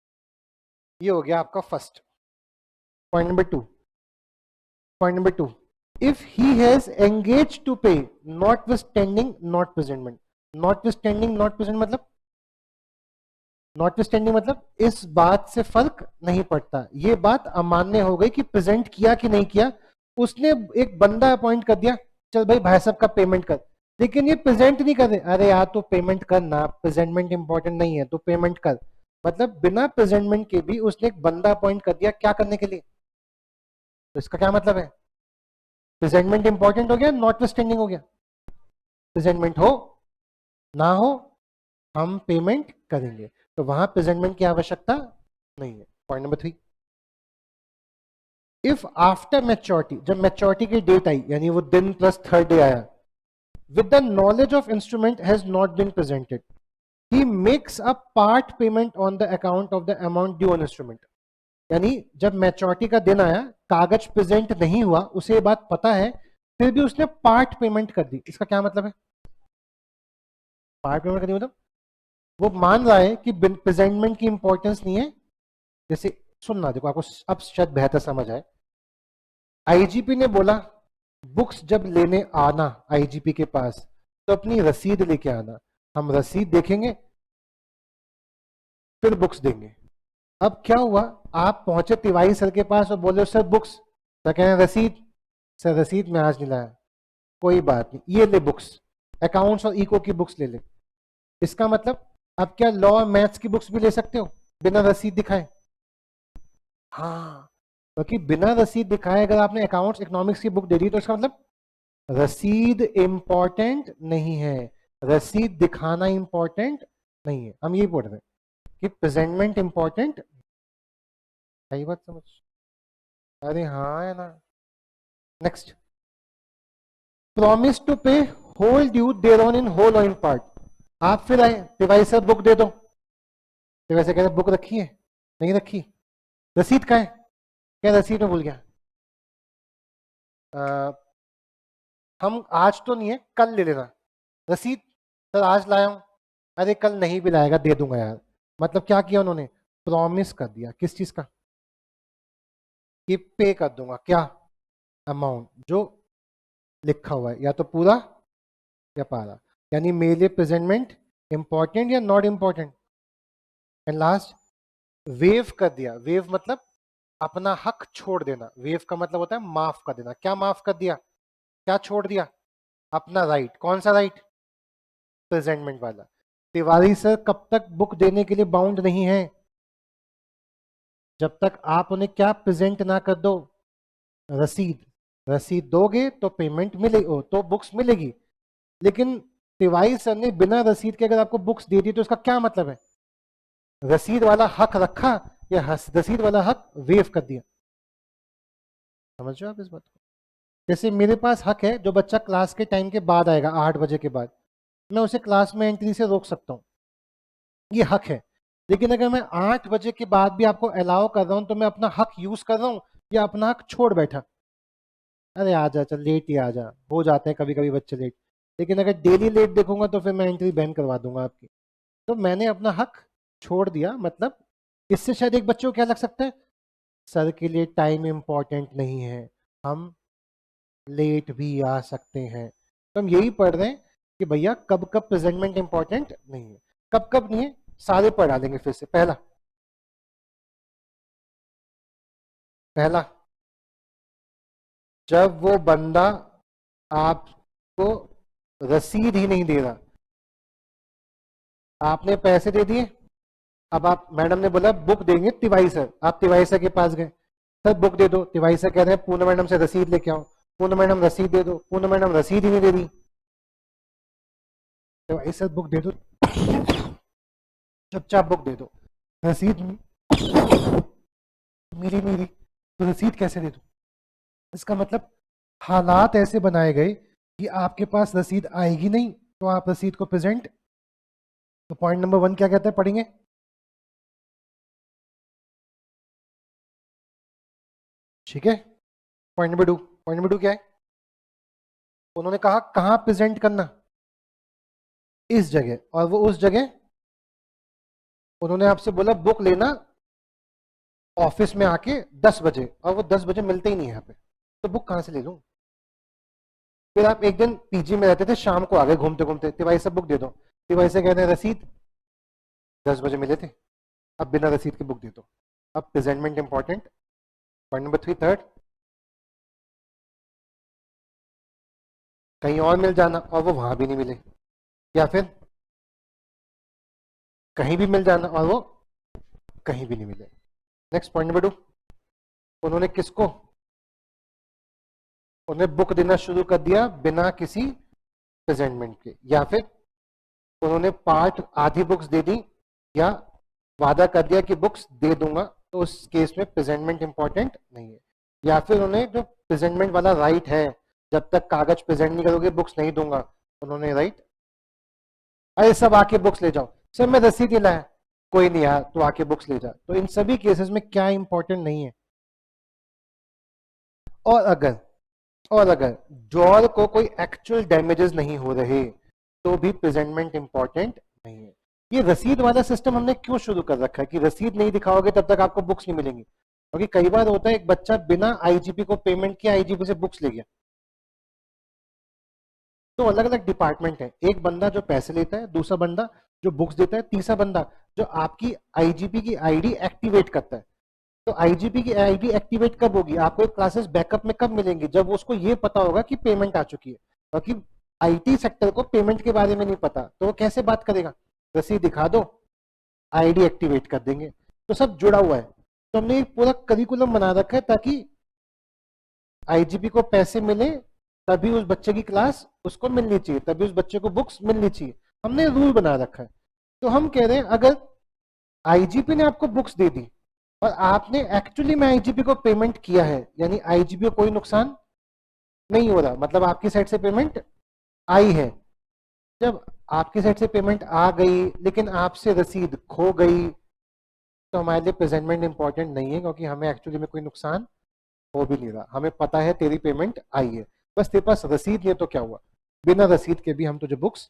ये हो गया आपका first. Point number two, point number two, if he has engage to pay notwithstanding not presentment. Notwithstanding not present मतलब, नॉट विथस्टैंडिंग मतलब इस बात से फर्क नहीं पड़ता, ये बात अमान्य हो गई कि प्रेजेंट किया कि नहीं किया। उसने एक बंदा अपॉइंट कर दिया, चल भाई भाई साहब का पेमेंट कर, लेकिन ये प्रेजेंट नहीं कर रहे। अरे यार तो पेमेंट कर ना, प्रेजेंटमेंट इंपॉर्टेंट नहीं है तो पेमेंट कर। मतलब बिना प्रेजेंटमेंट के भी उसने एक बंदा अपॉइंट कर दिया, क्या करने के लिए? तो इसका क्या मतलब है, प्रेजेंटमेंट इंपॉर्टेंट हो गया, नॉट स्टैंडिंग हो गया। प्रेजेंटमेंट हो ना हो हम पेमेंट करेंगे, तो वहां प्रेजेंटमेंट की आवश्यकता नहीं है। Point number 3, if after maturity, जब मैच्योरिटी की डेट आई यानी वो दिन प्लस थर्ड डे आया, with the knowledge of instrument has not been presented, he makes a part payment on the account of the amount due on instrument। यानी जब maturity का दिन आया, कागज प्रेजेंट नहीं हुआ, उसे ये बात पता है, फिर भी उसने पार्ट पेमेंट कर दी। इसका क्या मतलब है, पार्ट पेमेंट कर दी मतलब वो मान रहा है कि प्रेजेंटमेंट की इंपॉर्टेंस नहीं है। जैसे सुनना, देखो आपको अब शायद बेहतर समझ आए। आईजीपी ने बोला बुक्स जब लेने आना आईजीपी के पास तो अपनी रसीद लेके आना, हम रसीद देखेंगे फिर बुक्स देंगे। अब क्या हुआ, आप पहुंचे तिवारी सर के पास और बोले सर बुक्स, सर कह रहे हैं रसीद, सर रसीद में आज नहीं लाया, कोई बात नहीं ये ले बुक्स, अकाउंट्स और इको की बुक्स ले ले। इसका मतलब अब क्या लॉ और मैथ्स की बुक्स भी ले सकते हो बिना रसीद दिखाए? हाँ, क्योंकि बिना रसीद दिखाए अगर आपने अकाउंट्स इकोनॉमिक्स की बुक दे दी तो इसका मतलब रसीद इंपॉर्टेंट नहीं है, रसीद दिखाना इंपॉर्टेंट नहीं है। हम यही बोल रहे हैं कि प्रेजेंटमेंट इंपॉर्टेंट, सही बात समझ? अरे हाँ है ना। Next, promise to pay whole due thereon in whole और इन पार्ट। आप फिर आए तिवारी सर बुक दे दो, तिवारी सर कहते बुक रखी है, नहीं रखी, रसीद का है, क्या रसीद में भूल गया, हम आज तो नहीं है कल ले लेना रसीद, सर आज लाया हूं, अरे कल नहीं भी लाएगा दे दूंगा यार। मतलब क्या किया उन्होंने, प्रॉमिस कर दिया किस चीज का, कि पे कर दूंगा क्या, अमाउंट जो लिखा हुआ है, या तो पूरा या पारा। यानी मेरे लिए प्रेजेंटमेंट इंपॉर्टेंट या not important. And last, wave कर दिया, वेव मतलब अपना हक छोड़ देना, वेव का मतलब होता है माफ कर देना। क्या माफ कर दिया, क्या छोड़ दिया, अपना राइट। कौन सा राइट, प्रेजेंटमेंट वाला। तिवारी सर कब तक बुक देने के लिए बाउंड नहीं है, जब तक आप उन्हें क्या प्रेजेंट ना कर दो, रसीद। रसीद दोगे तो पेमेंट मिलेगी, तो बुक्स मिलेगी। लेकिन तिवारी सर ने बिना रसीद के अगर आपको बुक्स दे दी तो इसका क्या मतलब है, रसीद वाला हक रखा या रसीद वाला हक वेव कर दिया। समझ रहे हो आप इस बात को? जैसे मेरे पास हक है, जो बच्चा क्लास के टाइम के बाद आएगा 8 बजे के बाद, मैं उसे क्लास में एंट्री से रोक सकता हूँ, ये हक है। लेकिन अगर मैं 8 बजे के बाद भी आपको अलाउ कर रहा हूँ तो मैं अपना हक यूज कर रहा हूँ या अपना हक छोड़ बैठा, अरे आ जा चल लेट ही आ जा, हो जाते हैं कभी कभी बच्चे लेट। लेकिन अगर डेली लेट देखूंगा तो फिर मैं एंट्री बैन करवा दूंगा आपकी। तो मैंने अपना हक छोड़ दिया। मतलब इससे शायद एक बच्चे को क्या लग सकता है, सर के लिए टाइम इंपॉर्टेंट नहीं है, हम लेट भी आ सकते हैं। तो हम यही पढ़ रहे हैं कि भैया कब कब प्रेजेंटमेंट इंपॉर्टेंट नहीं है, कब कब नहीं है, सारे पढ़ डालेंगे फिर से। पहला, पहला जब वो बंदा आपको रसीद ही नहीं दे रहा, आपने पैसे दे दिए, अब आप, मैडम ने बोला बुक देंगे तिवारी सर, आप तिवारी सर के पास गए, सर बुक दे दो, तिवारी सर कह रहे हैं पूनम मैडम से रसीद लेके आओ, पूनम मैडम रसीद दे दो, पूनम मैडम रसीद ही नहीं दे दी, तिवारी सर बुक दे दो, चुपचाप बुक दे दो, रसीद मेरी मेरी तो रसीद कैसे दे दो। इसका मतलब हालात ऐसे बनाए गए कि आपके पास रसीद आएगी नहीं तो आप रसीद को प्रेजेंट। तो पॉइंट नंबर 1 क्या कहता है, पढ़ेंगे, ठीक है। पॉइंट नंबर 2, पॉइंट नंबर 2 क्या है, उन्होंने कहा कहां प्रेजेंट करना, इस जगह, और वो उस जगह उन्होंने आपसे बोला बुक लेना ऑफिस में आके 10 बजे, और वो 10 बजे मिलते ही नहीं है यहाँ पे, तो बुक कहां से ले लूं। फिर आप एक दिन पीजी में रहते थे, शाम को आ गए घूमते घूमते, तिवारी से बुक दे दो, तिवारी से कहते हैं रसीद 10 बजे मिले थे, अब बिना रसीद के बुक दे दो। अब presentment important. Point number 3 third, कहीं और मिल जाना और वो वहां भी नहीं मिले, या फिर कहीं भी मिल जाना और वो कहीं भी नहीं मिले। नेक्स्ट पॉइंट नंबर 2, उन्होंने किसको उन्हें बुक देना शुरू कर दिया बिना किसी प्रेजेंटमेंट के, या फिर उन्होंने पार्ट आधी बुक्स दे दी या वादा कर दिया कि बुक्स दे दूंगा, तो उस केस में प्रेजेंटमेंट इंपॉर्टेंट नहीं है। या फिर उन्हें जो प्रेजेंटमेंट वाला राइट है, जब तक कागज प्रेजेंट नहीं करोगे बुक्स नहीं दूंगा, उन्होंने राइट, अरे सब आके बुक्स ले जाओ, सर मैं रसीद ही लाया, कोई नहीं यार तो आके बुक्स ले जा। तो इन सभी केसेस में क्या इंपॉर्टेंट नहीं है। और अगर ड्रॉर को कोई एक्चुअल डैमेजेस नहीं हो रहे तो भी प्रेजेंटमेंट इंपॉर्टेंट नहीं है। ये रसीद वाला सिस्टम हमने क्यों शुरू कर रखा है कि रसीद नहीं दिखाओगे तब तक आपको बुक्स नहीं मिलेंगी, क्योंकि कई बार होता है एक बच्चा बिना आईजीपी को पेमेंट किया आईजीपी से बुक्स ले गया। तो अलग अलग डिपार्टमेंट है, एक बंदा जो पैसे लेता है, दूसरा बंदा जो बुक्स देता है, तीसरा बंदा जो आपकी आईजीपी की आईडी एक्टिवेट करता है। तो आईजीपी की आईडी एक्टिवेट कब होगी, आपको क्लासेस बैकअप में कब मिलेंगी, जब उसको ये पता होगा कि पेमेंट आ चुकी है। क्योंकि आईटी सेक्टर को पेमेंट के बारे में नहीं पता, तो वो कैसे बात करेगा, रसीद दिखा दो आईडी एक्टिवेट कर देंगे। तो सब जुड़ा हुआ है। तो हमने एक पूरा करिकुलम बना रखा है ताकि आईजीपी को पैसे मिले तभी उस बच्चे की क्लास उसको मिलनी चाहिए, तभी उस बच्चे को बुक्स मिलनी चाहिए। हमने रूल बना रखा है। तो हम कह रहे हैं अगर आईजीपी ने आपको बुक्स दे दी और आपने एक्चुअली में आईजीपी को पेमेंट किया है, यानी आईजीपी को कोई नुकसान नहीं हो रहा, मतलब आपकी साइड से पेमेंट आई है। जब आपकी साइड से पेमेंट आ गई लेकिन आपसे रसीद खो गई, तो हमारे लिए प्रेजेंटमेंट इंपॉर्टेंट नहीं है, क्योंकि हमें एक्चुअली में कोई नुकसान हो भी नहीं रहा, हमें पता है तेरी पेमेंट आई है, बस तेरे पास रसीद नहीं है तो क्या हुआ, बिना रसीद के भी हम तुझे बुक्स।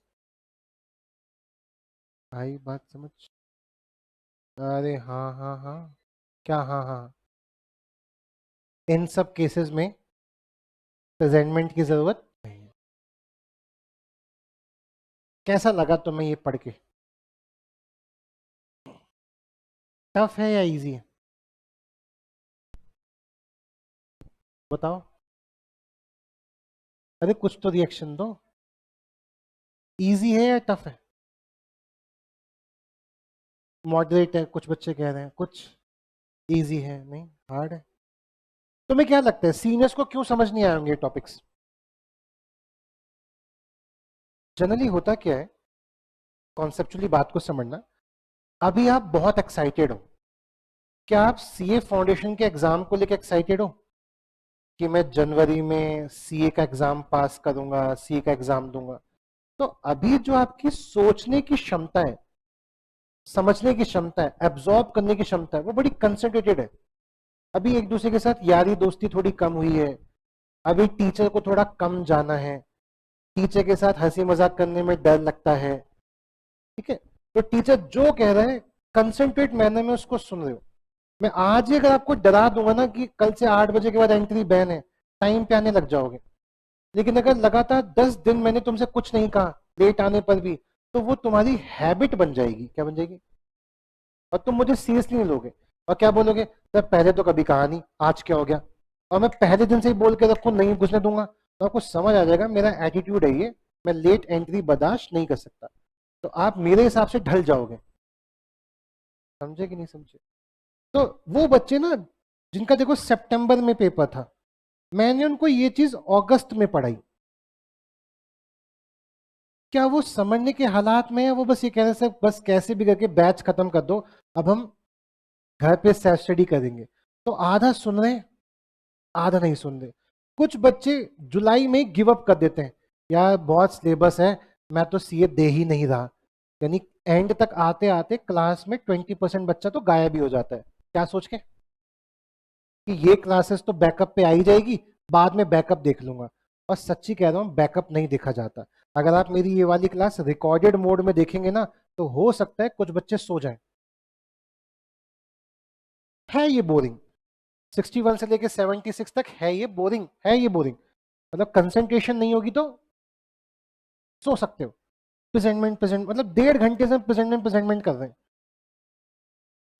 आई बात समझ? अरे हाँ हाँ हाँ, क्या हाँ हाँ, इन सब केसेस में प्रेजेंटमेंट की जरूरत नहीं है। कैसा लगा तुम्हें ये पढ़ के, टफ है या इजी है, बताओ। अरे कुछ तो रिएक्शन दो, इजी है या टफ है, मॉडरेट है, कुछ बच्चे कह रहे हैं, कुछ इजी है, नहीं हार्ड है। तुम्हें क्या लगता है सीनियर्स को क्यों समझ नहीं आएंगे टॉपिक्स? जनरली होता क्या है, कॉन्सेप्चुअली बात को समझना, अभी आप बहुत एक्साइटेड हो, क्या आप सीए फाउंडेशन के एग्जाम को लेकर एक्साइटेड हो कि मैं जनवरी में सीए का एग्जाम पास करूंगा, सीए का एग्जाम दूंगा? तो अभी जो आपकी सोचने की क्षमता है, समझने की क्षमता है, एब्जॉर्ब करने की क्षमता है, वो बड़ी कंसंट्रेटेड है। अभी एक दूसरे के साथ यारी दोस्ती थोड़ी कम हुई है, अभी टीचर को थोड़ा कम जाना है, टीचर के साथ हंसी मजाक करने में डर लगता है, ठीक है। तो टीचर जो कह रहे हैं कंसंट्रेट मैनर में उसको सुन रहे हो। मैं आज ही अगर आपको डरा दूंगा ना कि कल से 8 बजे के बाद एंट्री बैन है, टाइम पे आने लग जाओगे। लेकिन अगर लगातार 10 दिन मैंने तुमसे कुछ नहीं कहा लेट आने पर भी, तो वो तुम्हारी हैबिट बन जाएगी। क्या बन जाएगी? और तुम मुझे सीरियसली नहीं लोगे और क्या बोलोगे, सर पहले तो कभी कहा नहीं, आज क्या हो गया? और मैं पहले दिन से ही बोल के रखूँ नहीं घुसने दूंगा, तो आपको समझ आ जाएगा मेरा एटीट्यूड है ये, मैं लेट एंट्री बर्दाश्त नहीं कर सकता। तो आप मेरे हिसाब से ढल जाओगे। समझे कि नहीं समझे? तो वो बच्चे ना जिनका देखो सितंबर में पेपर था, मैंने उनको ये चीज अगस्त में पढ़ाई, क्या वो समझने के हालात में है? वो बस ये कह रहे हैं बस कैसे भी करके बैच खत्म कर दो, अब हम घर पे सेल्फ स्टडी करेंगे। तो आधा सुन रहे, आधा नहीं सुन रहे। कुछ बच्चे जुलाई में गिव अप कर देते हैं, यार बहुत सिलेबस है, मैं तो सीए दे ही नहीं रहा। यानी एंड तक आते आते क्लास में 20% बच्चा तो गायब ही हो जाता है, क्या सोच के कि ये क्लासेस तो बैकअप पे आई जाएगी, बाद में बैकअप देख लूंगा। और सच्ची कह रहा हूँ बैकअप नहीं देखा जाता। अगर आप मेरी ये वाली क्लास रिकॉर्डेड मोड में देखेंगे ना, तो हो सकता है कुछ बच्चे सो जाएं। है ये बोरिंग, 61 से लेके 76 तक है ये बोरिंग, है ये बोरिंग। मतलब कंसंट्रेशन नहीं होगी तो सो सकते हो। प्रेजेंट मतलब 1.5 घंटे से प्रेजेंटमेंट कर रहे हैं,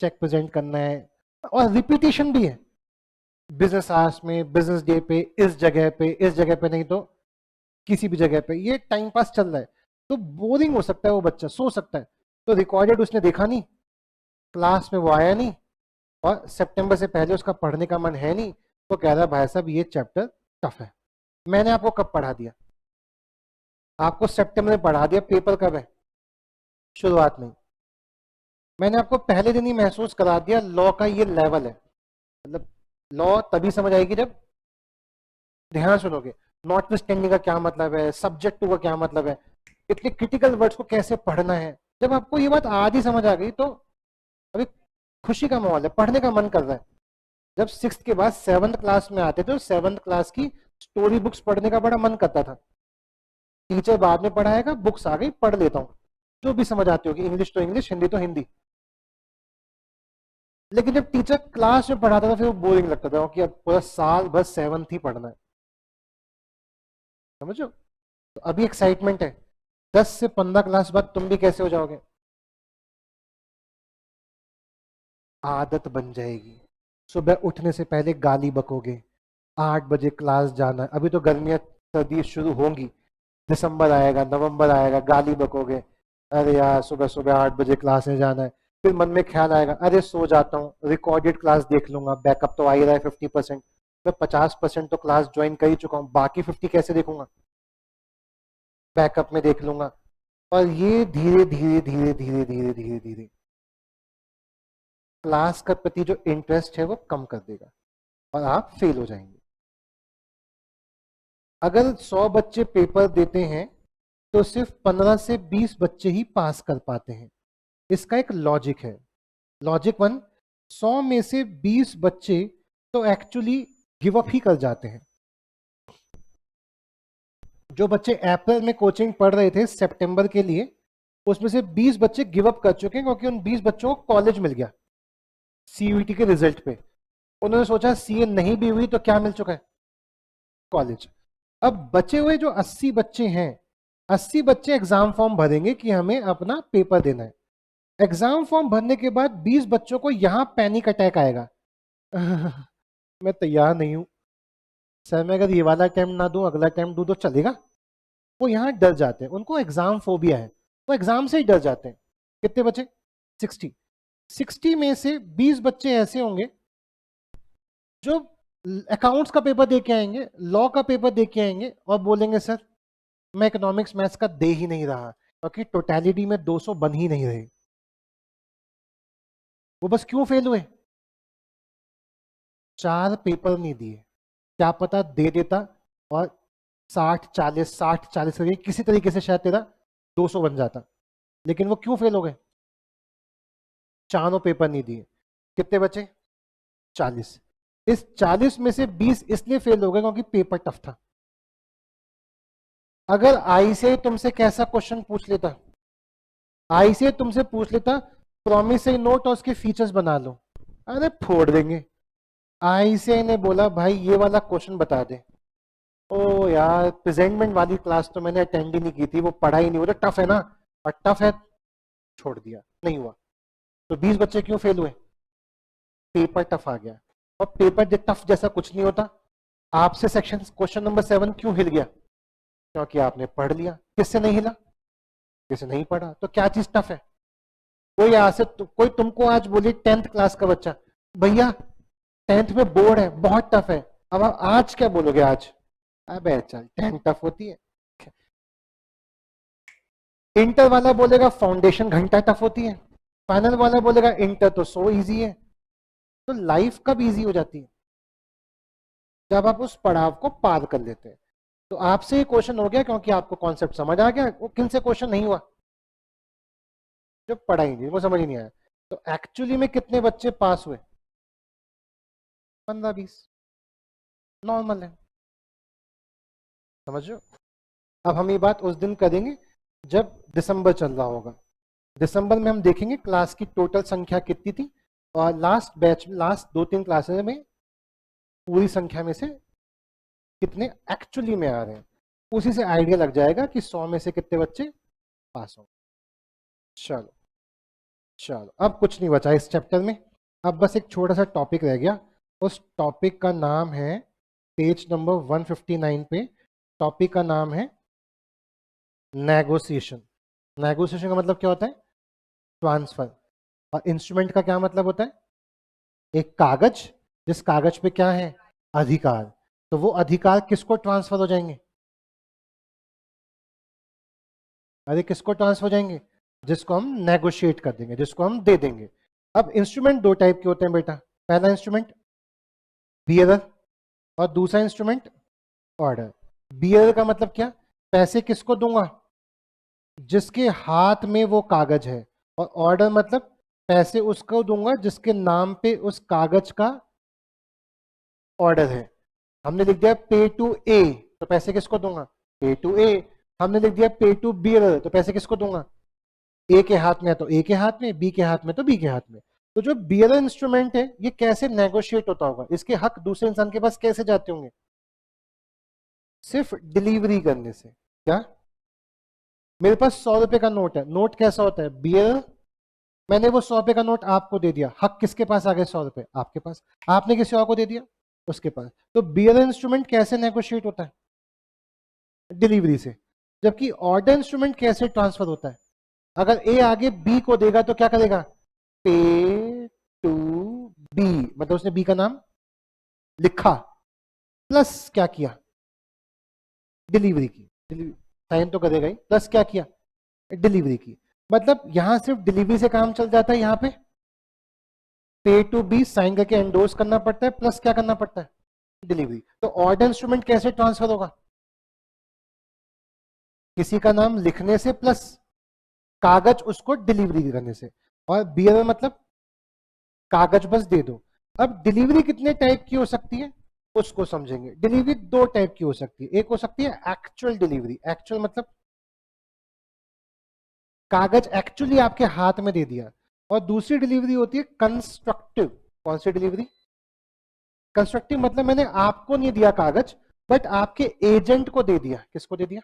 चेक प्रेजेंट करना है और रिपीटेशन भी है। बिजनेस आवर्स में, बिजनेस डे पे, इस जगह पे, इस जगह पे, नहीं तो किसी भी जगह पे, ये टाइम पास चल रहा है। तो बोरिंग हो सकता है, वो बच्चा सो सकता है। तो रिकॉर्डेड उसने देखा नहीं, क्लास में वो आया नहीं, और सितंबर से पहले उसका पढ़ने का मन है नहीं, तो कह रहा है भाई साहब ये चैप्टर टफ है। मैंने आपको कब पढ़ा दिया? आपको सितंबर में पढ़ा दिया, पेपर कब है? शुरुआत में। मैंने आपको पहले दिन ही महसूस करा दिया लॉ का ये लेवल है। मतलब लॉ तभी समझ आएगी जब ध्यान सुनोगे। नॉटविथस्टैंडिंग का क्या मतलब है, सब्जेक्ट टू का क्या मतलब है, इतने क्रिटिकल वर्ड्स को कैसे पढ़ना है। जब आपको ये बात आज ही समझ आ गई तो अभी खुशी का माहौल है, पढ़ने का मन कर रहा है। जब 6th के बाद 7th क्लास में आते थे, 7th क्लास की स्टोरी बुक्स पढ़ने का बड़ा मन करता था। टीचर बाद में पढ़ाएगा, बुक्स आ गई, पढ़ लेता हूँ, जो भी समझ आती होगी, इंग्लिश तो इंग्लिश, हिंदी तो हिंदी। लेकिन जब टीचर क्लास में पढ़ाता था फिर वो बोरिंग लगता था कि अब पूरा साल बस 7th ही पढ़ना है। समझो? तो अभी एक्साइटमेंट है, 10 से 15 क्लास बाद तुम भी कैसे हो जाओगे, आदत बन जाएगी। सुबह उठने से पहले गाली बकोगे, 8 बजे क्लास जाना है। अभी तो गर्मियां सर्दी शुरू होंगी, दिसंबर आएगा, नवंबर आएगा, गाली बकोगे, अरे यार सुबह सुबह 8 बजे क्लास में जाना है। फिर मन में ख्याल आएगा, अरे सो जाता हूँ, रिकॉर्डेड क्लास देख लूंगा, बैकअप तो आ ही रहा है 50%। मैं 50% तो क्लास ज्वाइन कर ही चुका हूँ, बाकी 50 कैसे देखूंगा, बैकअप में देख लूंगा। और ये धीरे धीरे धीरे धीरे धीरे धीरे धीरे क्लास का प्रति जो इंटरेस्ट है वो कम कर देगा और आप फेल हो जाएंगे। अगर 100 बच्चे पेपर देते हैं तो सिर्फ 15 से 20 बच्चे ही पास कर पाते हैं। इसका एक लॉजिक है। लॉजिक 1, 100 में से 20 बच्चे तो एक्चुअली गिव अप ही कर जाते हैं। जो बच्चे अप्रैल में कोचिंग पढ़ रहे थे सितंबर के लिए, उसमें से 20 बच्चे गिव अप कर चुके हैं क्योंकि उन 20 बच्चों को कॉलेज मिल गया सीयूईटी के रिजल्ट पे। उन्होंने सोचा सीए नहीं भी हुई तो क्या मिल चुका है, कॉलेज। अब बचे हुए जो 80 बच्चे हैं, 80 बच्चे एग्जाम फॉर्म भरेंगे कि हमें अपना पेपर देना है। एग्जाम फॉर्म भरने के बाद 20 बच्चों को यहां पैनिक अटैक आएगा मैं तैयार नहीं हूं सर, मैं अगर ये वाला अटेम्प्ट ना दूं अगला अटेम्प्ट दूं तो चलेगा। वो यहाँ डर जाते हैं, उनको एग्जाम फोबिया है, वो एग्जाम से ही डर जाते हैं। कितने बचे? 60। 60 में से 20 बच्चे ऐसे होंगे जो अकाउंट्स का पेपर दे के आएंगे, लॉ का पेपर दे के आएंगे और बोलेंगे सर मैं इकोनॉमिक्स मैथ्स का दे ही नहीं रहा क्योंकि टोटलिटी में 200 बन ही नहीं रहे। वो बस क्यों फेल हुए? 4 पेपर नहीं दिए। क्या पता दे देता और 60 40 करके किसी तरीके से शायद तेरा 200 बन जाता। लेकिन वो क्यों फेल हो गए? चारों पेपर नहीं दिए। कितने बचे? 40। इस 40 में से 20 इसलिए फेल हो गए क्योंकि पेपर टफ था। अगर आई से तुमसे कैसा क्वेश्चन पूछ लेता, आई से तुमसे पूछ लेता प्रॉमिसरी नोट और उसके फीचर्स बना लो, अरे फोड़ देंगे। आई से ने बोला भाई ये वाला क्वेश्चन बता दे, ओ यार प्रेजेंटमेंट वाली क्लास तो मैंने अटेंड ही नहीं की थी, वो पढ़ा ही नहीं, वो तो टफ है ना, और टफ है, छोड़ दिया, नहीं हुआ। तो 20 बच्चे क्यों फेल हुए? पेपर टफ आ गया। और पेपर टफ जैसा कुछ नहीं होता। आपसे सेक्शन क्वेश्चन नंबर 7 क्यों हिल गया? क्योंकि आपने पढ़ लिया। किससे नहीं हिला? किससे नहीं पढ़ा। तो क्या चीज टफ है? कोई आज से कोई तुमको आज बोले 10th क्लास का बच्चा, भैया 10th में बोर्ड है बहुत टफ है, अब आप आज क्या बोलोगे? आज अबे चल 10th टफ होती है। इंटर वाला बोलेगा फाउंडेशन घंटा टफ होती है, फाइनल वाला बोलेगा इंटर तो सो इजी है। तो लाइफ कब इजी हो जाती है? जब आप उस पड़ाव को पार कर लेते हैं। तो आपसे ये क्वेश्चन हो गया क्योंकि आपको कॉन्सेप्ट समझ आ गया। वो किन से क्वेश्चन नहीं हुआ? जो पढ़ा ही नहीं, वो समझ ही नहीं आया। तो एक्चुअली में कितने बच्चे पास हुए? 15-20, नॉर्मल है। समझो? अब हम ये बात उस दिन करेंगे जब दिसंबर चल रहा होगा। दिसंबर में हम देखेंगे क्लास की टोटल संख्या कितनी थी और लास्ट बैच में लास्ट 2-3 क्लासेस में पूरी संख्या में से कितने एक्चुअली में आ रहे हैं। उसी से आइडिया लग जाएगा कि 100 में से कितने बच्चे पास होंगे। चलो चलो, अब कुछ नहीं बचा इस चैप्टर में। अब बस एक छोटा सा टॉपिक रह गया। उस टॉपिक का नाम है, पेज नंबर 159 पे टॉपिक का नाम है नेगोशिएशन। नेगोशिएशन का मतलब क्या होता है? ट्रांसफर। और इंस्ट्रूमेंट का क्या मतलब होता है? एक कागज जिस कागज पे क्या है? अधिकार। तो वो अधिकार किसको ट्रांसफर हो जाएंगे? अरे किसको ट्रांसफर हो जाएंगे? जिसको हम नेगोशिएट कर देंगे, जिसको हम दे देंगे। अब इंस्ट्रूमेंट दो टाइप के होते हैं बेटा। पहला इंस्ट्रूमेंट बियरर और दूसरा इंस्ट्रूमेंट ऑर्डर। बियरर का मतलब क्या? पैसे किसको दूंगा? जिसके हाथ में वो कागज है। और ऑर्डर मतलब पैसे उसको दूंगा जिसके नाम पे उस कागज का ऑर्डर है। हमने लिख दिया पे टू ए, तो पैसे किसको दूंगा? पे टू ए। हमने लिख दिया पे टू बियरर, तो पैसे किसको दूंगा? ए के हाथ में है तो ए के हाथ में, बी के हाथ में तो बी के हाथ में। तो जो बियरर इंस्ट्रूमेंट है ये कैसे नेगोशिएट होता होगा? इसके हक दूसरे इंसान के पास कैसे जाते होंगे? सिर्फ डिलीवरी करने से। क्या? मेरे पास 100 रुपए का नोट है। नोट कैसा होता है? बियरर, मैंने वो 100 रुपए का नोट आपको दे दिया, हक किसके पास आ गए? 100 रुपए आपके पास। आपने किसी और को दे दिया, उसके पास। तो बियरर इंस्ट्रूमेंट कैसे नेगोशिएट होता है? डिलीवरी से। जबकि ऑर्डर इंस्ट्रूमेंट कैसे ट्रांसफर होता है? अगर ए आगे बी को देगा तो क्या करेगा? पे टू बी, मतलब उसने बी का नाम लिखा प्लस क्या किया? डिलीवरी की। साइन तो करेगा ही, प्लस क्या किया? डिलीवरी की। मतलब यहां सिर्फ डिलीवरी से काम चल जाता है। यहां पे टू बी साइन करके एंडोर्स करना पड़ता है, प्लस क्या करना पड़ता है? डिलीवरी। तो ऑर्डर इंस्ट्रूमेंट कैसे ट्रांसफर होगा? किसी का नाम लिखने से प्लस कागज उसको डिलीवरी करने से। और बियर मतलब कागज बस दे दो। अब डिलीवरी कितने टाइप की हो सकती है उसको समझेंगे। डिलीवरी दो टाइप की हो सकती है। एक हो सकती है एक्चुअल डिलीवरी। एक्चुअल मतलब कागज एक्चुअली आपके हाथ में दे दिया। और दूसरी डिलीवरी होती है कंस्ट्रक्टिव। कौन सी डिलीवरी? कंस्ट्रक्टिव मतलब मैंने आपको नहीं दिया कागज, बट आपके एजेंट को दे दिया। किसको दे दिया?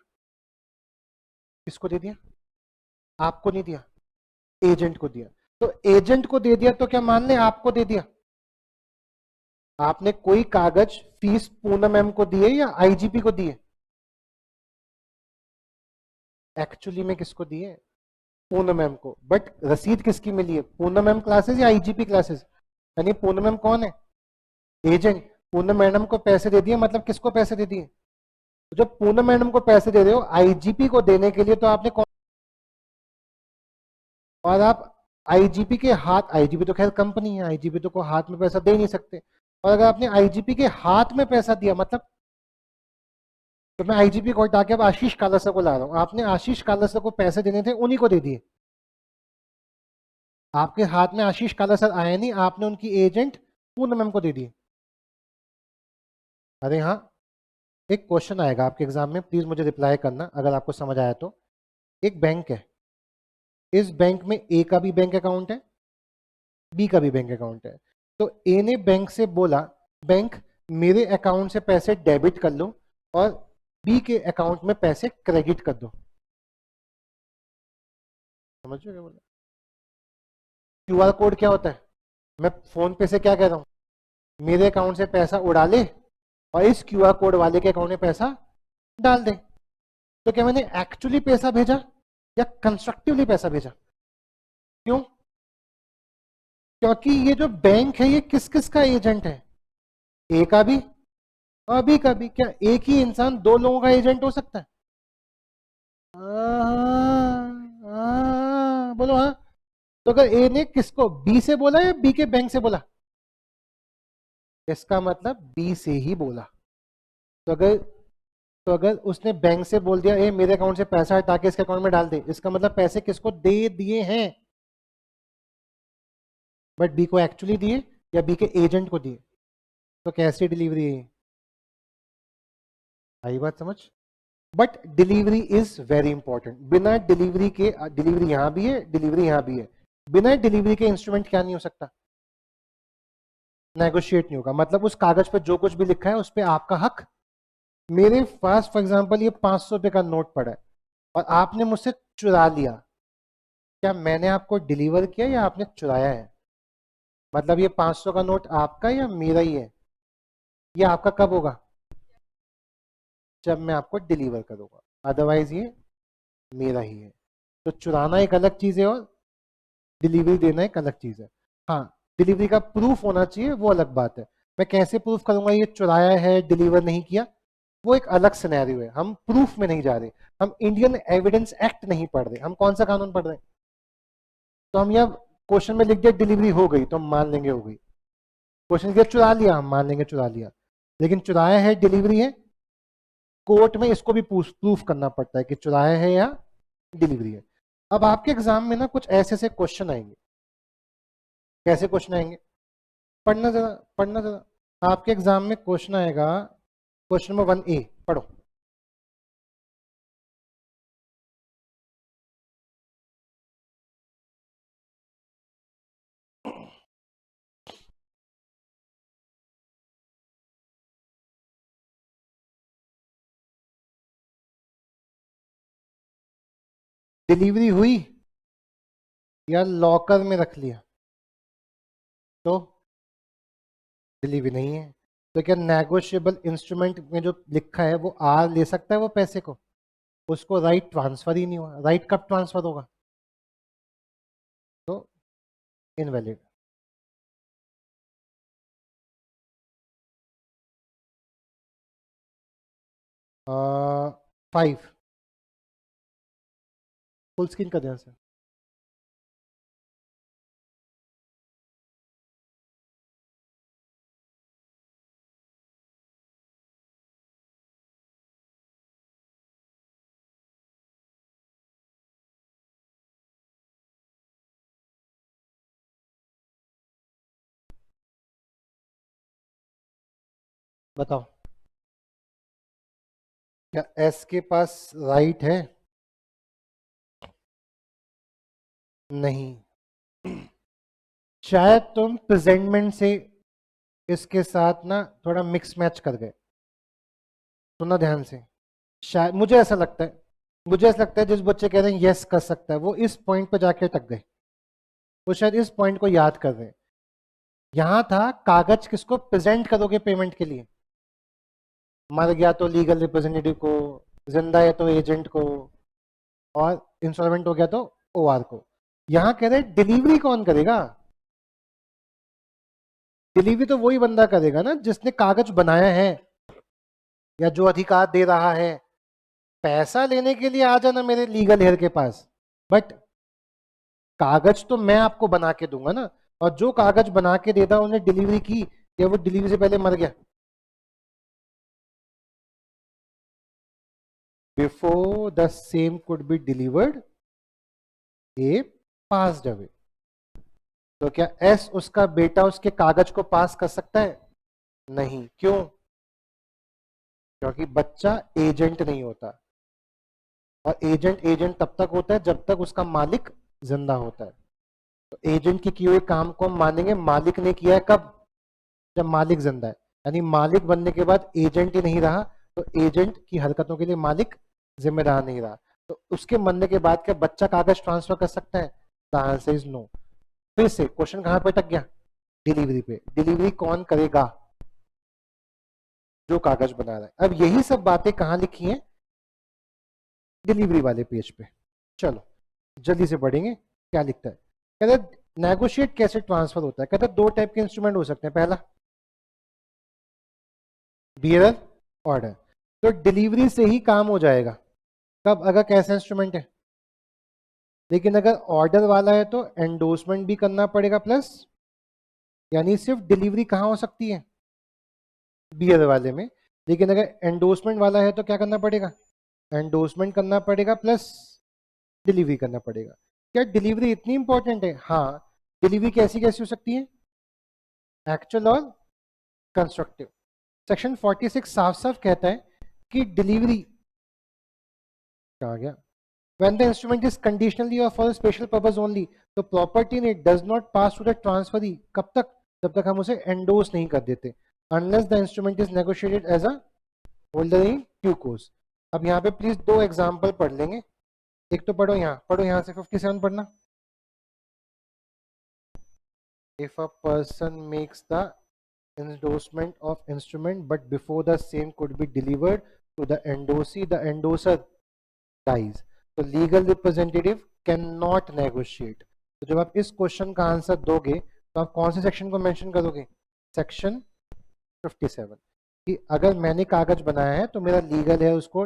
किसको दे दिया? आपको नहीं दिया, एजेंट को दिया। तो एजेंट को दे दिया तो क्या मान लें आपको दे दिया? आपने कोई कागज फीस पूनम मैम को दिए या आईजीपी को दिए? एक्चुअली में किसको दिए? पूनम मैम को। बट रसीद किसकी मिली है? पूनम मैम क्लासेस या आईजीपी क्लासेस? यानी पूनम मैम कौन है? एजेंट। पूनम मैडम को पैसे दे दिए, मतलब किसको पैसे दे दिए? तो जब पूनम मैडम को पैसे दे रहे हो आईजीपी को देने के लिए, तो आपने कौन? और आप आईजीपी के हाथ, आईजीपी तो खैर कंपनी है, आईजीपी तो को हाथ में पैसा दे नहीं सकते। और अगर आपने आईजीपी के हाथ में पैसा दिया मतलब, तो मैं आईजीपी को हटा के अब आशीष कालसा को ला रहा हूं। आपने आशीष कालसा को पैसे देने थे, उन्हीं को दे दिए। आपके हाथ में आशीष कालसा आया नहीं, आपने उनकी एजेंट पूनम मैम को दे दिए। अरे हाँ, एक क्वेश्चन आएगा आपके एग्जाम में, प्लीज मुझे रिप्लाई करना अगर आपको समझ आया तो। एक बैंक है, इस बैंक में ए का भी बैंक अकाउंट है, बी का भी बैंक अकाउंट है। तो ए ने बैंक से बोला, बैंक मेरे अकाउंट से पैसे डेबिट कर लो और बी के अकाउंट में पैसे क्रेडिट कर दो। समझ रहे हो? क्यूआर कोड क्या होता है? मैं फोन पे से क्या कह रहा हूं? मेरे अकाउंट से पैसा उड़ा ले और इस क्यूआर कोड वाले के अकाउंट में पैसा डाल दे। तो क्या मैंने एक्चुअली पैसा भेजा या कंस्ट्रक्टिवली पैसा भेजा? क्यों? क्योंकि ये जो बैंक है ये किस किस का एजेंट है? ए का भी और बी का भी। क्या एक ही इंसान दो लोगों का एजेंट हो सकता है? बोलो हाँ। तो अगर ए ने किसको, बी से बोला या बी के बैंक से बोला? इसका मतलब बी से ही बोला। तो अगर उसने बैंक से बोल दिया ए मेरे अकाउंट से पैसा हटा के इसके अकाउंट में डाल दे, इसका मतलब पैसे किसको दे दिए हैं? बट बी को एक्चुअली दिए या बी के एजेंट को दिए? तो कैसी डिलीवरी है? आई बात समझ? But delivery is very important. बिना डिलीवरी के, डिलीवरी यहां भी है, डिलीवरी यहां भी है, बिना डिलीवरी के इंस्ट्रूमेंट क्या नहीं हो सकता? नेगोशिएट नहीं होगा। मतलब उस कागज पे जो कुछ भी लिखा है उस पे आपका हक। मेरे पास फॉर एग्जांपल ये 500 रुपए का नोट पड़ा है और आपने मुझसे चुरा लिया, क्या मैंने आपको डिलीवर किया या आपने चुराया है? मतलब ये 500 का नोट आपका या मेरा ही है? ये आपका कब होगा? जब मैं आपको डिलीवर करूंगा, अदरवाइज ये मेरा ही है। तो चुराना एक अलग चीज है और डिलीवरी देना एक अलग चीज है। हाँ, डिलीवरी का प्रूफ होना चाहिए, वो अलग बात है। मैं कैसे प्रूफ करूंगा ये चुराया है, डिलीवर नहीं किया, वो एक अलग सिनेरियो है। हम प्रूफ में नहीं जा रहे, हम इंडियन एविडेंस एक्ट नहीं पढ़ रहे, हम कौन सा कानून पढ़ रहे हैं? तो हम यहाँ क्वेश्चन में लिख दिया डिलीवरी हो गई तो हम मान लेंगे हो गई, क्वेश्चन किया चुरा लिया, हम मान लेंगे चुरा लिया, लेकिन चुराया है, डिलीवरी है, कोर्ट में इसको भी प्रूफ करना पड़ता है कि चुराया है या डिलीवरी है। अब आपके एग्जाम में ना कुछ ऐसे ऐसे क्वेश्चन आएंगे। कैसे क्वेश्चन आएंगे? पढ़ना जरा, पढ़ना जरा। आपके एग्जाम में क्वेश्चन आएगा, क्वेश्चन नंबर 1A पढ़ो। डिलीवरी हुई या लॉकर में रख लिया? तो डिलीवरी नहीं है, तो क्या नेगोशिएबल इंस्ट्रूमेंट में जो लिखा है वो आर ले सकता है वो पैसे को? उसको राइट ट्रांसफर ही नहीं हुआ, राइट कब ट्रांसफर होगा? तो इनवैलिड। फाइव, फुल स्क्रीन कर देना सर। बताओ, क्या एस के पास राइट है? नहीं, शायद तुम प्रेजेंटमेंट से इसके साथ ना थोड़ा मिक्स मैच कर गए। सुनना ध्यान से, शायद मुझे ऐसा लगता है, मुझे ऐसा लगता है जिस बच्चे कह रहे हैं यस कर सकता है वो इस पॉइंट पर जाके अटक गए, वो शायद इस पॉइंट को याद कर रहे हैं। यहां था कागज किसको प्रेजेंट करोगे पेमेंट के लिए? मर गया तो लीगल रिप्रेजेंटेटिव को, जिंदा है तो एजेंट को, और इंसॉल्वेंट हो गया तो ओआर को। यहां कह रहे डिलीवरी कौन करेगा? डिलीवरी तो वही बंदा करेगा ना जिसने कागज बनाया है या जो अधिकार दे रहा है। पैसा लेने के लिए आ जाना मेरे लीगल हेयर के पास, बट कागज तो मैं आपको बना के दूंगा ना, और जो कागज बना के देता उन्हें डिलीवरी की या वो डिलीवरी से पहले मर गया? Before the same could be delivered A passed away. तो क्या एस उसका बेटा उसके कागज को पास कर सकता है? नहीं। क्यों? क्योंकि बच्चा एजेंट नहीं होता, और एजेंट एजेंट तब तक होता है जब तक उसका मालिक जिंदा होता है। तो एजेंट की किए हुए काम को हम मानेंगे मालिक ने किया है कब? जब मालिक जिंदा है। यानी मालिक बनने के बाद एजेंट ही नहीं रहा, तो एजेंट की हरकतों के लिए मालिक जिम्मेदार नहीं रहा। तो उसके मरने के बाद क्या बच्चा कागज ट्रांसफर कर सकता है? The answer is no. फिर से क्वेश्चन कहां पे अटक गया? डिलीवरी पे। डिलीवरी कौन करेगा? जो कागज बना रहा है। अब यही सब बातें कहां लिखी हैं? डिलीवरी वाले पेज पे। चलो जल्दी से पढ़ेंगे क्या लिखता है। कहता है नेगोशिएट कैसे ट्रांसफर होता है। कहता है दो टाइप के इंस्ट्रूमेंट हो सकते हैं। पहला बियरर ऑर्डर, तो डिलीवरी से ही काम हो जाएगा। कब? अगर कैसा इंस्ट्रूमेंट है। लेकिन अगर ऑर्डर वाला है तो एंडोर्समेंट भी करना पड़ेगा प्लस, यानी सिर्फ डिलीवरी कहाँ हो सकती है? बियर वाले में। लेकिन अगर एंडोर्समेंट वाला है तो क्या करना पड़ेगा? एंडोर्समेंट करना पड़ेगा प्लस डिलीवरी करना पड़ेगा। क्या डिलीवरी इतनी इंपॉर्टेंट है? हाँ। डिलीवरी कैसी कैसी हो सकती है? एक्चुअल और कंस्ट्रक्टिव। सेक्शन 46 साफ साफ कहता है कि डिलीवरी, क्या आ गया, when the instrument is conditionally or for a special purpose only, तो property in it does not pass to the transferee। कब तक? जब तक हम उसे endorse नहीं कर देते, unless the instrument is negotiated as a holder in due course। अब यहाँ पे प्लीज दो एग्जाम्पल पढ़ लेंगे। एक तो पढ़ो यहाँ, पढ़ो यहाँ से 57 पढ़ना। If a person makes the endorsement of instrument but before the same could be delivered to the endorsee, the endorser dies, तो legal representative can not negotiate. तो जब आप इस क्वेश्चन का आंसर दोगे तो आप कौन से सेक्शन को मेंशन करोगे? सेक्शन 57 कि अगर मैंने कागज बनाया है तो मेरा लीगल है उसको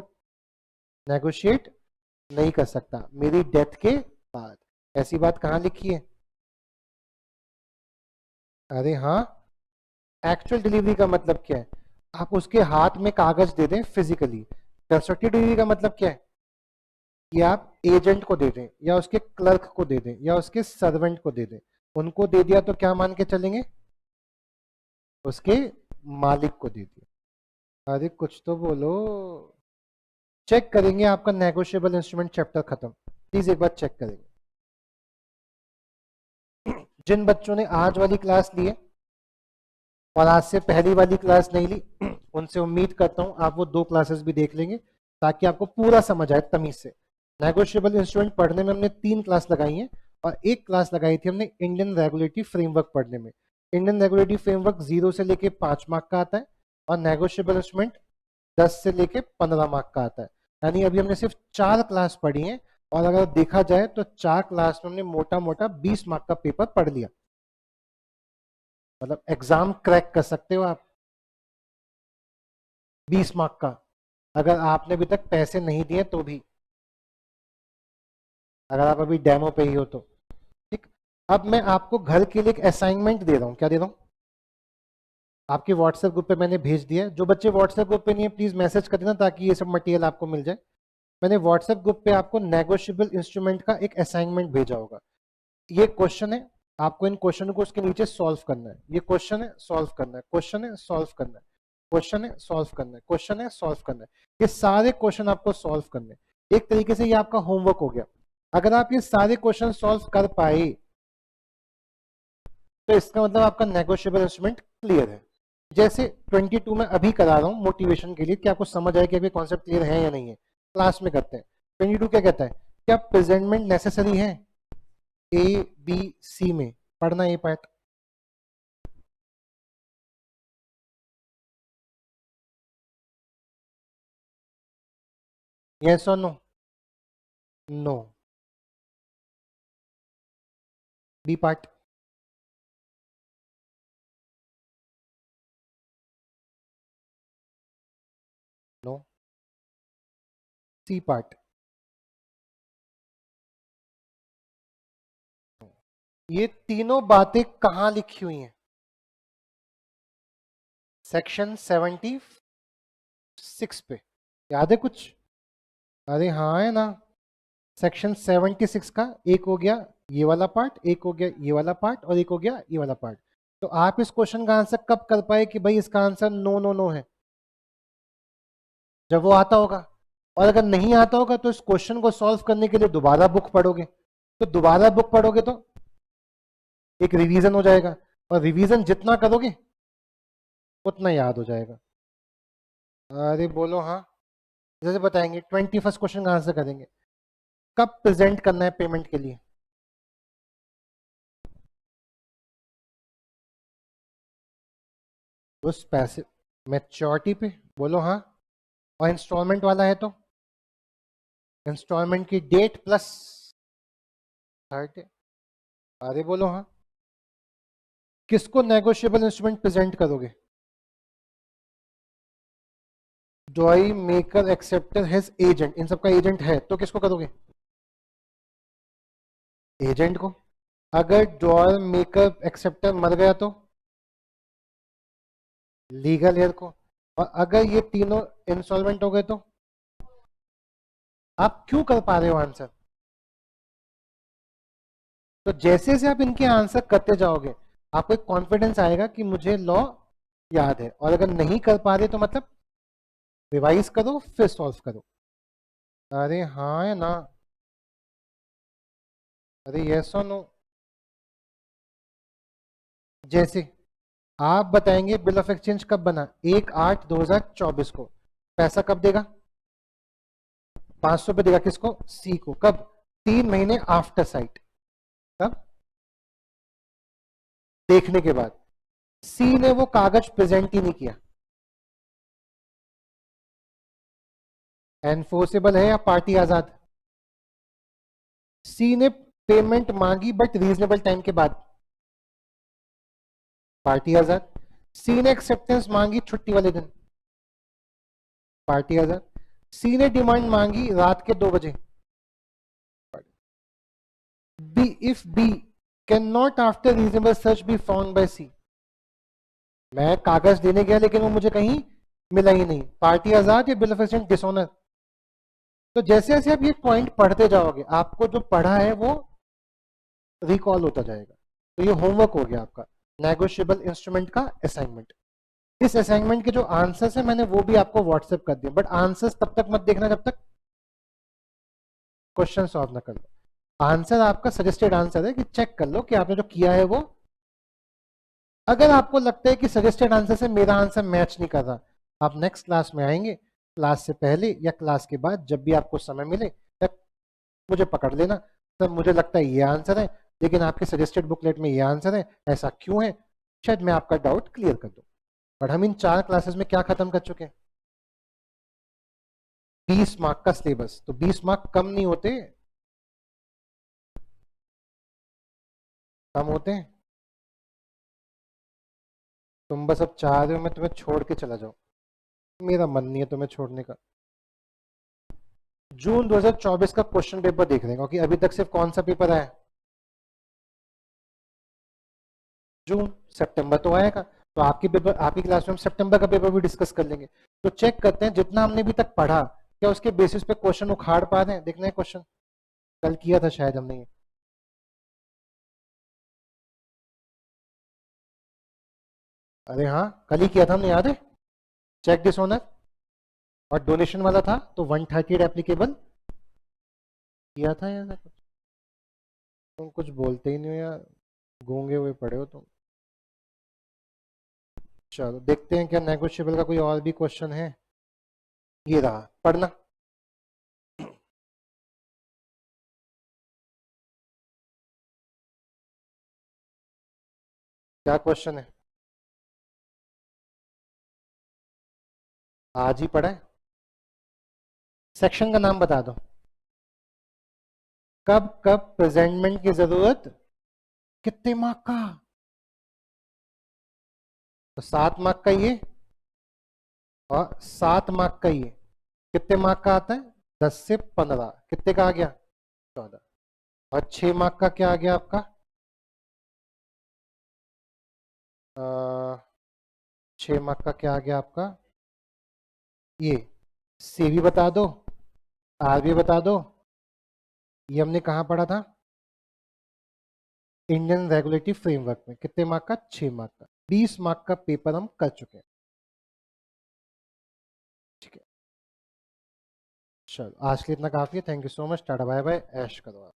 नेगोशिएट नहीं कर सकता मेरी डेथ के बाद। ऐसी बात कहाँ लिखी है? अरे हाँ, एक्चुअल डिलीवरी का मतलब क्या है? आप उसके हाथ में कागज दे दें फिजिकली। कंस्ट्रक्टिव डिलीवरी का मतलब क्या है? कि आप एजेंट को दे दें या उसके क्लर्क को दे दें या उसके सर्वेंट को दे दें। उनको दे दिया तो क्या मान के चलेंगे? उसके मालिक को दे दिया। अरे कुछ तो बोलो। चेक करेंगे आपका नेगोशिएबल इंस्ट्रूमेंट चैप्टर खत्म, प्लीज एक बार चेक करेंगे। जिन बच्चों ने आज वाली क्लास ली है और आज से पहली वाली क्लास नहीं ली उनसे उम्मीद करता हूं आप वो 2 क्लासेस भी देख लेंगे ताकि आपको पूरा समझ आए तमीज से। नेगोशिएबल इंस्ट्रूमेंट पढ़ने में हमने 3 क्लास लगाई हैं और 1 क्लास लगाई थी हमने इंडियन रेगुलेटरी फ्रेमवर्क पढ़ने में। इंडियन रेगुलेटरी फ्रेमवर्क 0 से लेके 5 मार्क का आता है और नेगोशिएबल इंस्ट्रूमेंट 10 से लेके 15 मार्क का आता है। यानी अभी हमने सिर्फ 4 क्लास पढ़ी है और अगर देखा जाए तो 4 क्लास में हमने मोटा मोटा 20 मार्क का पेपर पढ़ लिया। मतलब एग्जाम क्रैक कर सकते हो आप 20 मार्क का, अगर आपने अभी तक पैसे नहीं दिए तो भी, अगर आप अभी डेमो पे ही हो तो। ठीक, अब मैं आपको घर के लिए एक असाइनमेंट दे रहा हूं। क्या दे रहा हूं? आपके व्हाट्सएप ग्रुप पे मैंने भेज दिया है। जो बच्चे व्हाट्सएप ग्रुप पे नहीं है प्लीज मैसेज कर देना ताकि ये सब मटेरियल आपको मिल जाए। मैंने व्हाट्सएप ग्रुप पे आपको नेगोशिएबल इंस्ट्रूमेंट का एक असाइनमेंट भेजा होगा। ये क्वेश्चन है, आपको इन क्वेश्चन को उसके नीचे सॉल्व करना है। ये क्वेश्चन है, सॉल्व करना है, क्वेश्चन है, सॉल्व करना है, क्वेश्चन है, सॉल्व करना है, क्वेश्चन है, सॉल्व करना है। ये सारे क्वेश्चन आपको सॉल्व करने हैं। एक तरीके से ये आपका होमवर्क हो गया। अगर आप ये सारे क्वेश्चन सॉल्व कर पाए तो इसका मतलब आपका नेगोशिएबल इंस्ट्रूमेंट क्लियर है। जैसे 22 में अभी करा रहा हूं मोटिवेशन के लिए कि आपको समझ आए कि अभी कॉन्सेप्ट क्लियर है या नहीं है। क्लास में करते हैं। 22 क्या कहता है? क्या प्रेजेंटमेंट नेसेसरी है ए बी सी में? पढ़ना ये पार्ट। यस और no? No. B part? No. C part? ये तीनों बातें कहां लिखी हुई हैं? सेक्शन 76 पे। याद है कुछ? अरे हाँ है ना। सेक्शन 76 का एक हो गया ये वाला पार्ट, एक हो गया ये वाला पार्ट और एक हो गया ये वाला पार्ट। तो आप इस क्वेश्चन का आंसर कब कर पाए कि भाई इसका आंसर नो नो नो है? जब वो आता होगा। और अगर नहीं आता होगा तो इस क्वेश्चन को सॉल्व करने के लिए दोबारा बुक पढ़ोगे। तो दोबारा बुक पढ़ोगे तो एक रिवीजन हो जाएगा और रिवीजन जितना करोगे उतना याद हो जाएगा। अरे बोलो हाँ। जैसे बताएंगे 21st क्वेश्चन का आंसर करेंगे। कब प्रेजेंट करना है पेमेंट के लिए? उस पैसे मैच्योरिटी पे। बोलो हाँ। और इंस्टॉलमेंट वाला है तो इंस्टॉलमेंट की डेट प्लस थर्ड डे। अरे बोलो हाँ। किसको नेगोशिएबल इंस्ट्रूमेंट प्रेजेंट करोगे? डॉई मेकर एक्सेप्टर हिज एजेंट, इन सबका एजेंट है तो किसको करोगे? एजेंट को। अगर डॉयर मेकर एक्सेप्टर मर गया तो लीगल हेयर को। और अगर ये तीनों इंस्टॉलमेंट हो गए तो आप क्यों कर पा रहे हो आंसर? तो जैसे जैसे आप इनके आंसर करते जाओगे आपको एक कॉन्फिडेंस आएगा कि मुझे लॉ याद है। और अगर नहीं कर पा रहे तो मतलब रिवाइज करो फिर सॉल्व करो। अरे हाँ है ना। अरे यस और नो? जैसे आप बताएंगे बिल ऑफ एक्सचेंज कब बना? 1/8/2024 को। पैसा कब देगा? 500 पे देगा। किसको? सी को। कब? 3 महीने आफ्टर साइट। कब? देखने के बाद। सी ने वो कागज प्रेजेंट ही नहीं किया। एनफोर्सेबल है या पार्टी आजाद? सी ने पेमेंट मांगी बट रीजनेबल टाइम के बाद। पार्टी आजाद। सी ने एक्सेप्टेंस मांगी छुट्टी वाले दिन, पार्टी 1000। सी ने डिमांड मांगी रात के 2 बजे। B, if B can not after reasonable search be found by C, मैं कागज देने गया लेकिन वो मुझे कहीं मिला ही नहीं, पार्टी आजाद या बिल ऑफ एक्सचेंज डिसऑनर। तो जैसे जैसे आप ये पॉइंट पढ़ते जाओगे आपको जो पढ़ा है वो रिकॉल होता जाएगा। तो ये होमवर्क हो गया आपका नेगोशिएबल इंस्ट्रूमेंट का असाइनमेंट। इस असाइनमेंट के जो आंसर्स है मैंने वो भी आपको व्हाट्सएप कर दिया, बट आंसर्स तब तक मत देखना जब तक क्वेश्चन सॉल्व ना कर लो। आंसर आपका सजेस्टेड आंसर है कि चेक कर लो कि आपने जो किया है वो, अगर आपको लगता है कि सजेस्टेड आंसर से मेरा आंसर मैच नहीं कर रहा, आप नेक्स्ट क्लास में आएंगे, क्लास से पहले या क्लास के बाद जब भी आपको समय मिले तब मुझे पकड़ लेना, तब मुझे लगता है ये आंसर है लेकिन आपके सजेस्टेड बुकलेट में ये आंसर है, ऐसा क्यों है, शायद मैं आपका डाउट क्लियर कर दूं। बट हम इन 4 क्लासेस में क्या खत्म कर चुके हैं, 20 मार्क का सिलेबस। तो 20 मार्क कम नहीं होते, कम होते हैं। तुम बस अब चाह रहे हो मैं तुम्हें छोड़ के चला जाऊं, मेरा मन नहीं है तुम्हें छोड़ने का। जून 2024 का क्वेश्चन पेपर देख लेंगे क्योंकि अभी तक सिर्फ कौन सा पेपर आया, जून। सितंबर तो आएगा, तो आपकी पेपर, आपकी क्लास में हम सितंबर का पेपर भी डिस्कस कर लेंगे। तो चेक करते हैं जितना हमने अभी तक पढ़ा क्या उसके बेसिस पे क्वेश्चन उखाड़ पा रहे हैं, देखना है क्वेश्चन कल किया था शायद हमने ये। अरे हाँ कल ही किया था हमने, याद है, चेक दिस ओनर, और डोनेशन वाला था तो 138 एप्लीकेबल किया था यार कुछ। तुम कुछ बोलते ही नहीं हो यार, गूंगे हुए पड़े हो तुम। चलो देखते हैं क्या नेगोशिएबल का कोई और भी क्वेश्चन है। ये रहा, पढ़ना। क्या क्वेश्चन है, आज ही पढ़ा है। सेक्शन का नाम बता दो। कब कब प्रेजेंटमेंट की जरूरत, कितने मार्क का, तो 7 मार्क का ये और 7 मार्क का ये, कितने मार्क का आता है, 10 से 15, कितने का आ गया, 14। और 6 मार्क का क्या आ गया आपका, 6 मार्क का क्या आ गया आपका, ये सी भी बता दो, आर भी बता दो। ये हमने कहाँ पढ़ा था, इंडियन रेगुलेटरी फ्रेमवर्क में, कितने मार्क का, 6 मार्क का। 20 मार्क का पेपर हम कर चुके हैं। ठीक है, चलो आज के लिए इतना काफी है। Thank you so much, tata bye bye, ऐश करो आप।